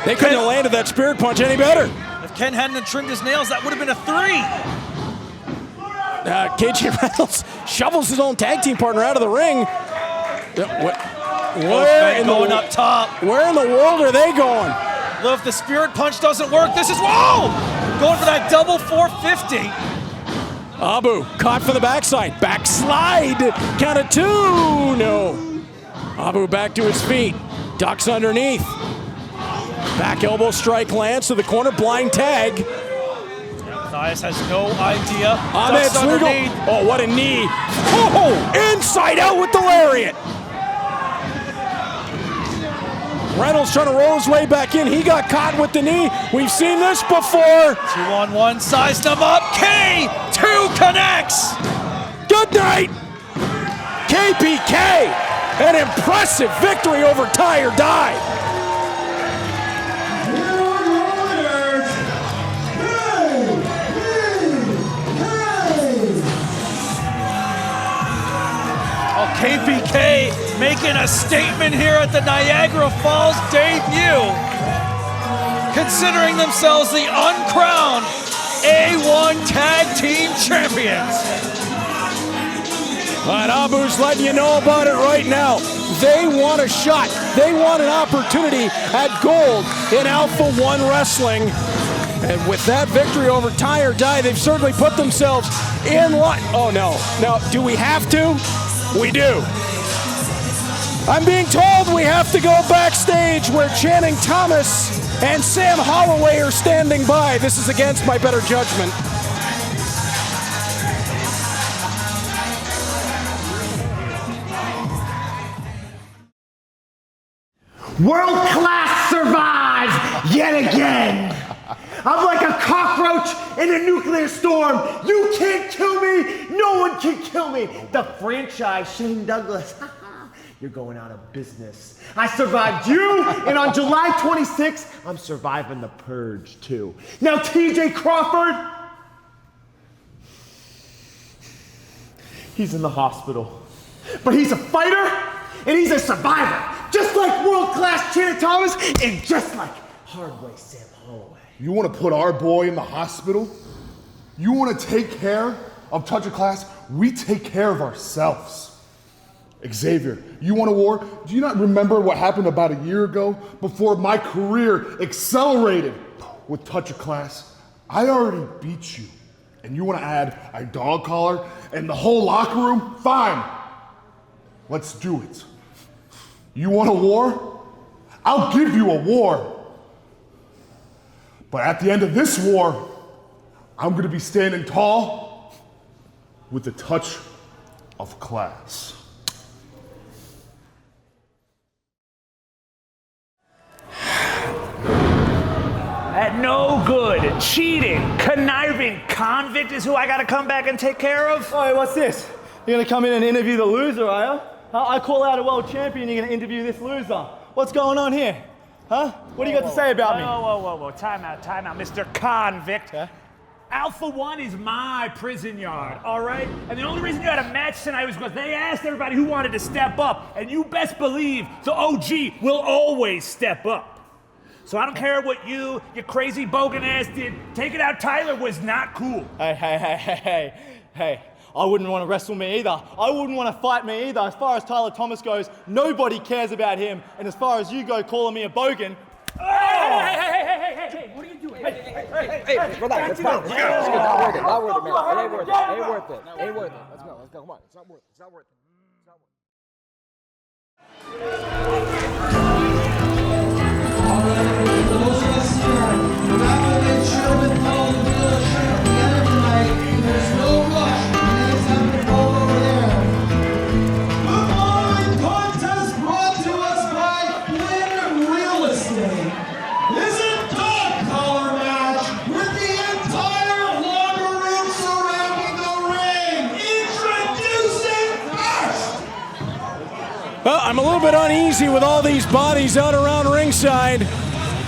They couldn't have landed that spirit punch any better. If Ken hadn't trimmed his nails, that would have been a 3. KJ Reynolds shovels his own tag team partner out of the ring. Where in going up top. Where in the world are they going? Well, if the spirit punch doesn't work, this is whoa! Going for that double 450. Abu caught from the backside. Backslide. Count of 2. No. Abu back to his feet. Ducks underneath. Back elbow strike lands to the corner. Blind tag. Matthias has no idea. Ahmed's legal. Oh, what a knee. Oh, inside out with the lariat. Reynolds trying to roll his way back in. He got caught with the knee. We've seen this before. 2-on-1, sized him up. K2 connects. Good night. KPK. An impressive victory over Tire Dye. KPK making a statement here at the Niagara Falls debut, considering themselves the uncrowned A1 Tag Team Champions. And Abu's letting you know about it right now. They want a shot. They want an opportunity at gold in Alpha-1 Wrestling. And with that victory over Tire Dye, they've certainly put themselves in line. Oh, no. Now, do we have to? We do. I'm being told we have to go backstage where Channing Thomas and Sam Holloway are standing by. This is against my better judgment. World class survives yet again. I'm like a cockroach in a nuclear storm. You can't kill me. No one can kill me. The franchise, Shane Douglas. You're going out of business. I survived you, and on July 26th, I'm surviving the purge too. Now, TJ Crawford, he's in the hospital. But he's a fighter, and he's a survivor. Just like world-class Channing Thomas, and just like Hardway Sam Holloway. You want to put our boy in the hospital? You want to take care of Touch of Class? We take care of ourselves. Xavier, you want a war? Do you not remember what happened about a year ago before my career accelerated with Touch of Class? I already beat you. And you want to add a dog collar and the whole locker room? Fine. Let's do it. You want a war? I'll give you a war. But at the end of this war, I'm going to be standing tall with the touch of class. That no good, cheating, conniving convict is who I gotta come back and take care of? Hey, what's this? You're gonna come in and interview the loser, are you? I call out a world champion, you're gonna interview this loser. What's going on here? Huh? What do you got to say about me? Whoa. Time out, Mr. Convict. Huh? Alpha-1 is my prison yard, all right? And the only reason you had a match tonight was because they asked everybody who wanted to step up. And you best believe the OG will always step up. So I don't care what you, your crazy bogan ass did. Taking out Tyler was not cool. Hey. I wouldn't want to wrestle me either. I wouldn't want to fight me either. As far as Tyler Thomas goes, nobody cares about him. And as far as you go calling me a bogan... Hey, what are you doing? Hey, relax. It's not worth it. Not worth it, man. It ain't worth it. Ain't worth it. Ain't worth it. Let's go. Come on. It's not worth it. It's not worth it. For those of us here, we're not going to make sure with Paul the dealership at the end of the night. There's no rush. Everything's happening all over there. The following contest brought to is a dog collar match with the entire locker room surrounding the ring. Introducing first. Well, I'm a little bit uneasy with all these bodies out around ringside,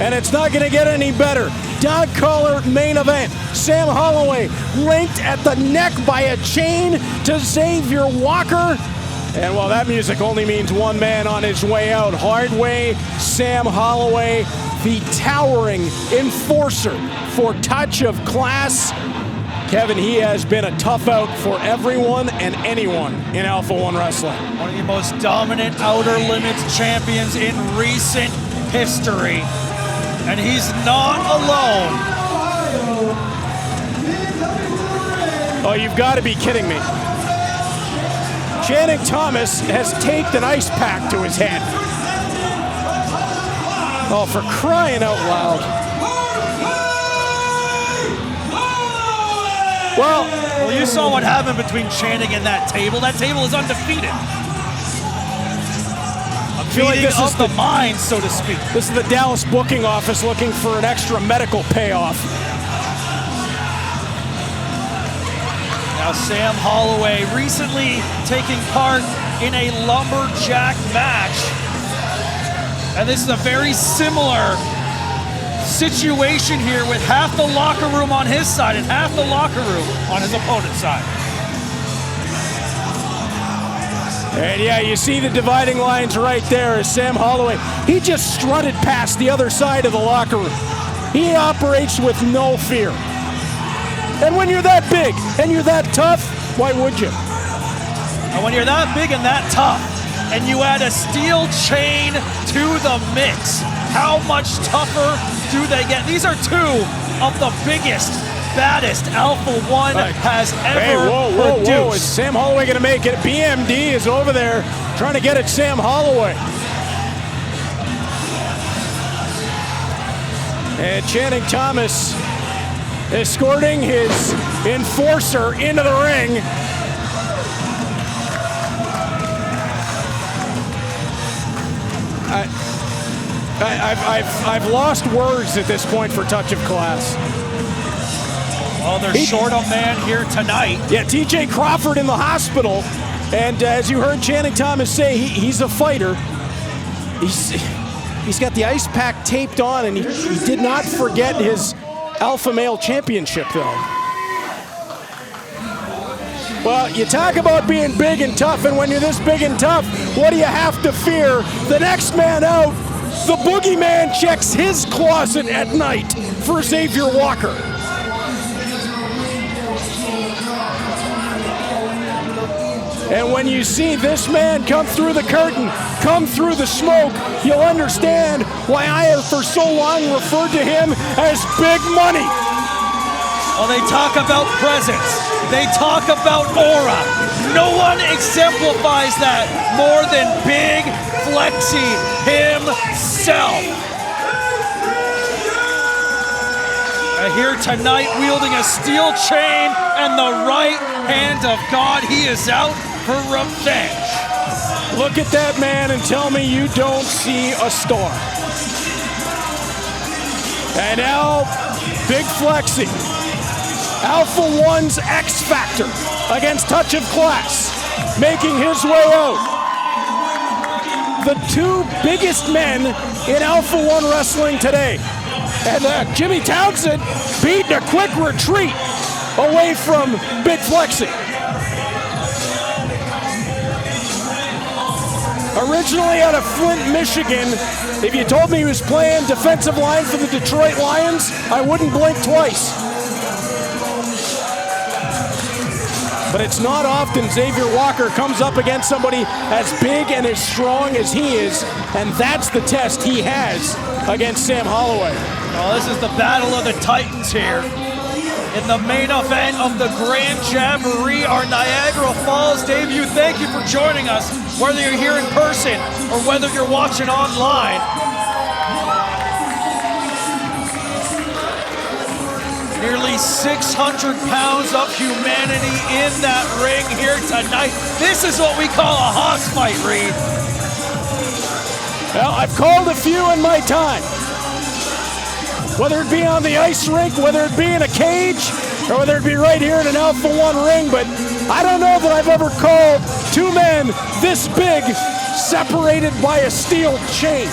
and it's not going to get any better. Dog collar main event. Sam Holloway linked at the neck by a chain to Xavier Walker. And while that music only means one man on his way out, Hardway, Sam Holloway, the towering enforcer for Touch of Class. Kevin, he has been a tough out for everyone and anyone in Alpha-1 Wrestling. One of the most dominant Outer Limits champions in recent history. And he's not alone. Oh, you've got to be kidding me. Channing Thomas has taped an ice pack to his head. Oh, for crying out loud. Well, you saw what happened between Channing and that table. That table is undefeated. I feel like this is the mind, so to speak. This is the Dallas booking office looking for an extra medical payoff. Now Sam Holloway recently taking part in a lumberjack match. And this is a very similar situation here with half the locker room on his side and half the locker room on his opponent's side. And yeah, you see the dividing lines right there as Sam Holloway, he just strutted past the other side of the locker room. He operates with no fear. And when you're that big and you're that tough, why would you? And when you're that big and that tough, and you add a steel chain to the mix, how much tougher do they get? These are two of the biggest, baddest Alpha-1 has ever produced. Whoa. Is Sam Holloway going to make it? BMD is over there trying to get at Sam Holloway. And Channing Thomas escorting his enforcer into the ring. I've lost words at this point for Touch of Class. Well, they're short a man here tonight. Yeah, TJ Crawford in the hospital. And as you heard Channing Thomas say, he's a fighter. He's got the ice pack taped on, and he did not forget his Alpha Male Championship, though. Well, you talk about being big and tough, and when you're this big and tough, what do you have to fear? The next man out, the boogeyman checks his closet at night for Xavier Walker. And when you see this man come through the curtain, come through the smoke, you'll understand why I have for so long referred to him as Big Money. Well, they talk about presence. They talk about aura. No one exemplifies that more than Big Flexi himself. And here tonight, wielding a steel chain and the right hand of God, he is out for revenge. Look at that man and tell me you don't see a star. And now, Big Flexi, Alpha-1's X Factor against Touch of Class, making his way out. The two biggest men in Alpha-1 wrestling today. And Jimmy Townsend beat a quick retreat away from Big Flexi. Originally out of Flint, Michigan, if you told me he was playing defensive line for the Detroit Lions, I wouldn't blink twice. But it's not often Xavier Walker comes up against somebody as big and as strong as he is, and that's the test he has against Sam Holloway. Well, this is the battle of the Titans here. In the main event of the Grand Jamboree, our Niagara Falls debut. Thank you for joining us, whether you're here in person or whether you're watching online. Nearly 600 pounds of humanity in that ring here tonight. This is what we call a hoss fight, Reed. Well, I've called a few in my time. whether it be on the ice rink, whether it be in a cage, or whether it be right here in an Alpha-1 ring, but I don't know that I've ever called two men this big separated by a steel chain.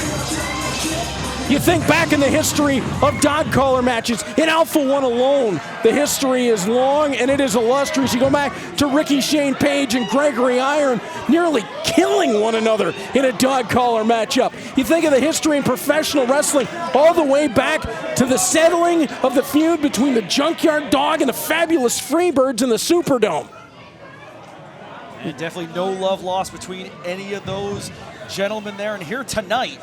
You think back in the history of dog collar matches, in Alpha-1 alone, the history is long and it is illustrious. You go back to Ricky Shane Page and Gregory Iron nearly killing one another in a dog collar matchup. You think of the history in professional wrestling all the way back to the settling of the feud between the Junkyard Dog and the Fabulous Freebirds in the Superdome. And definitely no love lost between any of those gentlemen there. And here tonight,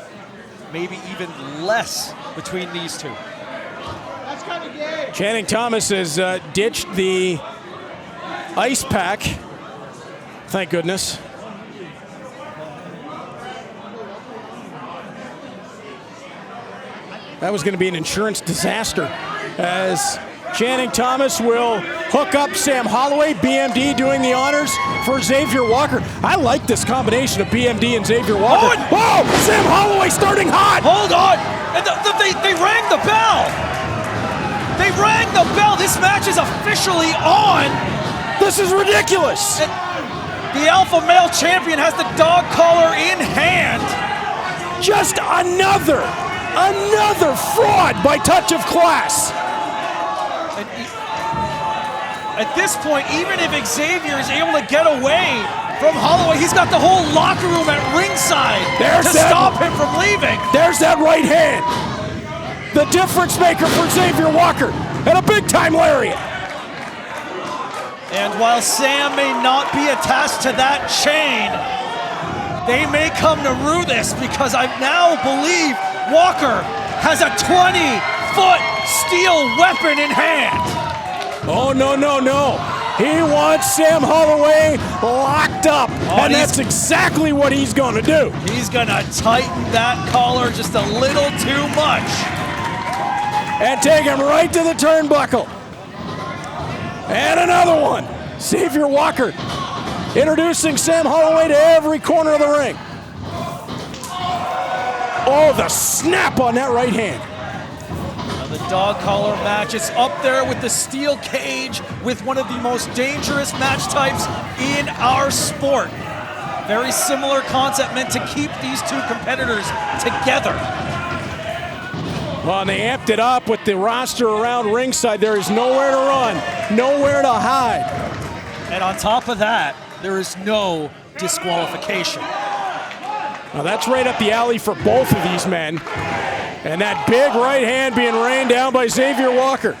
maybe even less between these two. Channing Thomas has ditched the ice pack. Thank goodness. That was going to be an insurance disaster, as Channing Thomas will hook up Sam Holloway, BMD doing the honors for Xavier Walker. I like this combination of BMD and Xavier Walker. Oh, Sam Holloway starting hot! Hold on! And they rang the bell! They rang the bell! This match is officially on! This is ridiculous! The alpha male champion has the dog collar in hand. Just another fraud by touch of class. At this point, even if Xavier is able to get away from Holloway, he's got the whole locker room at ringside to stop him from leaving. There's that right hand. The difference maker for Xavier Walker, and a big time lariat. And while Sam may not be attached to that chain, they may come to rue this, because I now believe Walker has a 20-foot steel weapon in hand. Oh, no. He wants Sam Holloway locked up, and that's exactly what he's going to do. He's going to tighten that collar just a little too much. And take him right to the turnbuckle. And another one. Xavier Walker introducing Sam Holloway to every corner of the ring. Oh, the snap on that right hand. The dog collar match is up there with the steel cage, with one of the most dangerous match types in our sport. Very similar concept, meant to keep these two competitors together. Well, and they amped it up with the roster around ringside. There is nowhere to run, nowhere to hide. And on top of that, there is no disqualification. Now that's right up the alley for both of these men. And that big right hand being rained down by Xavier Walker.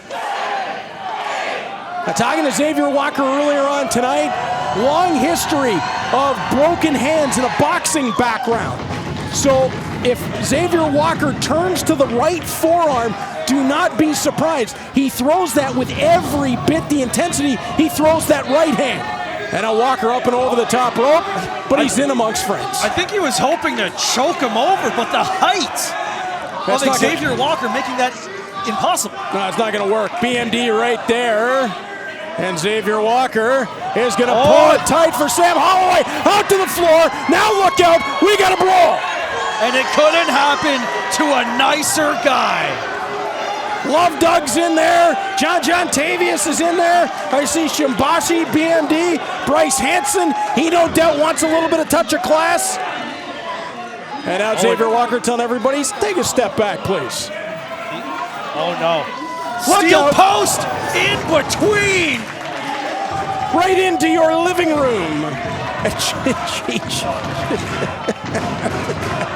Now, talking to Xavier Walker earlier on tonight, long history of broken hands and a boxing background. So if Xavier Walker turns to the right forearm, do not be surprised. He throws that with every bit the intensity he throws that right hand. And a Walker up and over the top rope, but he's in amongst friends. I think he was hoping to choke him over, but the height of Xavier Walker making that impossible. No, it's not going to work. BMD right there. And Xavier Walker is going to pull it tight for Sam Holloway. Out to the floor. Now look out. We got a brawl. And it couldn't happen to a nicer guy. Love Doug's in there. John Tavious is in there. I see Shimbashi, BMD, Bryce Hansen. He no doubt wants a little bit of touch of class. And now Xavier Walker telling everybody, take a step back, please. Oh, no. Look Steel out. post in between. Right into your living room. Cheech.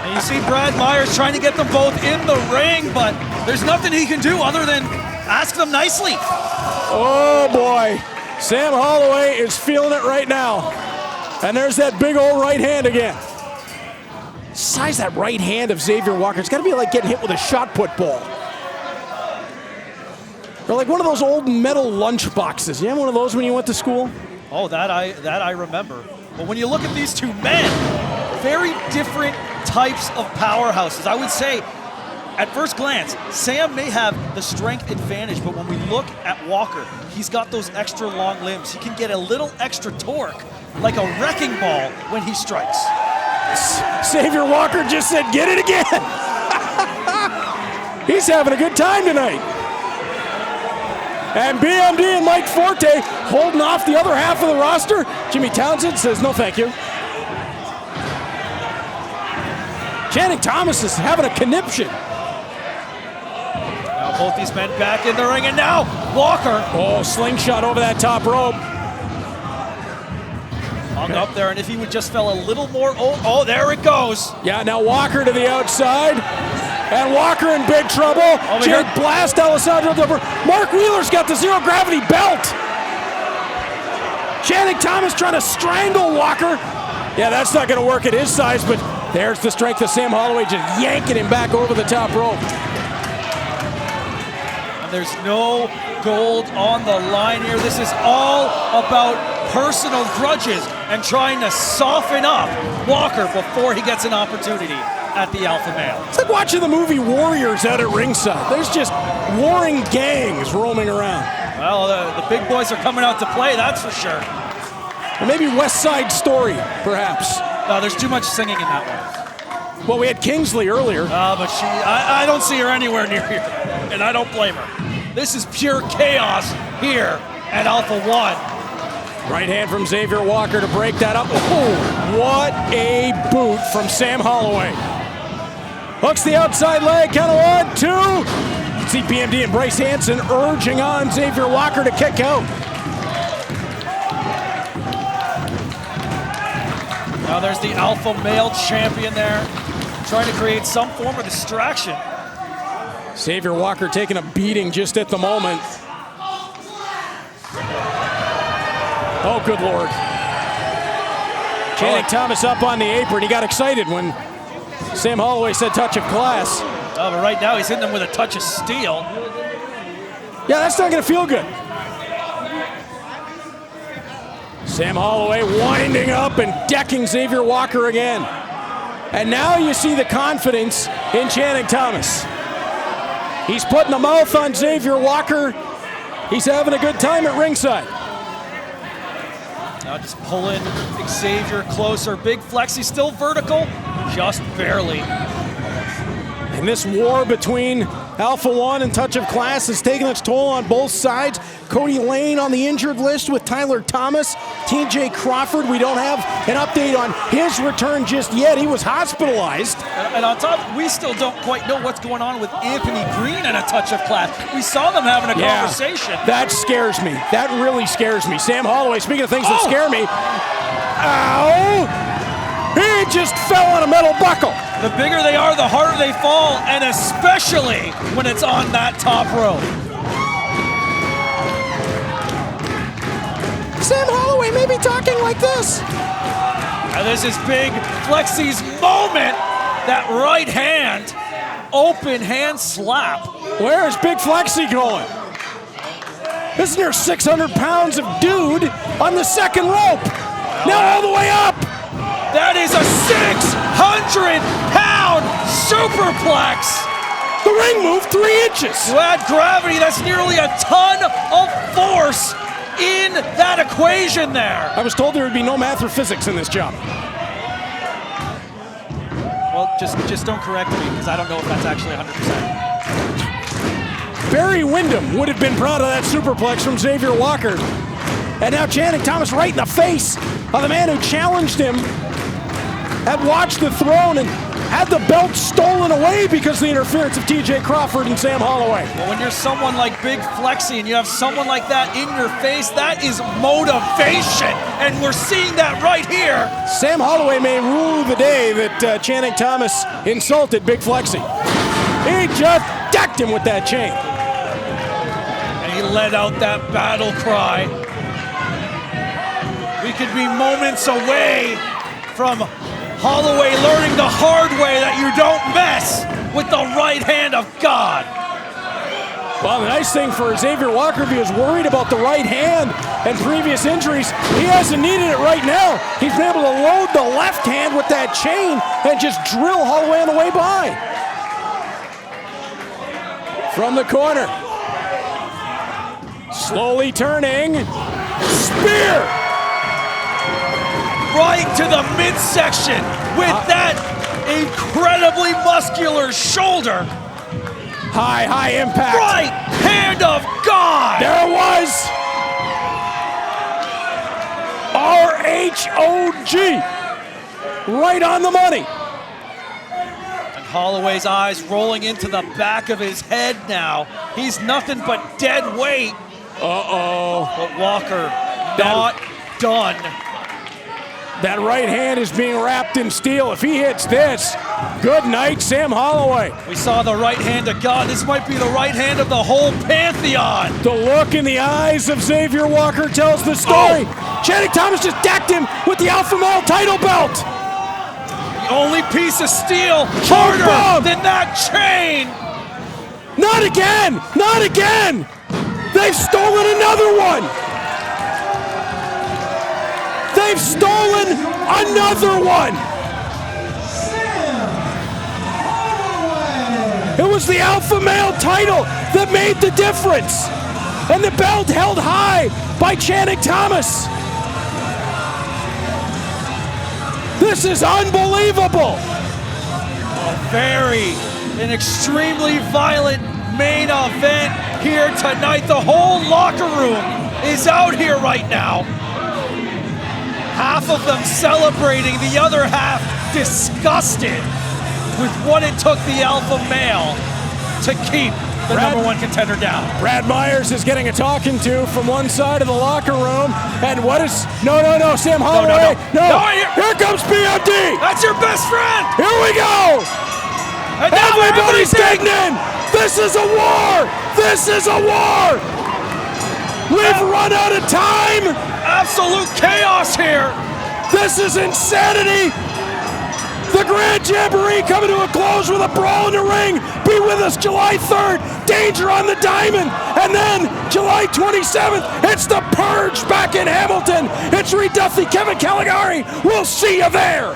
And you see Brad Myers trying to get them both in the ring, but there's nothing he can do other than ask them nicely. Oh, boy. Sam Holloway is feeling it right now. And there's that big old right hand again. Size that right hand of Xavier Walker. It's got to be like getting hit with a shot put ball. Or like one of those old metal lunch boxes. You have one of those when you went to school? Oh, that I remember. But when you look at these two men, very different types of powerhouses. I would say, at first glance, Sam may have the strength advantage, but when we look at Walker, he's got those extra long limbs. He can get a little extra torque, like a wrecking ball when he strikes. Xavier Walker just said, get it again. He's having a good time tonight. And BMD and Mike Forte holding off the other half of the roster. Jimmy Townsend says no thank you. Channing Thomas is having a conniption. Now both these men back in the ring, and now Walker. Oh, slingshot over that top rope. Hung up there, and if he would just fell a little more, oh, there it goes. Yeah, now Walker to the outside. And Walker in big trouble. Jake blast Alessandro. Mark Wheeler's got the zero gravity belt. Channing Thomas trying to strangle Walker. Yeah, that's not going to work at his size, but there's the strength of Sam Holloway just yanking him back over the top rope. And there's no gold on the line here. This is all about personal grudges and trying to soften up Walker before he gets an opportunity at the Alpha Male. It's like watching the movie Warriors out at ringside. There's just warring gangs roaming around. Well, the big boys are coming out to play, that's for sure. Or maybe West Side Story, perhaps. No, there's too much singing in that one. Well, we had Kingsley earlier. But I don't see her anywhere near here, and I don't blame her. This is pure chaos here at Alpha-1. Right hand from Xavier Walker to break that up. Oh, what a boot from Sam Holloway. Hooks the outside leg, count of 1, 2. See BMD and Bryce Hansen urging on Xavier Walker to kick out. Now there's the Alpha Male champion there, trying to create some form of distraction. Xavier Walker taking a beating just at the moment. Oh, good Lord. Channing Thomas up on the apron. He got excited when Sam Holloway said touch of class. Oh, but right now he's hitting them with a touch of steel. Yeah, that's not going to feel good. Sam Holloway winding up and decking Xavier Walker again. And now you see the confidence in Channing Thomas. He's putting the mouth on Xavier Walker. He's having a good time at ringside. Now just pulling Xavier closer. Big Flexi still vertical, just barely. And this war between Alpha-1 and Touch of Class is taking its toll on both sides. Cody Lane on the injured list with Tyler Thomas. TJ Crawford, we don't have an update on his return just yet. He was hospitalized. And on top, we still don't quite know what's going on with Anthony Green and a Touch of Class. We saw them having a conversation. That scares me. That really scares me. Sam Holloway, speaking of things that scare me. Ow! He just fell on a metal buckle. The bigger they are, the harder they fall, and especially when it's on that top rope. Sam Holloway may be talking like this. And this is Big Flexi's moment. That right hand, open hand slap. Where is Big Flexi going? This is near 600 pounds of dude on the second rope. Now all the way up. That is a 600-pound superplex. The ring moved 3 inches. You add gravity, that's nearly a ton of force in that equation there. I was told there would be no math or physics in this job. Well, just don't correct me, because I don't know if that's actually 100%. Barry Windham would have been proud of that superplex from Xavier Walker. And now Channing Thomas right in the face of the man who challenged him, had watched the throne and had the belt stolen away because of the interference of TJ Crawford and Sam Holloway. Well, when you're someone like Big Flexi and you have someone like that in your face, that is motivation, and we're seeing that right here. Sam Holloway may rue the day that Channing Thomas insulted Big Flexi. He just decked him with that chain. And he let out that battle cry. We could be moments away from Holloway learning the hard way that you don't mess with the right hand of God. Well, the nice thing for Xavier Walker, if he was worried about the right hand and previous injuries, he hasn't needed it right now. He's been able to load the left hand with that chain and just drill Holloway on the way by. From the corner. Slowly turning. Spear! Right to the midsection with that incredibly muscular shoulder. High impact. Right hand of God. There it was. RHOG. Right on the money. And Holloway's eyes rolling into the back of his head now. He's nothing but dead weight. Uh-oh. But Walker not done. That right hand is being wrapped in steel. If he hits this, good night, Sam Holloway. We saw the right hand of God. This might be the right hand of the whole Pantheon. The look in the eyes of Xavier Walker tells the story. Oh. Channing Thomas just decked him with the Alpha Male title belt. The only piece of steel harder than that chain. Not again, not again. They've stolen another one. They've stolen another one. It was the Alpha Male title that made the difference. And the belt held high by Channing Thomas. This is unbelievable. An extremely violent main event here tonight. The whole locker room is out here right now. Half of them celebrating, the other half disgusted with what it took the Alpha Male to keep the number one contender down. Brad Myers is getting a talking to from one side of the locker room. And what is, no, Sam Holloway. No. Here comes BMD. That's your best friend. Here we go. And everybody's getting in. This is a war. This is a war. We've run out of time. Absolute chaos here. This is insanity. The Grand Jamboree coming to a close with a brawl in the ring. Be with us July 3rd. Danger on the Diamond. And then July 27th, it's the Purge back in Hamilton. It's Reed Duthie, Kevin Caligari. We'll see you there.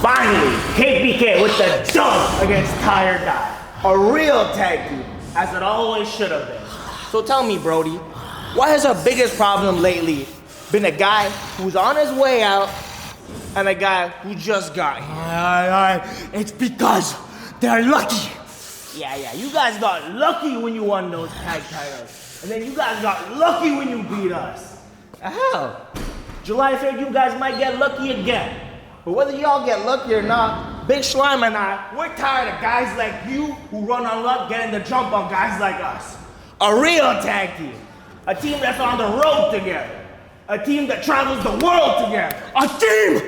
Finally, KBK with the dub against Tired Dot. A real tag team, as it always should have been. So tell me, Brody, why has our biggest problem lately been a guy who's on his way out and a guy who just got here? It's because they're lucky. Yeah, you guys got lucky when you won those tag titles. And then you guys got lucky when you beat us. Hell, July 3rd, you guys might get lucky again. But whether y'all get lucky or not, Big Slime and I, we're tired of guys like you who run on luck getting the jump on guys like us. A real tag team. A team that's on the road together. A team that travels the world together. A team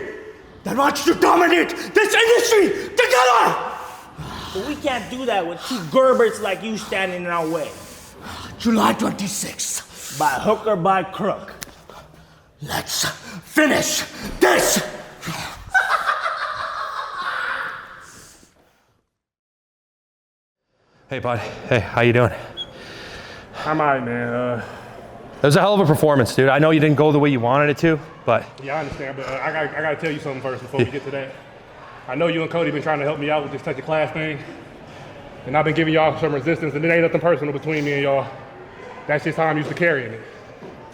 that wants to dominate this industry together! But we can't do that with two Gerberts like you standing in our way. July 26th. By hook or by crook. Let's finish this! Hey, bud. Hey, how you doing? I'm all right, man. It was a hell of a performance, dude. I know you didn't go the way you wanted it to, but... Yeah, I understand, but I gotta tell you something first before we get to that. I know you and Cody been trying to help me out with this touch of class thing, and I've been giving y'all some resistance, and it ain't nothing personal between me and y'all. That's just how I'm used to carrying it.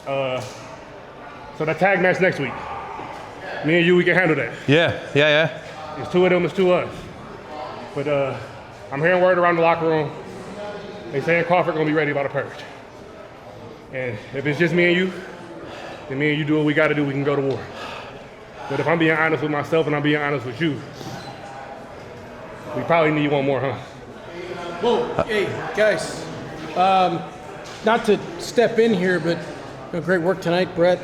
So that tag match next week, me and you, we can handle that. Yeah. It's two of them, it's two of us. But I'm hearing word around the locker room. They saying Crawford gonna be ready by the Purge. And if it's just me and you, then me and you do what we gotta do, we can go to war. But if I'm being honest with myself and I'm being honest with you, we probably need one more, huh? Whoa, hey, guys. Not to step in here, but great work tonight, Brett.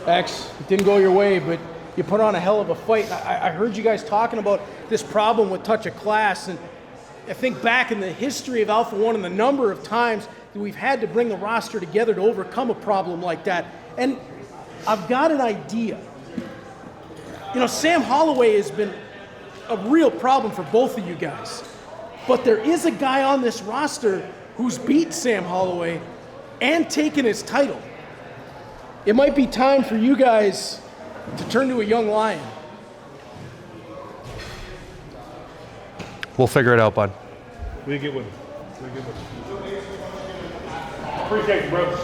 X, it didn't go your way, but you put on a hell of a fight. I heard you guys talking about this problem with touch of class, and I think back in the history of Alpha-1 and the number of times that we've had to bring the roster together to overcome a problem like that. And I've got an idea. You know, Sam Holloway has been a real problem for both of you guys. But there is a guy on this roster who's beat Sam Holloway and taken his title. It might be time for you guys to turn to a young lion. We'll figure it out, bud. We'll get with him. Appreciate you, bro.